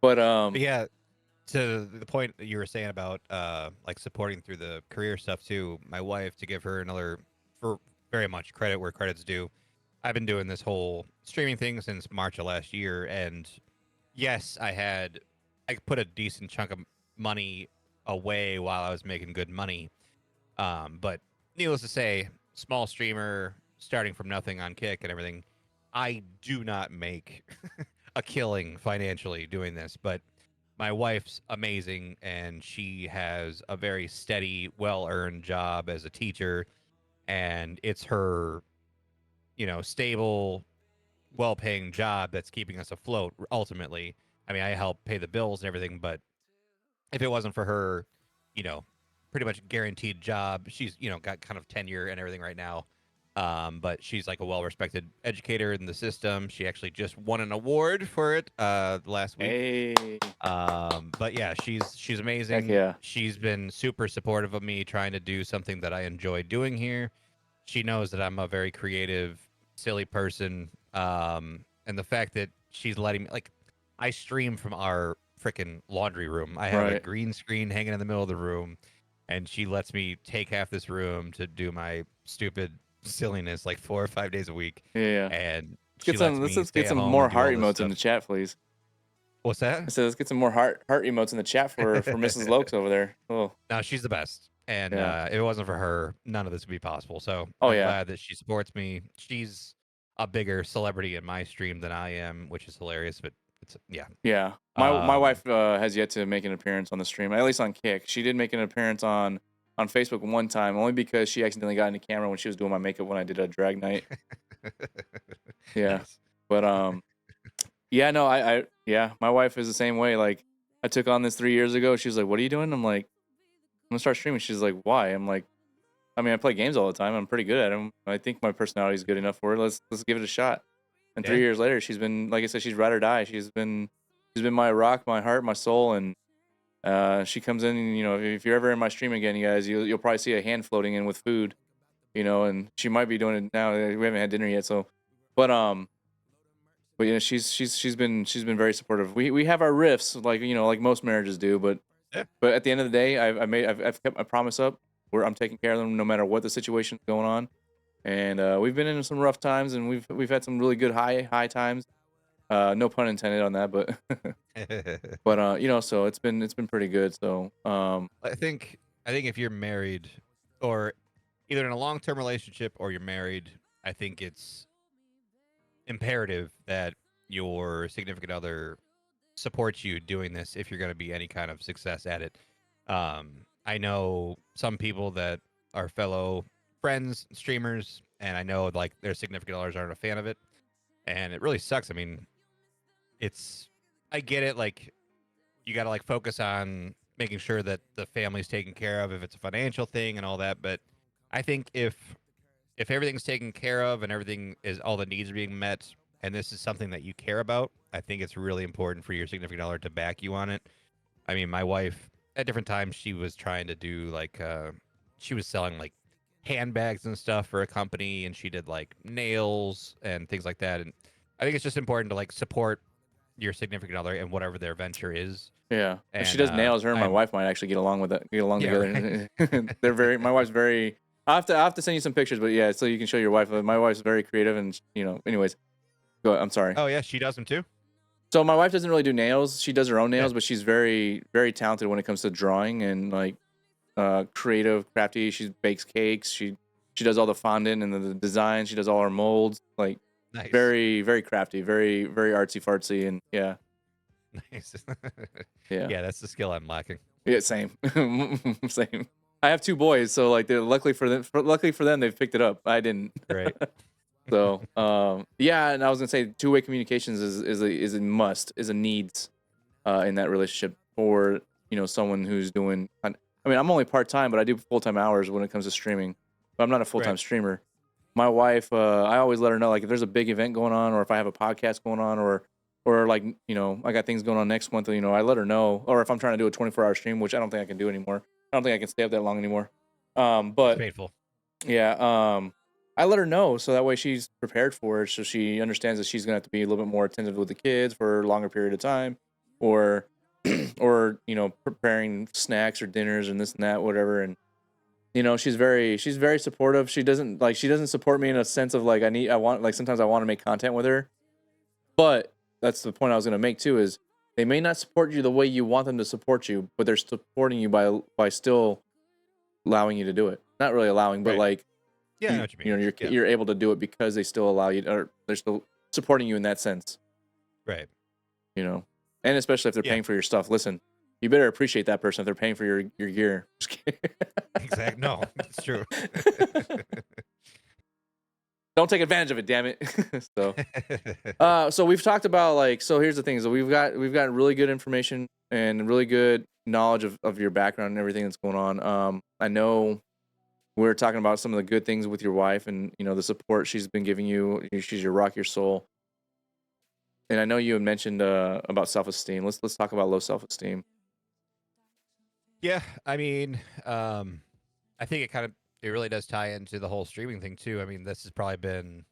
But But yeah, to the point that you were saying about like supporting through the career stuff too, my wife, to give her another for very much credit where credit's due, I've been doing this whole streaming thing since March of last year, and yes, I put a decent chunk of money away while I was making good money. But needless to say, small streamer starting from nothing on Kick and everything, I do not make a killing financially doing this, but my wife's amazing and she has a very steady, well-earned job as a teacher, and it's her, stable, well-paying job that's keeping us afloat ultimately. I mean, I help pay the bills and everything, but if it wasn't for her, you know, pretty much guaranteed job, she's, got kind of tenure and everything right now. But she's like a well-respected educator in the system. She actually just won an award for it last week. hey, But yeah, she's heck amazing. yeah, She's been super supportive of me trying to do something that I enjoy doing here. She knows that I'm a very creative, silly person. And the fact that she's letting me, like, I stream from our freaking laundry room. I have a right, green screen hanging in the middle of the room, and she lets me take half this room to do my stupid silliness like 4 or 5 days a week. yeah, yeah. And Let's she get lets some. me Let's get stay at some home more and do heart all this emotes in stuff. the chat, please. What's that? I said, let's get some more heart emotes in the chat for Mrs. Lokes over there. Oh, No, she's the best. And yeah. if it wasn't for her, none of this would be possible. So Oh I'm yeah. glad that she supports me. She's a bigger celebrity in my stream than I am, which is hilarious. But it's yeah. Yeah. My Um, wife has yet to make an appearance on the stream, at least on Kick. She did make an appearance on Facebook one time, only because she accidentally got in the camera when she was doing my makeup when I did a drag night. Yeah. nice. But yeah, no, yeah, my wife is the same way. Like, I took on this 3 years ago. She was like, "What are you doing?" I'm like, "I'm gonna start streaming." She's like, "Why?" I'm like, "I mean, I play games all the time. I'm pretty good at them. I think my personality is good enough for it. Let's give it a shot." And Yeah. 3 years later, she's been, like I said, she's ride or die. She's been my rock, my heart, my soul, and she comes in. And, if you're ever in my stream again, you guys, you'll probably see a hand floating in with food, and she might be doing it now. We haven't had dinner yet, so, but she's been very supportive. We have our rifts, like most marriages do, but Yeah. at the end of the day, I've kept my promise up, where I'm taking care of them no matter what the situation's going on. And we've been in some rough times, and we've had some really good high times. No pun intended on that, but so it's been pretty good. So I think if you're married or either in a long-term relationship or you're married, I think it's imperative that your significant other supports you doing this if you're going to be any kind of success at it. I know some people that are fellow friends, streamers, and I know like their significant others aren't a fan of it, and it really sucks. I mean, I get it. Like, you got to like focus on making sure that the family's taken care of if it's a financial thing and all that. But I think if everything's taken care of and everything is all the needs are being met, and this is something that you care about, I think it's really important for your significant other to back you on it. I mean, my wife at different times she was trying to do like she was selling like handbags and stuff for a company, and she did like nails and things like that. And I think it's just important to like support your significant other and whatever their venture is. yeah, if she And does nails, her and my I'm wife might actually get along with that, get along yeah, together. right. My wife's very. I have to send you some pictures, but yeah, so you can show your wife. My wife's very creative, and anyways, go. I'm sorry. Oh yeah, she does them too. So my wife doesn't really do nails. She does her own Yeah, nails, but she's very, very talented when it comes to drawing and like creative, crafty. She bakes cakes. She does all the fondant and the design. She does all her molds. Like, nice, very, very crafty, very, very artsy fartsy, and yeah, nice. yeah, Yeah, that's the skill I'm lacking. yeah. Same, same. I have two boys, so like, luckily for them, they've picked it up. I didn't. Right. So yeah, and I was gonna say two-way communications is a must, is a needs in that relationship for someone who's doing. I mean, I'm only part-time, but I do full-time hours when it comes to streaming. But I'm not a full-time Right. streamer. My wife, I always let her know, like, if there's a big event going on, or if I have a podcast going on, or like, I got things going on next month. I let her know. Or if I'm trying to do a 24-hour stream, which I don't think I can do anymore. I don't think I can stay up that long anymore. It's But painful. yeah. I let her know so that way she's prepared for it. So she understands that she's gonna have to be a little bit more attentive with the kids for a longer period of time, or or preparing snacks or dinners and this and that, whatever. And she's very supportive. She doesn't support me in a sense of like sometimes I want to make content with her, but that's the point I was gonna make too is they may not support you the way you want them to support you, but they're supporting you by still allowing you to do it. Not really allowing, but Right. like Yeah, I know what you mean. you're able to do it because they still allow you, or they're still supporting you in that sense. Right. And especially if they're paying for your stuff. Listen, you better appreciate that person if they're paying for your gear. Just kidding. Exactly. No, that's true. Don't take advantage of it, damn it. So we've talked about so here's the thing. So we've got really good information and really good knowledge of your background and everything that's going on. I know we're talking about some of the good things with your wife and the support she's been giving you. She's your rock, your soul. And I know you had mentioned about self-esteem. Let's talk about low self-esteem. Yeah, I mean, I think it really does tie into the whole streaming thing too. I mean, this has probably been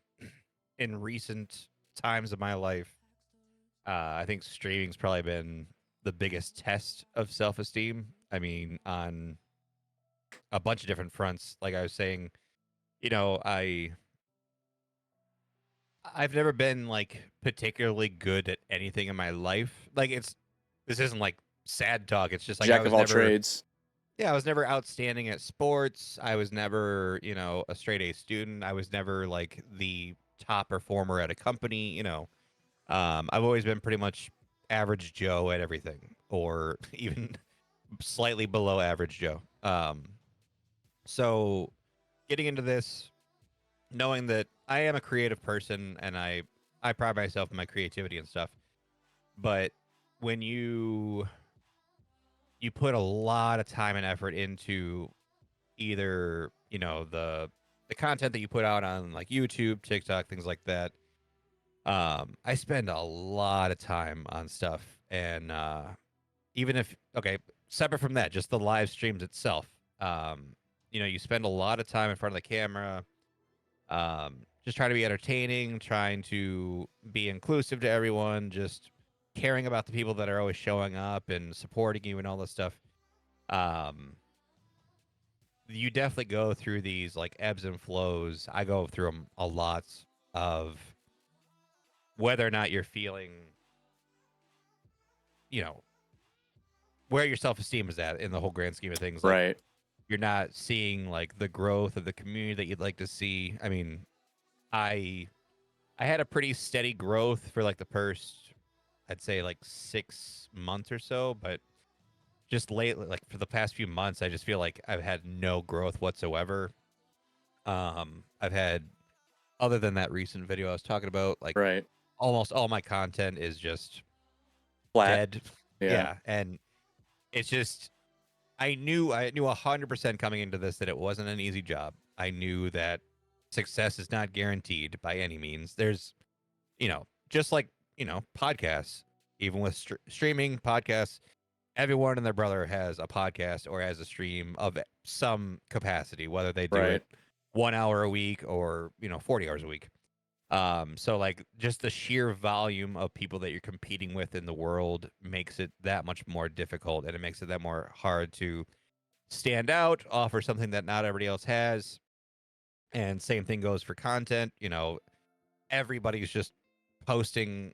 in recent times of my life. I think streaming's probably been the biggest test of self-esteem. I mean, on a bunch of different fronts. Like I was saying, I've never been like particularly good at anything in my life. Like this isn't like sad talk. It's just like Jack of all trades. Yeah, I was never outstanding at sports. I was never, a straight A student. I was never like the top performer at a company. I've always been pretty much average Joe at everything, or even slightly below average Joe. So getting into this, knowing that I am a creative person and I pride myself in my creativity and stuff, but when you put a lot of time and effort into either the content that you put out on like YouTube, TikTok, things like that. I spend a lot of time on stuff, and even if separate from that, just the live streams itself. You spend a lot of time in front of the camera, just trying to be entertaining, trying to be inclusive to everyone, just caring about the people that are always showing up and supporting you and all this stuff. You definitely go through these like ebbs and flows. I go through them a lot of whether or not you're feeling, where your self-esteem is at in the whole grand scheme of things. Like, right. You're not seeing like the growth of the community that you'd like to see. I mean, I had a pretty steady growth for like the first, I'd say like 6 months or so, but just lately, like for the past few months, I just feel like I've had no growth whatsoever. I've had, other than that recent video I was talking about, like right. almost all my content is just flat. Dead. Yeah, and it's just I knew 100% coming into this that it wasn't an easy job. I knew that success is not guaranteed by any means. There's, just like, podcasts, even with streaming podcasts, everyone and their brother has a podcast or has a stream of some capacity, whether they do it 1 hour a week or, 40 hours a week. So like just the sheer volume of people that you're competing with in the world makes it that much more difficult, and it makes it that more hard to stand out, offer something that not everybody else has. And same thing goes for content. Everybody's just posting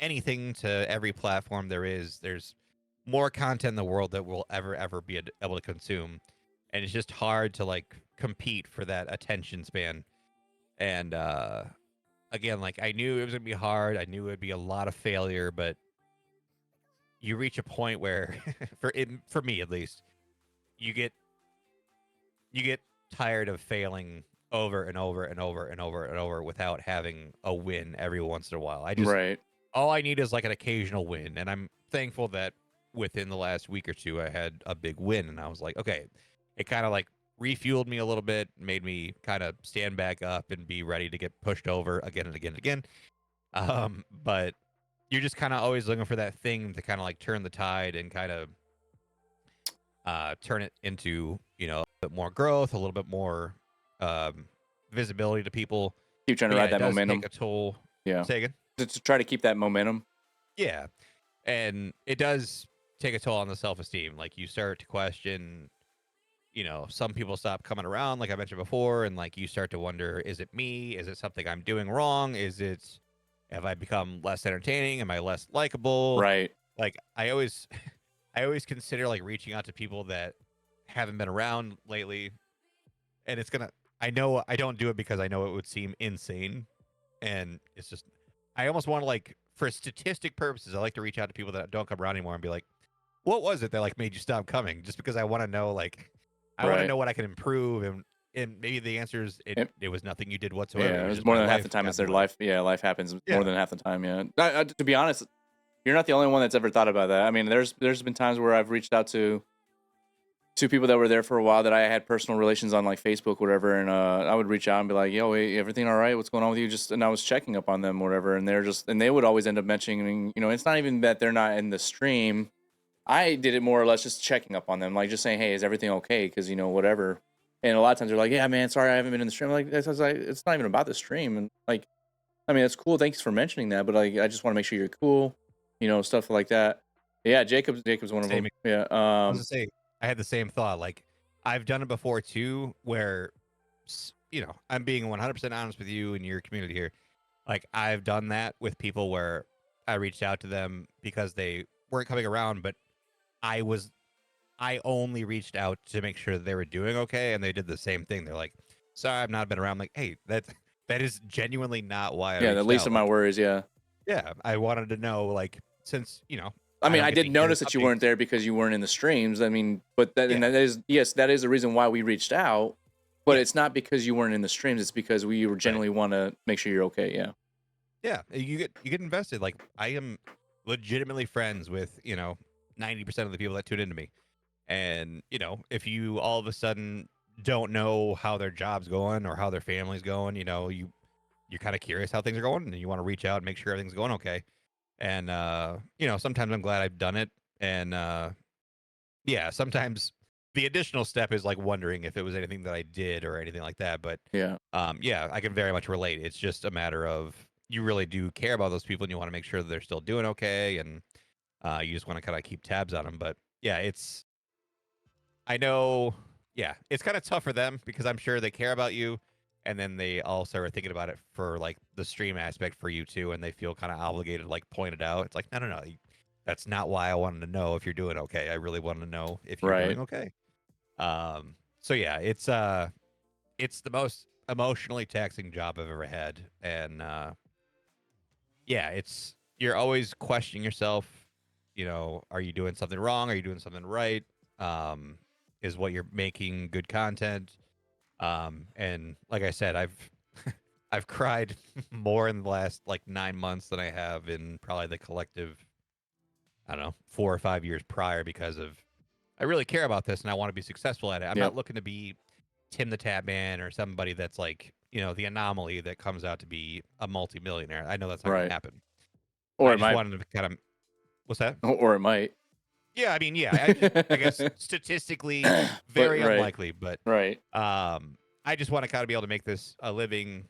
anything to every platform there is. There's more content in the world that we'll ever be able to consume, and it's just hard to like compete for that attention span. And again, like I knew it was gonna be hard. I knew it would be a lot of failure, but you reach a point where, for me at least, you get tired of failing over and over and over and over and over without having a win every once in a while. All I need is like an occasional win, and I'm thankful that within the last week or two I had a big win, and I was like, okay, it kind of like refueled me a little bit, made me kind of stand back up and be ready to get pushed over again and again and again. But you're just kind of always looking for that thing to kind of like turn the tide and kind of turn it into, a bit more growth, a little bit more visibility to people. Keep trying to But yeah, ride it that does take momentum. a toll. Yeah. Say again? To try to keep that momentum. Yeah. And it does take a toll on the self-esteem. Like you start to question, some people stop coming around, like I mentioned before, and like you start to wonder, is it me? Is it something I'm doing wrong? Have I become less entertaining? Am I less likable? Right. Like I always, I always consider like reaching out to people that haven't been around lately, and I know I don't do it because I know it would seem insane, and it's just, I almost want to like, for statistic purposes, I like to reach out to people that don't come around anymore and be like, what was it that like made you stop coming? Just because I want to know, like, I want to Right. know what I can improve, and maybe the answer is It, it was nothing you did whatsoever. It yeah, was it's just more my than half the life time got it's in the their way. life. Yeah, life happens more Yeah, than half the time. Yeah. To be honest, you're not the only one that's ever thought about that. I mean, there's been times where I've reached out to people that were there for a while that I had personal relations on, like Facebook, whatever, and I would reach out and be like, "Yo, hey, everything all right? What's going on with you?" And I was checking up on them, whatever, and they would always end up mentioning, it's not even that they're not in the stream. I did it more or less just checking up on them, like just saying, "Hey, is everything okay?" Because whatever. And a lot of times they're like, "Yeah, man, sorry, I haven't been in the stream." I'm like, it's not even about the stream, and like, I mean, it's cool. Thanks for mentioning that, but like, I just want to make sure you're cool, stuff like that. Yeah, Jacob's one of same. them. Yeah. I was gonna say, I had the same thought. Like, I've done it before too, where I'm being 100% honest with you and your community here. Like, I've done that with people where I reached out to them because they weren't coming around, but I was I only reached out to make sure that they were doing okay, and they did the same thing. They're like, "Sorry, I've not been around." I'm like, hey, that is genuinely not why I Yeah, the reached least out. of my Like, worries. Yeah. yeah, I wanted to know, like, since I I mean, don't I get did to hear notice that you weren't updates. there because you weren't in the streams. I mean, but Yeah, that is, yes, that is the reason why we reached out. But yeah, it's not because you weren't in the streams. It's because we right. generally want to make sure you're okay. Yeah. Yeah, you get invested. Like, I am legitimately friends with 90% of the people that tune into me, and if you all of a sudden don't know how their job's going or how their family's going, you're kind of curious how things are going, and you want to reach out and make sure everything's going okay. And sometimes I'm glad I've done it, and yeah, sometimes the additional step is like wondering if it was anything that I did or anything like that. But Yeah. yeah, I can very much relate. It's just a matter of, you really do care about those people and you want to make sure that they're still doing okay, and you just want to kind of keep tabs on them. But yeah, I know, yeah, it's kind of tough for them because I'm sure they care about you, and then they also are thinking about it for like the stream aspect for you too, and they feel kind of obligated to like point it out. It's like, no, no, no, that's not why I wanted to know if you're doing okay. I really wanted to know if you're Right. doing okay. So yeah, it's the most emotionally taxing job I've ever had, and yeah, you're always questioning yourself. Are you doing something wrong? Are you doing something right? Um, is what you're making good content? And like I said, I've I've cried more in the last like 9 months than I have in probably the collective, I don't know, 4 or 5 years prior, because of, I really care about this and I want to be successful at it. I'm not Yep. looking to be Tim the Tap Man or somebody that's like, the anomaly that comes out to be a multimillionaire. I know that's not going to Right. happen. Or I it just might. wanted to kind of, what's that? Or it might. Yeah, I mean, yeah, I guess statistically But very right. unlikely, but Right. I just want to kind of be able to make this a living,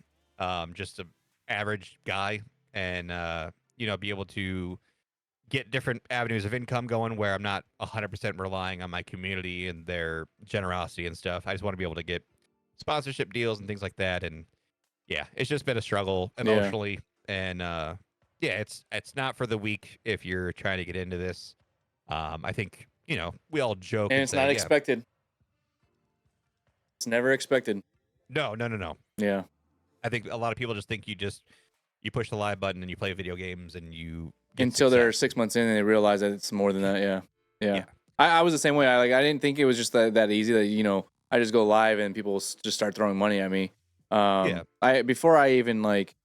just a average guy, and be able to get different avenues of income going where I'm not 100% relying on my community and their generosity and stuff. I just want to be able to get sponsorship deals and things like that, and yeah, it's just been a struggle Yeah. emotionally, and yeah, it's not for the weak if you're trying to get into this. I think we all joke And and it's say, not yeah, expected. It's never expected. no, no, no, no. Yeah. I think a lot of people just think you push the live button and you play video games and you get Until they're success. 6 months in and they realize that it's more than that. Yeah. Yeah. Yeah, I was the same way. I didn't think it was just that easy that, I just go live and people just start throwing money at me. yeah, Before I even like,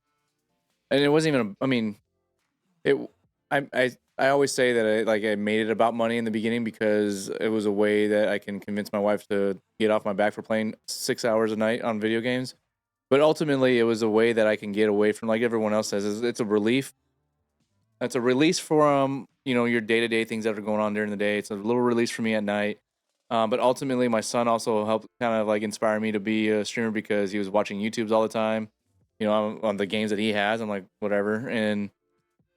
and it wasn't even, I mean, it, I always say that I made it about money in the beginning because it was a way that I can convince my wife to get off my back for playing 6 hours a night on video games. But ultimately, it was a way that I can get away from, like everyone else says, it's a relief. It's a release from, your day to day things that are going on during the day. It's a little release for me at night. But ultimately, my son also helped kind of like inspire me to be a streamer because he was watching YouTubes all the time. On the games that he has, I'm like whatever, and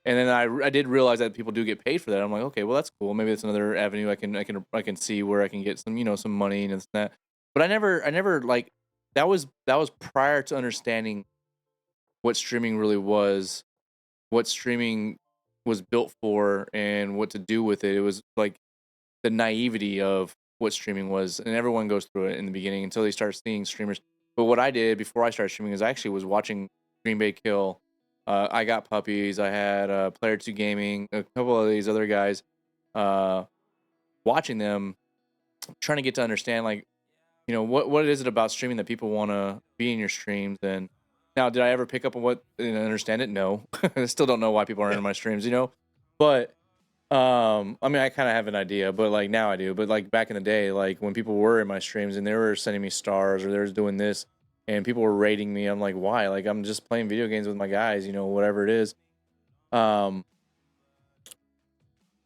then I did realize that people do get paid for that. I'm like, okay, well that's cool. Maybe that's another avenue I can see where I can get some money and this and that. But I never like that was prior to understanding what streaming really was, what streaming was built for, and what to do with it. It was like the naivety of what streaming was, and everyone goes through it in the beginning until they start seeing streamers. But what I did before I started streaming is I actually was watching Green Bay Kill. I got puppies. I had Player Two Gaming, a couple of these other guys. Uh, Watching them, trying to get to understand like what is it about streaming that people want to be in your streams. And now, did I ever pick up on what and understand it? No, I still don't know why people are Yeah. in my streams. But I mean, I kind of have an idea, but like now I do. But like back in the day, like when people were in my streams and they were sending me stars or they were doing this, and people were rating me, I'm like, why? Like I'm just playing video games with my guys, whatever it is. Um,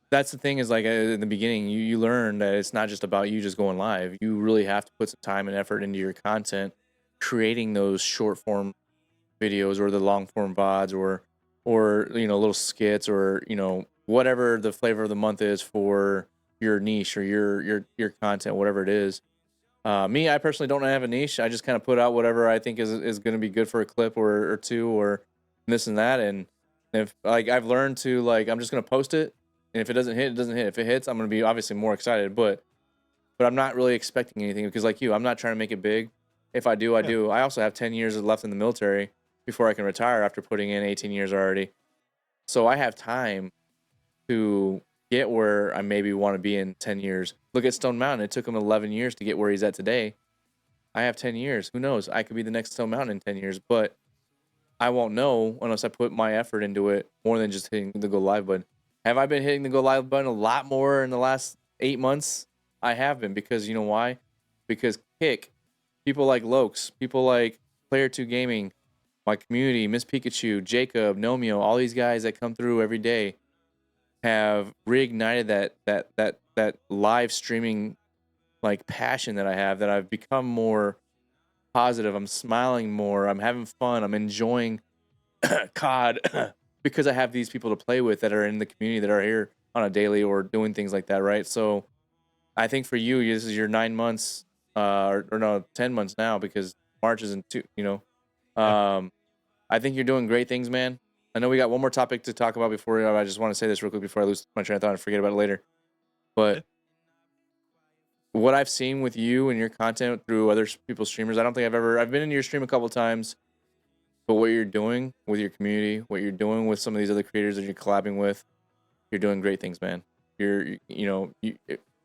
that's the thing is like in the beginning, you learn that it's not just about you just going live. You really have to put some time and effort into your content, creating those short form videos or the long form VODs or little skits or whatever the flavor of the month is for your niche or your content, whatever it is. Me, I personally don't have a niche. I just kind of put out whatever I think is going to be good for a clip or two or this and that. And if like I've learned to like I'm just going to post it, and if it doesn't hit, it doesn't hit. If it hits, I'm going to be obviously more excited. But I'm not really expecting anything because like I'm not trying to make it big. If I do, I Yeah. do. I also have 10 years left in the military before I can retire after putting in 18 years already. So I have time to get where I maybe want to be in 10 years. Look at Stone Mountain. It took him 11 years to get where he's at today. I have 10 years. Who knows? I could be the next Stone Mountain in 10 years, but I won't know unless I put my effort into it more than just hitting the go live button. Have I been hitting the go live button a lot more in the last 8 months? I have been because you know why? Because Kick, people like Lokes, people like Player 2 Gaming, my community, Miss Pikachu, Jacob, Nomeo, all these guys that come through every day have reignited that live streaming like passion that I have, that I've become more positive. I'm smiling more. I'm having fun. I'm enjoying COD because I have these people to play with that are in the community that are here on a daily or doing things like that, right? So I think for you, this is your 9 months, or no, 10 months now because March is in two. Yeah. I think you're doing great things, man. I know we got one more topic to talk about before. I just want to say this real quick before I lose my train of thought and forget about it later. Yeah. But what I've seen with you and your content through other people's streamers, I don't think I've been in your stream a couple times, but what you're doing with your community, what you're doing with some of these other creators that you're collabing with, you're doing great things, man.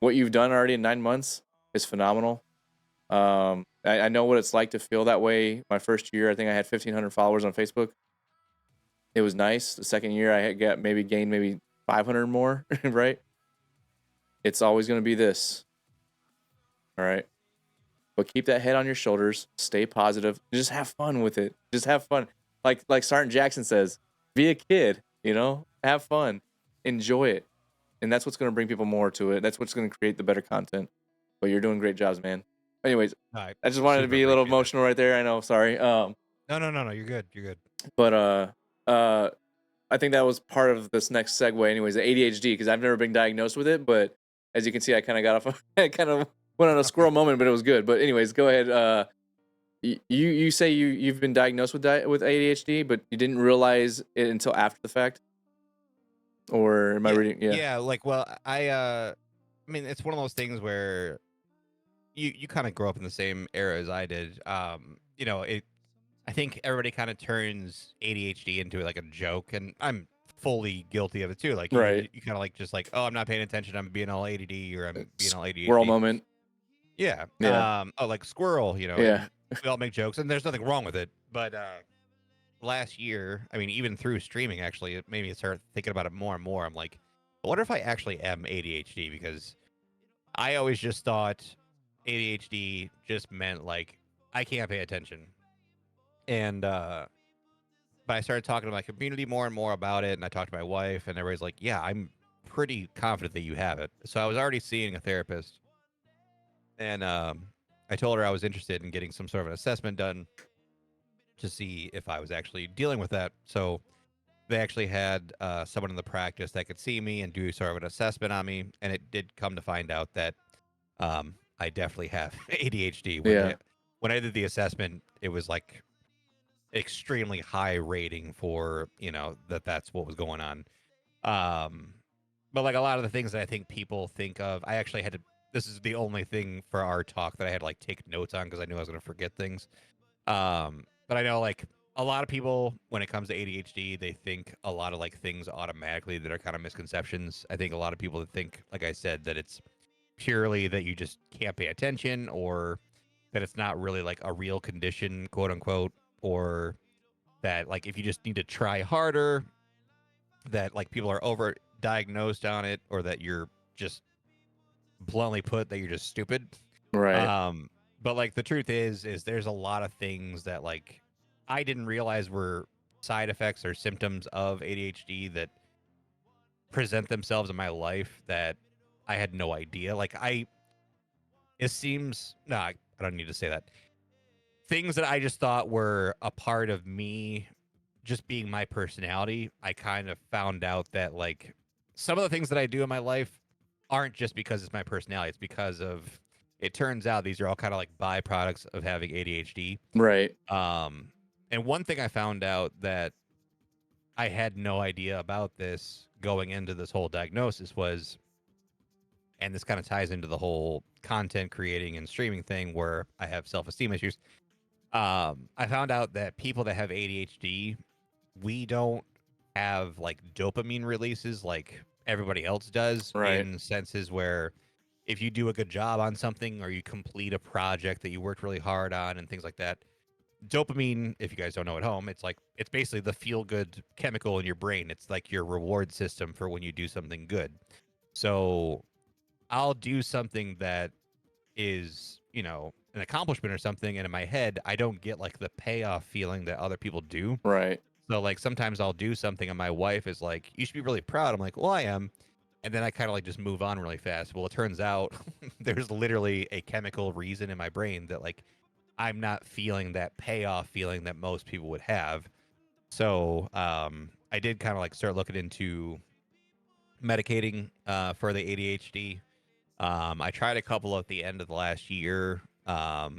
What you've done already in 9 months is phenomenal. I know what it's like to feel that way. My first year, I think I had 1,500 followers on Facebook. It was nice. The second year, I had gained maybe 500 more, right? It's always going to be this, all right? But keep that head on your shoulders. Stay positive. Just have fun with it. Just have fun. Like Sergeant Jackson says, be a kid. Have fun, enjoy it, and that's what's going to bring people more to it. That's what's going to create the better content. But you're doing great jobs, man. Anyways, I I just wanted to super be a little appreciate that. emotional right there. I know, sorry. No. You're good. You're good. But I think that was part of this next segue. Anyways, the ADHD because I've never been diagnosed with it, but as you can see, I kind of got off. I kind of went on a squirrel moment, but it was good. But anyways, go ahead. You say you've been diagnosed with ADHD, but you didn't realize it until after the fact, or am I Yeah. reading? Yeah, Yeah. Like, well, I mean, it's one of those things where you kind of grow up in the same era as I did. I think everybody kind of turns ADHD into like a joke, and I'm fully guilty of it too. Like right. you kind of like just like, oh, I'm not paying attention. I'm being all ADD or I'm being all Squirrel ADHD. moment. Yeah. Yeah, Oh, like squirrel, yeah, and we all make jokes, and there's nothing wrong with it. But last year, I mean, even through streaming, actually, it made me start thinking about it more and more. I'm like, I wonder if I actually am ADHD because I always just thought ADHD just meant like I can't pay attention. And but I started talking to my community more and more about it, and I talked to my wife, and everybody's like, "Yeah, I'm pretty confident that you have it." So I was already seeing a therapist, And I told her I was interested in getting some sort of an assessment done to see if I was actually dealing with that. So they actually had someone in the practice that could see me and do sort of an assessment on me, and it did come to find out that I definitely have ADHD. Yeah. When I did the assessment, it was like extremely high rating for that's what was going on. Um, but like a lot of the things that I think people think of, I actually had to. This is the only thing for our talk that I had to like take notes on because I knew I was going to forget things. But I know like a lot of people when it comes to ADHD, they think a lot of like things automatically that are kind of misconceptions. I think a lot of people that think, like I said, that it's purely that you just can't pay attention or that it's not really like a real condition, quote unquote, or that like if you just need to try harder, that like people are over diagnosed on it, or that you're just bluntly put that you're just stupid. Right. Um, but like the truth is there's a lot of things that like I didn't realize were side effects or symptoms of ADHD that present themselves in my life that I had no idea. It seems no, I don't need to say that. Things that I just thought were a part of me just being my personality, I kind of found out that like some of the things that I do in my life aren't just because it's my personality. It's because of it turns out these are all kind of like byproducts of having ADHD. Right. Um, and one thing I found out that I had no idea about this going into this whole diagnosis was, and this kind of ties into the whole content creating and streaming thing where I have self-esteem issues. I found out that people that have ADHD, we don't have like dopamine releases like everybody else does Right. in senses where if you do a good job on something or you complete a project that you worked really hard on and things like that, dopamine, if you guys don't know at home, it's basically the feel good chemical in your brain. It's like your reward system for when you do something good. So I'll do something that is, an accomplishment or something, and in my head, I don't get like the payoff feeling that other people do. Right. So like sometimes I'll do something and my wife is like, "You should be really proud." I'm like, "Well, I am." And then I kind of like just move on really fast. Well, it turns out there's literally a chemical reason in my brain that like I'm not feeling that payoff feeling that most people would have. So I did kind of like start looking into medicating for the ADHD. I tried a couple at the end of the last year. I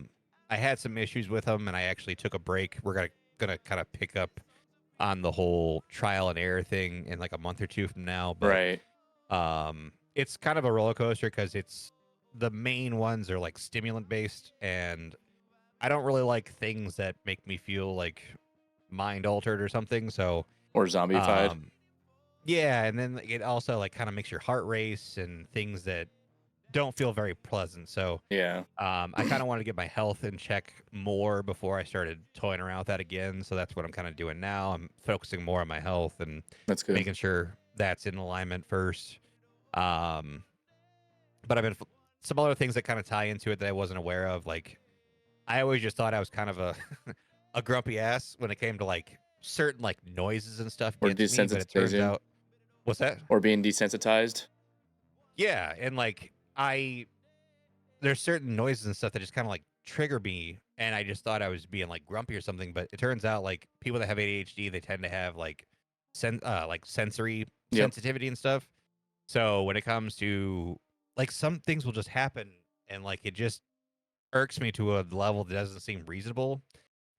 had some issues with them, and I actually took a break. We're gonna kind of pick up on the whole trial and error thing in like a month or two from now. But Right. it's kind of a roller coaster because it's the main ones are like stimulant based, and I don't really like things that make me feel like mind altered or something. So, Or zombified. um, yeah, and then it also like kind of makes your heart race and things that don't feel very pleasant. So, Yeah. I kind of wanted to get my health in check more before I started toying around with that again. So that's what I'm kind of doing now. I'm focusing more on my health and That's good. making sure that's in alignment first. Um, but some other things that kind of tie into it that I wasn't aware of. Like I always just thought I was kind of a a grumpy ass when it came to like certain like noises and stuff Or gets me. But it turns desensitizing. out, what's that? Or being desensitized. Yeah, and like there's certain noises and stuff that just kind of like trigger me, and I just thought I was being like grumpy or something, but it turns out like people that have ADHD, they tend to have like like sensory Yep. sensitivity and stuff. So when it comes to like some things will just happen and like it just irks me to a level that doesn't seem reasonable,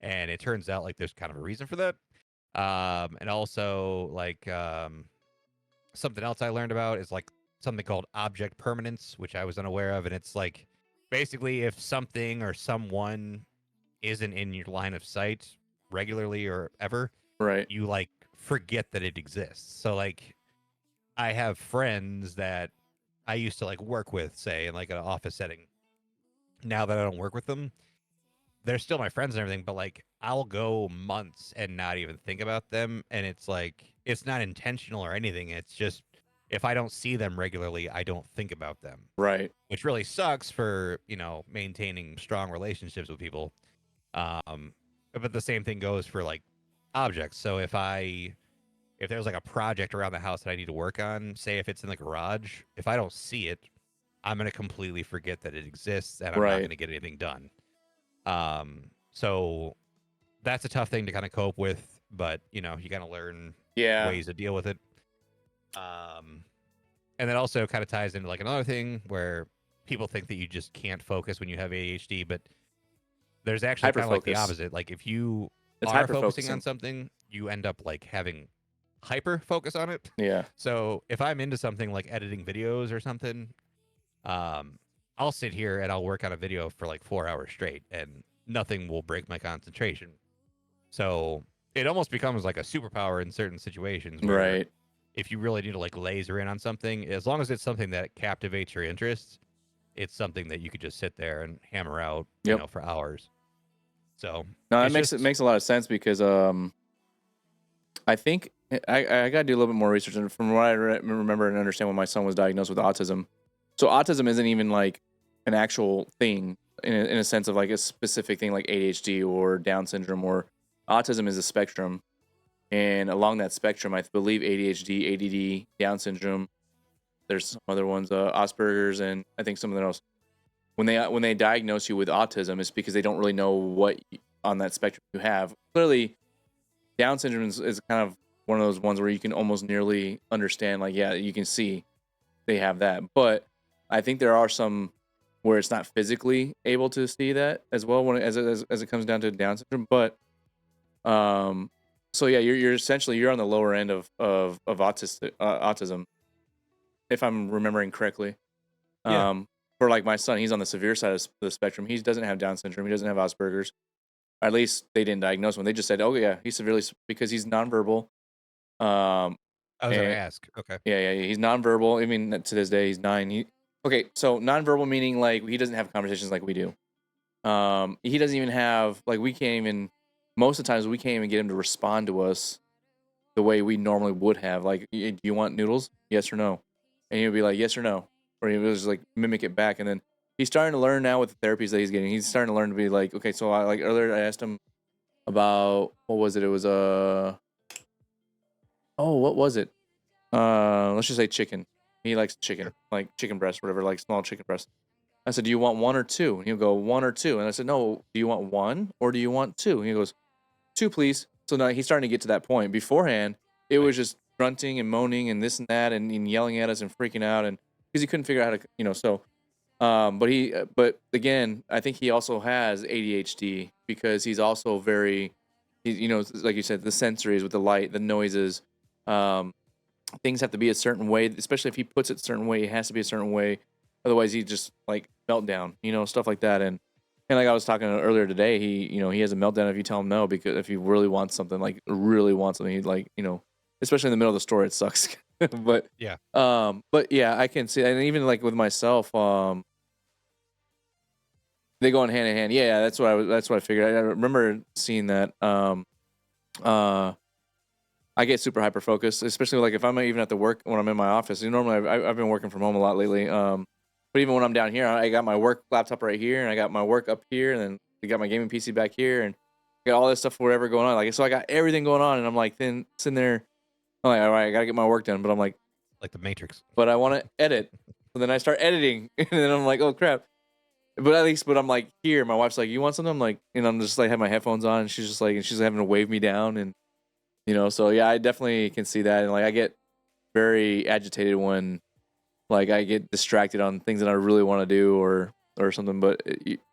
and it turns out like there's kind of a reason for that. And also like something else I learned about is like something called object permanence, which I was unaware of. And it's like basically if something or someone isn't in your line of sight regularly or ever, Right. you like forget that it exists. So like I have friends that I used to like work with, say, in like an office setting. Now that I don't work with them, they're still my friends and everything, but like I'll go months and not even think about them. And it's like, it's not intentional or anything. It's just if I don't see them regularly, I don't think about them, Right. which really sucks for, maintaining strong relationships with people. But the same thing goes for like objects. So if there's like a project around the house that I need to work on, say if it's in the garage, if I don't see it, I'm going to completely forget that it exists and I'm not going Right. to get anything done. So that's a tough thing to kind of cope with, but you know, you got to learn Yeah. ways to deal with it. And that also kind of ties into like another thing where people think that you just can't focus when you have ADHD, but there's actually kind of like the Hyperfocus. opposite. Like if you It's are focusing on hyperfocusing. something, you end up like having hyper focus on it. Yeah. So if I'm into something like editing videos or something, um, I'll sit here and I'll work on a video for like 4 hours straight, and nothing will break my concentration. So it almost becomes like a superpower in certain situations where Right. if you really need to like laser in on something, as long as it's something that captivates your interest, it's something that you could just sit there and hammer out, you Yep. know, for hours. So No, that it's makes just a lot of sense because I think I got to do a little bit more research, and from what I remember and understand, when my son was diagnosed with autism, so autism isn't even like an actual thing in a sense of like a specific thing like ADHD or Down syndrome, or autism is a spectrum, and along that spectrum, I believe ADHD, ADD, Down syndrome. There's some other ones, Asperger's, and I think something else. When they diagnose you with autism, it's because they don't really know what on that spectrum you have. Clearly, Down syndrome is kind of one of those ones where you can almost nearly understand, like, yeah, you can see they have that. But I think there are some where it's not physically able to see that as well as it comes down to Down syndrome. But um, so yeah, you're essentially you're on the lower end of autism, if I'm remembering correctly. yeah. Um, for like my son, he's on the severe side of the spectrum. He doesn't have Down syndrome. He doesn't have Asperger's. At least they didn't diagnose him. They just said, "Oh yeah, he's severely because he's nonverbal." Um, I was gonna and ask. Okay. yeah, he's nonverbal. I mean, to this day, he's 9. Okay, so nonverbal meaning like he doesn't have conversations like we do. He doesn't even have like we can't even. Most of the times, we can't even get him to respond to us the way we normally would have. Like, Do you want noodles? Yes or no?" And he would be like, "Yes or no," or he would just like mimic it back. And then he's starting to learn now with the therapies that he's getting. He's starting to learn to be like, okay, so I like earlier I asked him about what was it? It was oh, what was it? Let's just say chicken. He likes chicken, Sure. like chicken breast, whatever, like small chicken breast. I said, "Do you want one or two?" And he'll go, "One or two." And I said, "No, do you want one or do you want two?" And he goes, "Two, please." So now he's starting to get to that point. Beforehand, it was Nice. just grunting and moaning and this and that and yelling at us and freaking out, and because he couldn't figure out how to, so but again, I think he also has ADHD because he's also very, like you said, the sensories with the light, the noises, um, things have to be a certain way, especially if he puts it a certain way, it has to be a certain way. Otherwise, he just like meltdown, stuff like that. And like I was talking earlier today, he has a meltdown if you tell him no, because if he really wants something, like really wants something, he'd like, especially in the middle of the store, it sucks. but, Yeah. but yeah, I can see, and even like with myself, they go in hand in hand. Yeah, that's what I figured. I remember seeing that. Uh, I get super hyper focused, especially like if I'm even at the work when I'm in my office. Normally I've been working from home a lot lately. But even when I'm down here, I got my work laptop right here, and I got my work up here, and then I got my gaming PC back here, and I got all this stuff, whatever going on. Like, so I got everything going on, and I'm like, then sitting there, I'm like, all right, I gotta get my work done. But I'm like, Like the Matrix. but I want to edit. So then I start editing, and then I'm like, oh crap. But I'm like, here. My wife's like, you want something? I'm like, and I'm just like, have my headphones on, and she's just like, and she's having to wave me down, and so yeah, I definitely can see that, and like I get very agitated when like I get distracted on things that I really want to do or something. But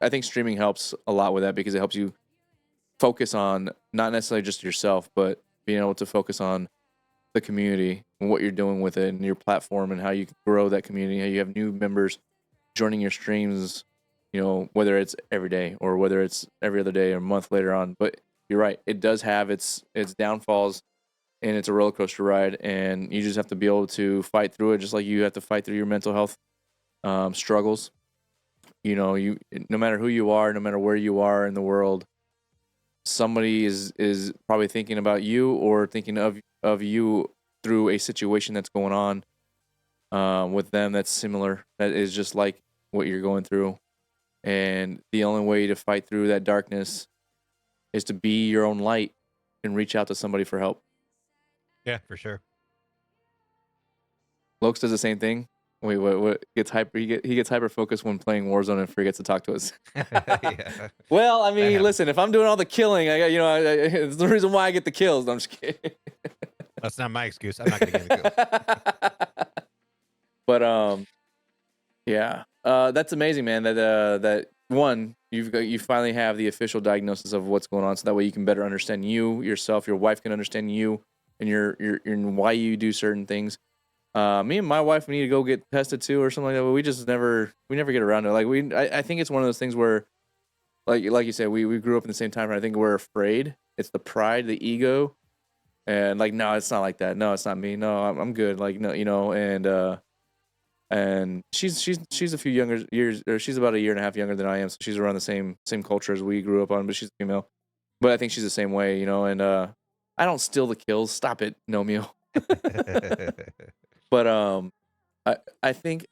I think streaming helps a lot with that because it helps you focus on not necessarily just yourself, but being able to focus on the community and what you're doing with it and your platform and how you can grow that community, how you have new members joining your streams, whether it's every day or whether it's every other day or a month later on. But you're right, it does have its downfalls, and it's a roller coaster ride, and you just have to be able to fight through it, just like you have to fight through your mental health struggles. You no matter who you are, no matter where you are in the world, somebody is probably thinking about you or thinking of you through a situation that's going on with them that's similar, that is just like what you're going through. And the only way to fight through that darkness is to be your own light and reach out to somebody for help. Yeah, for sure. Lokes does the same thing. Wait, what gets hyper? He gets hyper focused when playing Warzone and forgets to talk to us. Yeah, Well, I that mean, happens. listen, if I'm doing all the killing, I got it's the reason why I get the kills. No, I'm just kidding. That's not my excuse. I'm not getting any kills. But yeah, that's amazing, man. That one, you finally have the official diagnosis of what's going on, so that way you can better understand you yourself. Your wife can understand you and your why you do certain things. Me and my wife, we need to go get tested too, or something like that. But we never get around to it. Like I think it's one of those things where, like you said, we grew up in the same time, and I think we're afraid. It's the pride, the ego, and like, no, it's not like that. No, it's not me. No, I'm good. Like, no, and she's a few younger years, or she's about a year and a half younger than I am, so she's around the same culture as we grew up on, but she's female. But I think she's the same way, and I don't steal the kills. Stop it, Nomeo. But I think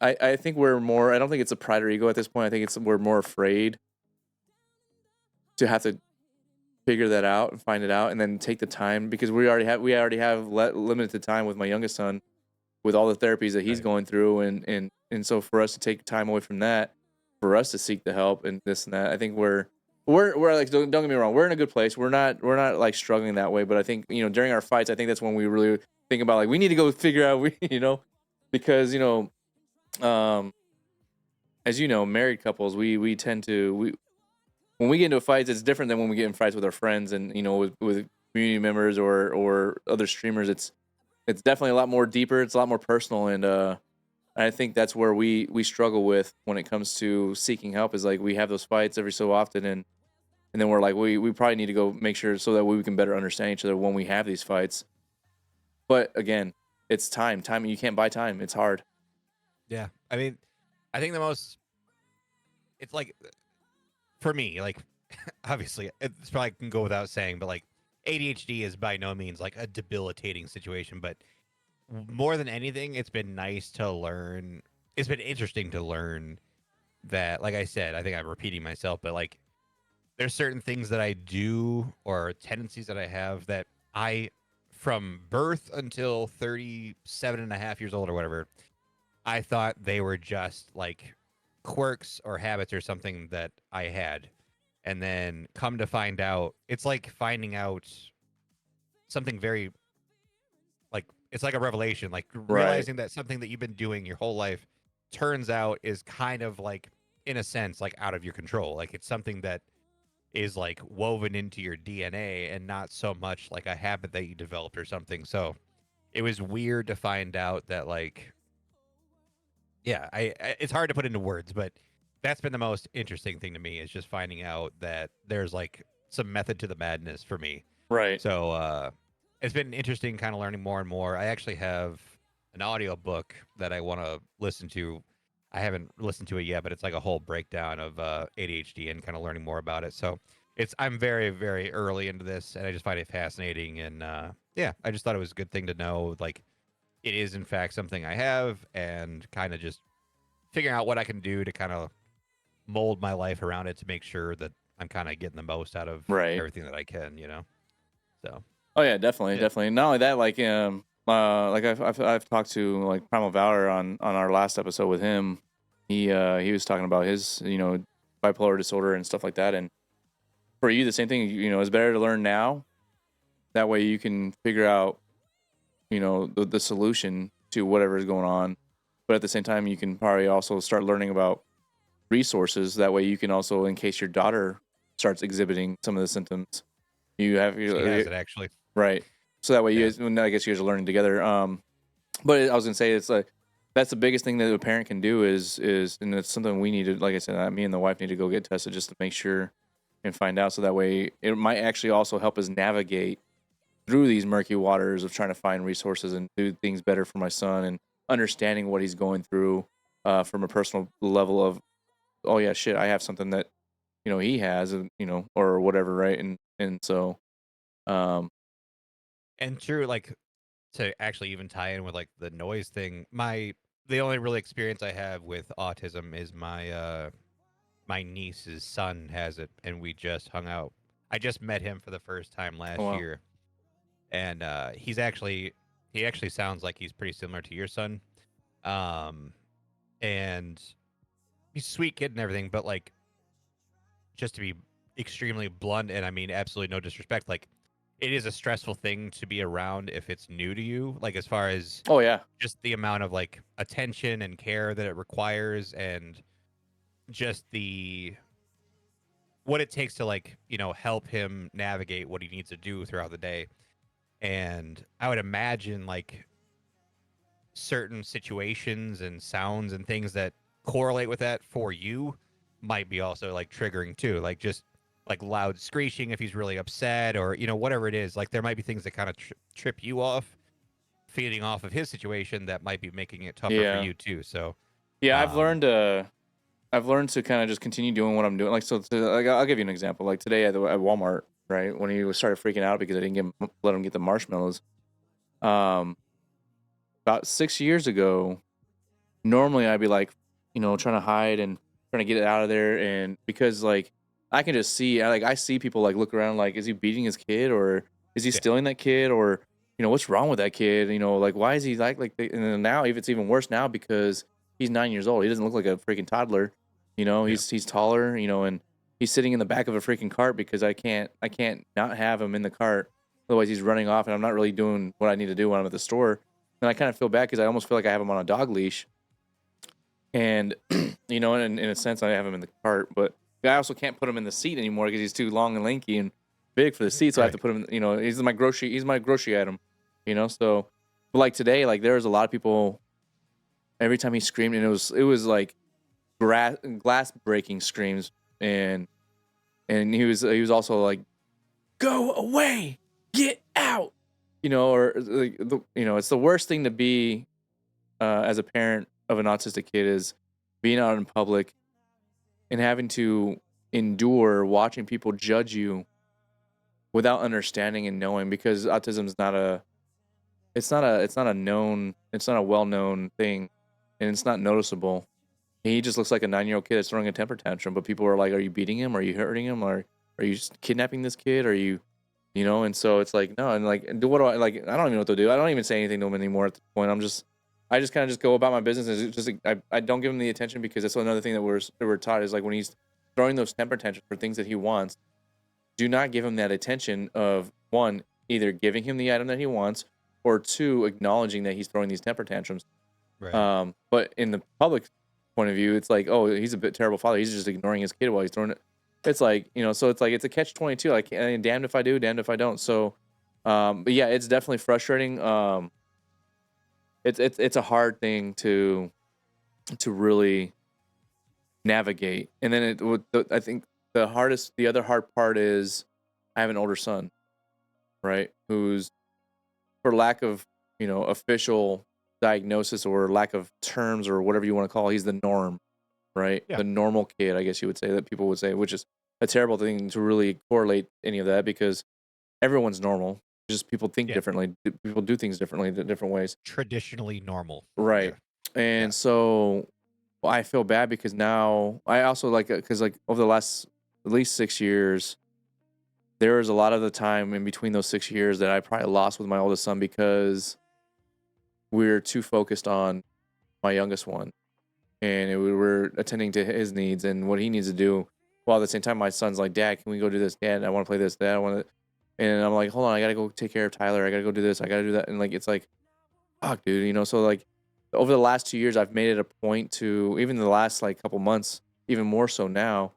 we're more. I don't think it's a pride or ego at this point. I think we're more afraid to have to figure that out and find it out, and then take the time, because we already have limited time with my youngest son, with all the therapies that he's Right. going through, and so for us to take time away from that, for us to seek the help and this and that, I think we're like, don't get me wrong, we're in a good place. We're not like struggling that way, but I think, during our fights, I think that's when we really think about, like, we need to go figure out, because um as you know, married couples, we tend to, when we get into fights, it's different than when we get in fights with our friends, and with community members or other streamers. It's definitely a lot more deeper. It's a lot more personal, and I think that's where we struggle with when it comes to seeking help. Is like, we have those fights every so often, and then we're like, we probably need to go make sure, so that we can better understand each other when we have these fights. But again, it's time. Time, you can't buy time. It's hard. Yeah. I mean, I think it's like, for me, like, obviously, it's probably can go without saying, but like, ADHD is by no means like a debilitating situation, but more than anything, it's been nice to learn. It's been interesting to learn that, like I said, I think I'm repeating myself, but like, there's certain things that I do or tendencies that I have that I, from birth until 37 and a half years old or whatever, I thought they were just like quirks or habits or something that I had. And then come to find out, it's like finding out something very, like, it's like a revelation, like Right. realizing that something that you've been doing your whole life turns out is kind of like, in a sense, like out of your control. Like, it's something that is like woven into your DNA and not so much like a habit that you developed or something. So it was weird to find out that, like, yeah, it's hard to put into words, but that's been the most interesting thing to me, is just finding out that there's like some method to the madness for me. Right. So it's been interesting kind of learning more and more. I actually have an audio book that I want to listen to. I haven't listened to it yet, but it's like a whole breakdown of ADHD and kind of learning more about it. So I'm very, very early into this, and I just find it fascinating. And yeah, I just thought it was a good thing to know. Like, it is in fact something I have, and kind of just figuring out what I can do to kind of mold my life around it to make sure that I'm kind of getting the most out of Right. everything that I can, So, Oh yeah, definitely, yeah. definitely. Not only that, like I've talked to, like, Primal Valor on our last episode with him. He was talking about his, bipolar disorder and stuff like that. And for you, the same thing. It's better to learn now. That way you can figure out, the solution to whatever is going on. But at the same time, you can probably also start learning about resources. That way you can also, in case your daughter starts exhibiting some of the symptoms, you have She has it actually. right. So that way you Yeah. guys, well, I guess you guys are learning together. But I was gonna say, it's like, that's the biggest thing that a parent can do is, and it's something we need to, like I said, me and the wife need to go get tested just to make sure and find out. So that way it might actually also help us navigate through these murky waters of trying to find resources and do things better for my son, and understanding what he's going through, from a personal level of, oh yeah, shit, I have something that, he has, and, or whatever, right? And so, um, And true, like, to actually even tie in with like the noise thing, the only really experience I have with autism is my niece's son has it, and we just hung out. I just met him for the first time oh last wow, year, and he actually sounds like he's pretty similar to your son. Um, and he's a sweet kid and everything, but like, just to be extremely blunt, and I mean absolutely no disrespect, like, it is a stressful thing to be around if it's new to you, like, as far as Oh yeah. just the amount of like attention and care that it requires, and just the what it takes to, like, help him navigate what he needs to do throughout the day. And I would imagine like certain situations and sounds and things that correlate with that for you might be also like triggering too, like just like loud screeching if he's really upset, or whatever it is. Like there might be things that kind of trip you off, feeding off of his situation, that might be making it tougher for Yeah. you too. So Yeah, um I've learned to kind of just continue doing what I'm doing. Like, so like, I'll give you an example. Like today at Walmart, right, when he started freaking out because I didn't let him get the marshmallows. Um, about 6 years ago, normally I'd be like, trying to hide and trying to get it out of there, and because like I can just see, I see people like look around, like, is he beating his kid, or is he yeah, stealing that kid, or what's wrong with that kid? Like, why is he and then now if it's even worse now because he's 9 years old, he doesn't look like a freaking toddler. yeah, He's taller, and he's sitting in the back of a freaking cart because I can't not have him in the cart, otherwise he's running off, and I'm not really doing what I need to do when I'm at the store. And I kind of feel bad because I almost feel like I have him on a dog leash. And in a sense, I have him in the cart, but I also can't put him in the seat anymore because he's too long and lanky and big for the seat. So I have right, to put him. He's my grocery item. So, but like today, like there was a lot of people. Every time he screamed, and it was like glass breaking screams, and he was also like, "Go away, get out," or like it's the worst thing to be as a parent of an autistic kid, is being out in public and having to endure watching people judge you without understanding and knowing, because autism is not a it's not a well-known thing, and it's not noticeable. He just looks like a 9-year-old kid that's throwing a temper tantrum, but people are like, are you beating him, are you hurting him, or are you just kidnapping this kid, are you and so it's like, no. And like, what do I like? I don't even know what to do. I don't even say anything to him anymore at this point. I just kind of just go about my business. And it's just like, I don't give him the attention, because that's another thing that we're taught is like, when he's throwing those temper tantrums for things that he wants, do not give him that attention of, one, either giving him the item that he wants, or two, acknowledging that he's throwing these temper tantrums. right. But in the public point of view, it's like, oh, he's a bit terrible father. He's just ignoring his kid while he's throwing it. It's like, so it's like, it's a catch-22. Like, damned if I do, damned if I don't. So, but yeah, it's definitely frustrating. It's a hard thing to really navigate. And then I think the other hard part is, I have an older son, right? Who's, for lack of, official diagnosis or lack of terms or whatever you want to call it, he's the norm, right? Yeah, The normal kid, I guess you would say, that people would say, which is a terrible thing to really correlate any of that, because everyone's normal. Just people think yeah, differently. People do things differently in different ways. traditionally normal. Yeah, Right. yeah, And so I feel bad because now I also like, because like over the last at least 6 years, there was a lot of the time in between those 6 years that I probably lost with my oldest son, because we're too focused on my youngest one, and we were attending to his needs and what he needs to do. While at the same time, my son's like, "Dad, can we go do this? Dad, I want to play this. Dad, I want to." And I'm like, "Hold on, I gotta go take care of Tyler. I gotta go do this. I gotta do that." And like, it's like, fuck, dude. So like, over the last 2 years, I've made it a point to, even the last like couple months, even more so now,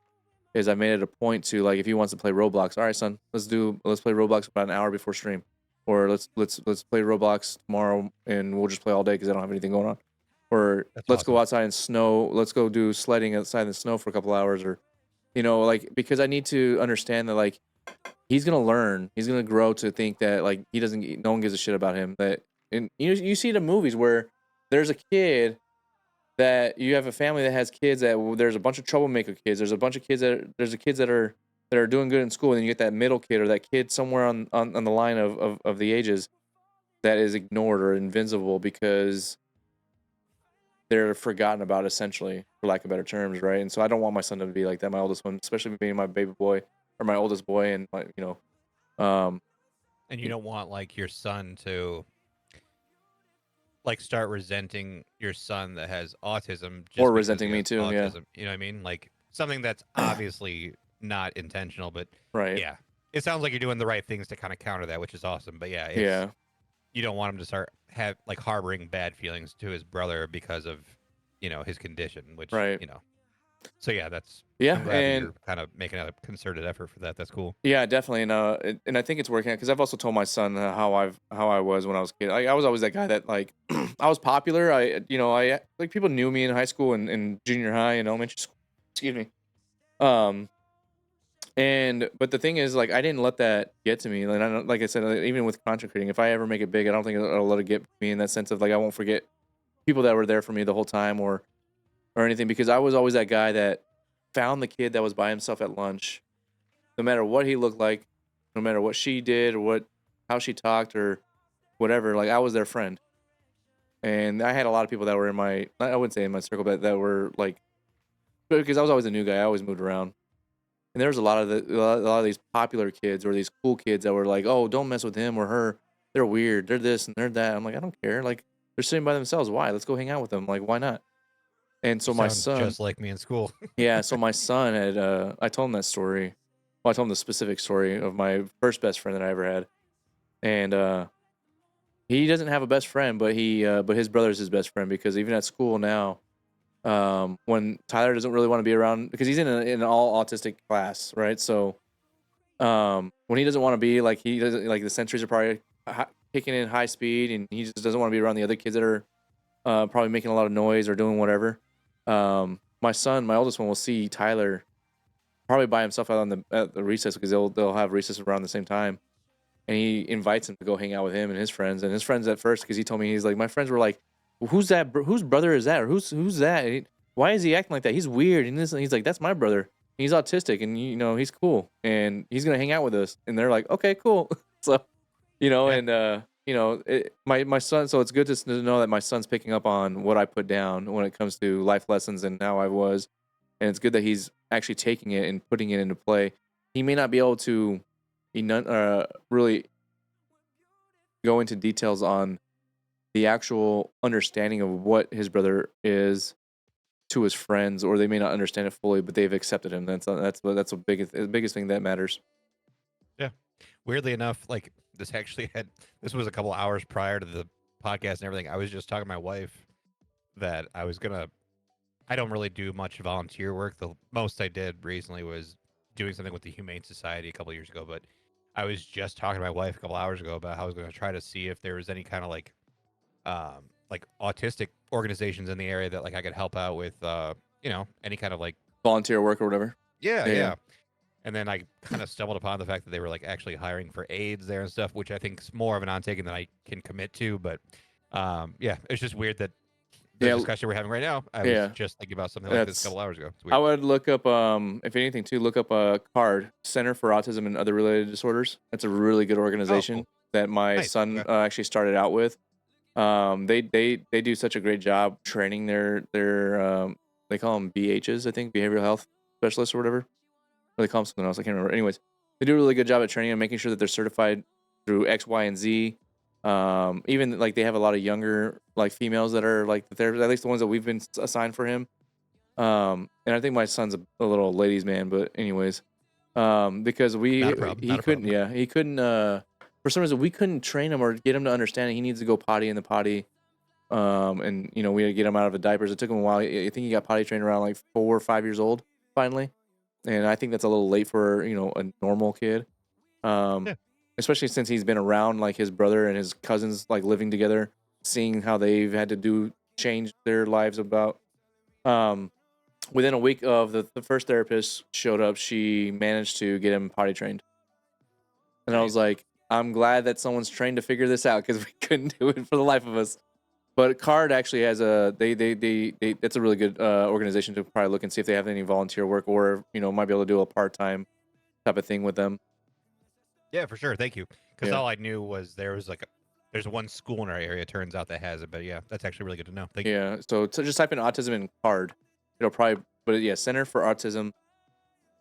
is I made it a point to, like, if he wants to play Roblox, all right, son, let's play Roblox about an hour before stream, or let's play Roblox tomorrow and we'll just play all day because I don't have anything going on, or that's let's go awesome. outside and snow, let's go do sledding outside in the snow for a couple hours, or like, because I need to understand that, like, he's gonna grow to think that, like, no one gives a shit about him, that, and you see the movies where there's a kid that you have a family that has kids that, there's a bunch of troublemaker kids. There's a bunch of kids there's the kids that are doing good in school, and then you get that middle kid or that kid somewhere on the line of the ages that is ignored or invincible because they're forgotten about, essentially, for lack of better terms, right? And so I don't want my son to be like that, my oldest one, especially being my baby boy or my oldest boy, and um And you don't want like your son to like start resenting your son that has autism Or just because he resenting me has too. Yeah. autism. You know what I mean? Like something that's obviously not intentional, but Right. yeah. It sounds like you're doing the right things to kind of counter that, which is awesome. But yeah, it's Yeah. you don't want him to start have like harboring bad feelings to his brother because of, his condition, which, Right. So yeah, Yeah. I'm glad that And you're kind of making a concerted effort for that. That's cool. yeah, definitely. And I think it's working out because I've also told my son how I was when I was a kid. I was always that guy that like I was popular. I like people knew me in high school and junior high and elementary school. Excuse me. Um, but the thing is, like, I didn't let that get to me. Like, like I said, even with content creating, if I ever make it big, I don't think I'll let it get me in that sense of like I won't forget people that were there for me the whole time or anything because I was always that guy that found the kid that was by himself at lunch, no matter what he looked like, no matter what she did or how she talked or whatever. Like I was their friend, and I had a lot of people that were in my I wouldn't say in my circle, but that were like because I was always a new guy. I always moved around. And there was a lot of these popular kids or these cool kids that were like, "Oh, don't mess with him or her. They're weird. They're this and they're that." I'm like, I don't care. Like they're sitting by themselves. Why? Let's go hang out with them. Like why not? And You so my sound son, just like me in school. yeah. So my son had. I told him that story. Well, I told him the specific story of my first best friend that I ever had, and he doesn't have a best friend, but his brother's his best friend because even at school now, when Tyler doesn't really want to be around because he's in an all autistic class, right? So when he doesn't want to be like he doesn't like the sensories are probably kicking in high speed and he just doesn't want to be around the other kids that are probably making a lot of noise or doing whatever. My son, my oldest one, will see Tyler probably by himself out on the recess because they'll have recess around the same time, and he invites him to go hang out with him and his friends at first because he told me he's like my friends were like, well, who's that? Whose brother is that? Or who's that? Why is he acting like that? He's weird. And he's like, that's my brother. He's autistic and he's cool and he's gonna hang out with us. And they're like, okay, cool. So Yeah. and my son. So it's good to know that my son's picking up on what I put down when it comes to life lessons and how I was, and it's good that he's actually taking it and putting it into play. He may not be able to, really go into details on the actual understanding of what his brother is to his friends, or they may not understand it fully, but they've accepted him. That's the biggest thing that matters. Yeah. Weirdly enough, like this was a couple hours prior to the podcast and everything. I was just talking to my wife that I don't really do much volunteer work. The most I did recently was doing something with the Humane Society a couple years ago. But I was just talking to my wife a couple hours ago about how I was going to try to see if there was any kind of like autistic organizations in the area that like I could help out with, any kind of like Volunteer work or whatever. yeah, Yeah, yeah. yeah. And then I kind of stumbled upon the fact that they were like actually hiring for aides there and stuff, which I think is more of an on-taking than I can commit to. But yeah, it's just weird that the Yeah, discussion we're having right now, I was yeah. just thinking about something like this a That's couple hours ago. It's I weird. would look up if anything too, look up a CARD, Center for Autism and Other Related Disorders. That's a really good Oh, organization cool. that my Nice. son Okay. actually started out with. They do such a great job training their they call them BHs, I think, behavioral health specialists or whatever. Or they call them something else. I can't remember. Anyways, they do a really good job at training and making sure that they're certified through X, Y, and Z. Even like they have a lot of younger like females that are like they're at least the ones that we've been assigned for him. And I think my son's a little ladies' man, but anyways, because Not a problem. he Not a couldn't, problem. yeah, he couldn't. For some reason, we couldn't train him or get him to understand it. He needs to go potty in the potty. And we had to get him out of the diapers. It took him a while. I think he got potty trained around like 4 or 5 years old finally, and I think that's a little late for a normal kid. Um, Yeah. Especially since he's been around like his brother and his cousins like living together, seeing how they've had to change their lives about. Um, Within a week of the first therapist showed up, she managed to get him potty trained. And I was Nice. like, I'm glad that someone's trained to figure this out because we couldn't do it for the life of us. But Card actually has they that's a really good organization to probably look and see if they have any volunteer work or might be able to do a part-time type of thing with them. Yeah, for sure. Thank you. Because Yeah. all I knew was there's one school in our area. Turns out that has it. But yeah, that's actually really good to know. Thank you. Yeah. So just type in autism and Card. It'll probably but yeah, Center for Autism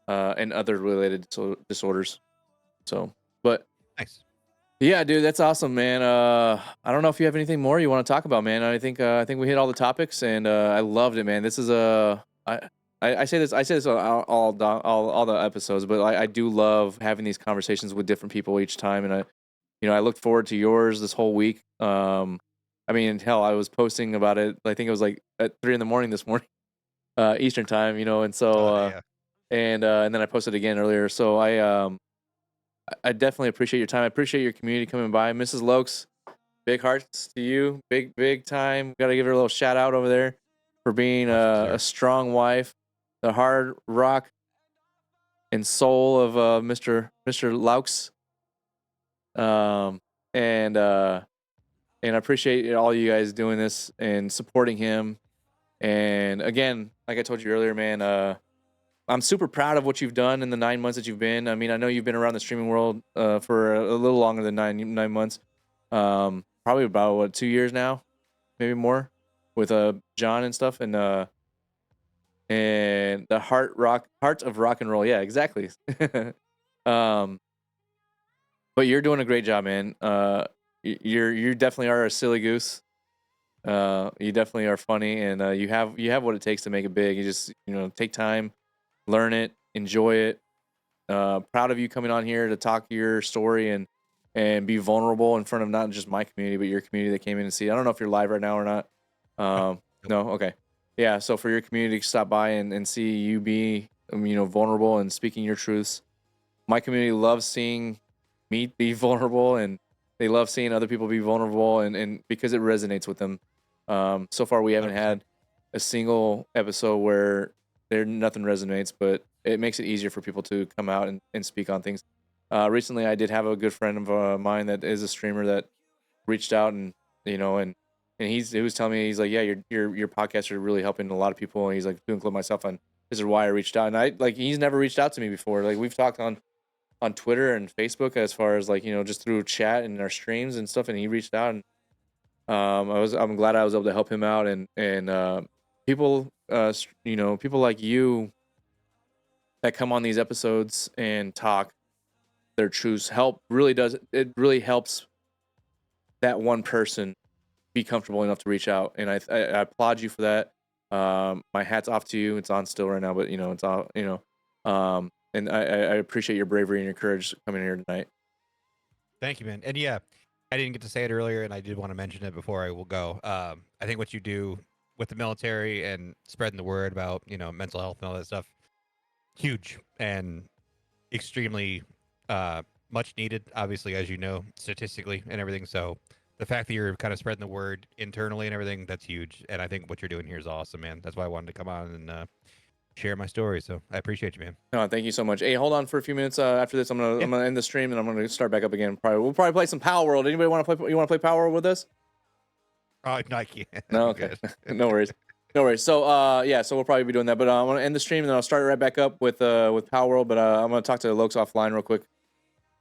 and Other Related Disorders. So but Nice. Yeah, dude, that's awesome, man. I don't know if you have anything more you want to talk about, man. I think we hit all the topics, and I loved it, man. This is I say this on all the episodes, but I do love having these conversations with different people each time, and I look forward to yours this whole week. I mean, hell, I was posting about it. I think it was like at 3 in the morning this morning, Eastern time, and so Yeah. and then I posted again earlier. So I definitely appreciate your time. I appreciate your community coming by. Mrs. Lokes, big hearts to you. Big time. Got to give her a little shout out over there for being Much a deserved. strong wife, the hard rock and soul of Mr. Laux. Um, and I appreciate all you guys doing this and supporting him. And again, like I told you earlier, man, I'm super proud of what you've done in the 9 months that you've been. I mean, I know you've been around the streaming world for a little longer than nine months. Probably about what 2 years now, maybe more, with John and stuff, and the heart of rock and roll. Yeah, exactly. um, but you're doing a great job, man. You definitely are a silly goose. You definitely are funny, and you have what it takes to make it big. You just take time, learn it, enjoy it. Proud of you coming on here to talk your story and be vulnerable in front of not just my community but your community that came in to see. I don't know if you're live right now or not. Nope. No, okay, yeah. So for your community to stop by and see you be vulnerable and speaking your truths. My community loves seeing me be vulnerable, and they love seeing other people be vulnerable, and because it resonates with them. So far we haven't 100%. had a single episode where nothing resonates, but it makes it easier for people to come out and speak on things. Recently I did have a good friend of mine that is a streamer that reached out, and he was telling me, he's like, yeah, your podcasts are really helping a lot of people, and he's like, to include myself on, this is why I reached out. And I like, he's never reached out to me before. Like, we've talked on Twitter and Facebook as far as like, just through chat and our streams and stuff, and he reached out, and I'm glad I was able to help him out, and people people like you that come on these episodes and talk their truths it really helps that one person be comfortable enough to reach out, and I applaud you for that. My hat's off to you. It's on still right now, but it's all and I appreciate your bravery and your courage coming here tonight. Thank you, man. And yeah, I didn't get to say it earlier, and I did want to mention it before I will go. I think what you do with the military and spreading the word about mental health and all that stuff, huge and extremely much needed. Obviously, as you know, statistically and everything. So the fact that you're kind of spreading the word internally and everything, that's huge. And I think what you're doing here is awesome, man. That's why I wanted to come on and share my story. So I appreciate you, man. No, thank you so much. Hey, hold on for a few minutes. After this, I'm Yeah. gonna end the stream and I'm gonna start back up again. We'll probably play some Power World. Anybody want to play? You want to play Power World with us? Oh, no, I can't. No, okay. No worries. No worries. So yeah, so we'll probably be doing that. But I'm gonna end the stream and then I'll start it right back up with Power World. But I'm gonna talk to Lokes offline real quick.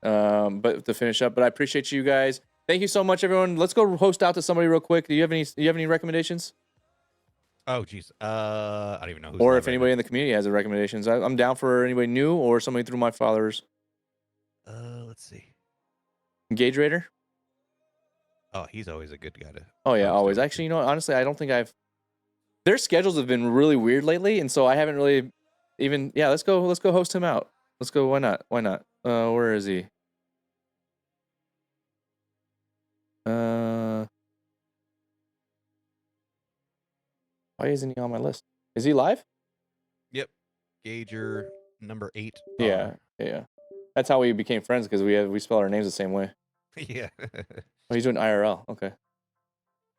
But to finish up. But I appreciate you guys. Thank you so much, everyone. Let's go host out to somebody real quick. Do you have any recommendations? Oh, geez. I don't even know who's Or live if right anybody now. in the community has a recommendations, I'm down for anybody new or somebody through my followers. Let's see. Engage Raider. Oh, he's always a good guy to. Oh yeah, host always. over to. Actually, honestly, I don't think their schedules have been really weird lately, and so I haven't really even. Yeah, let's go host him out. Let's go. Why not? Where is he? Why isn't he on my list? Is he live? Yep. Gager number 8. Yeah. That's how we became friends, because we spell our names the same way. Yeah. Oh, he's doing IRL. Okay.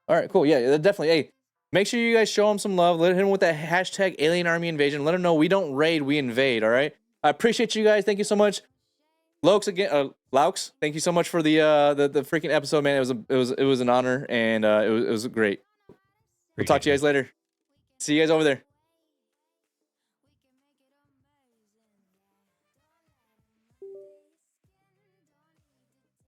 All right. Cool. Yeah. Definitely. Hey, make sure you guys show him some love. Let him with that hashtag Alien Army Invasion. Let him know we don't raid, we invade. All right. I appreciate you guys. Thank you so much. Lokes again. Laux, thank you so much for the freaking episode, man. It was an honor, and it was great. We'll talk to you guys later. See you guys over there.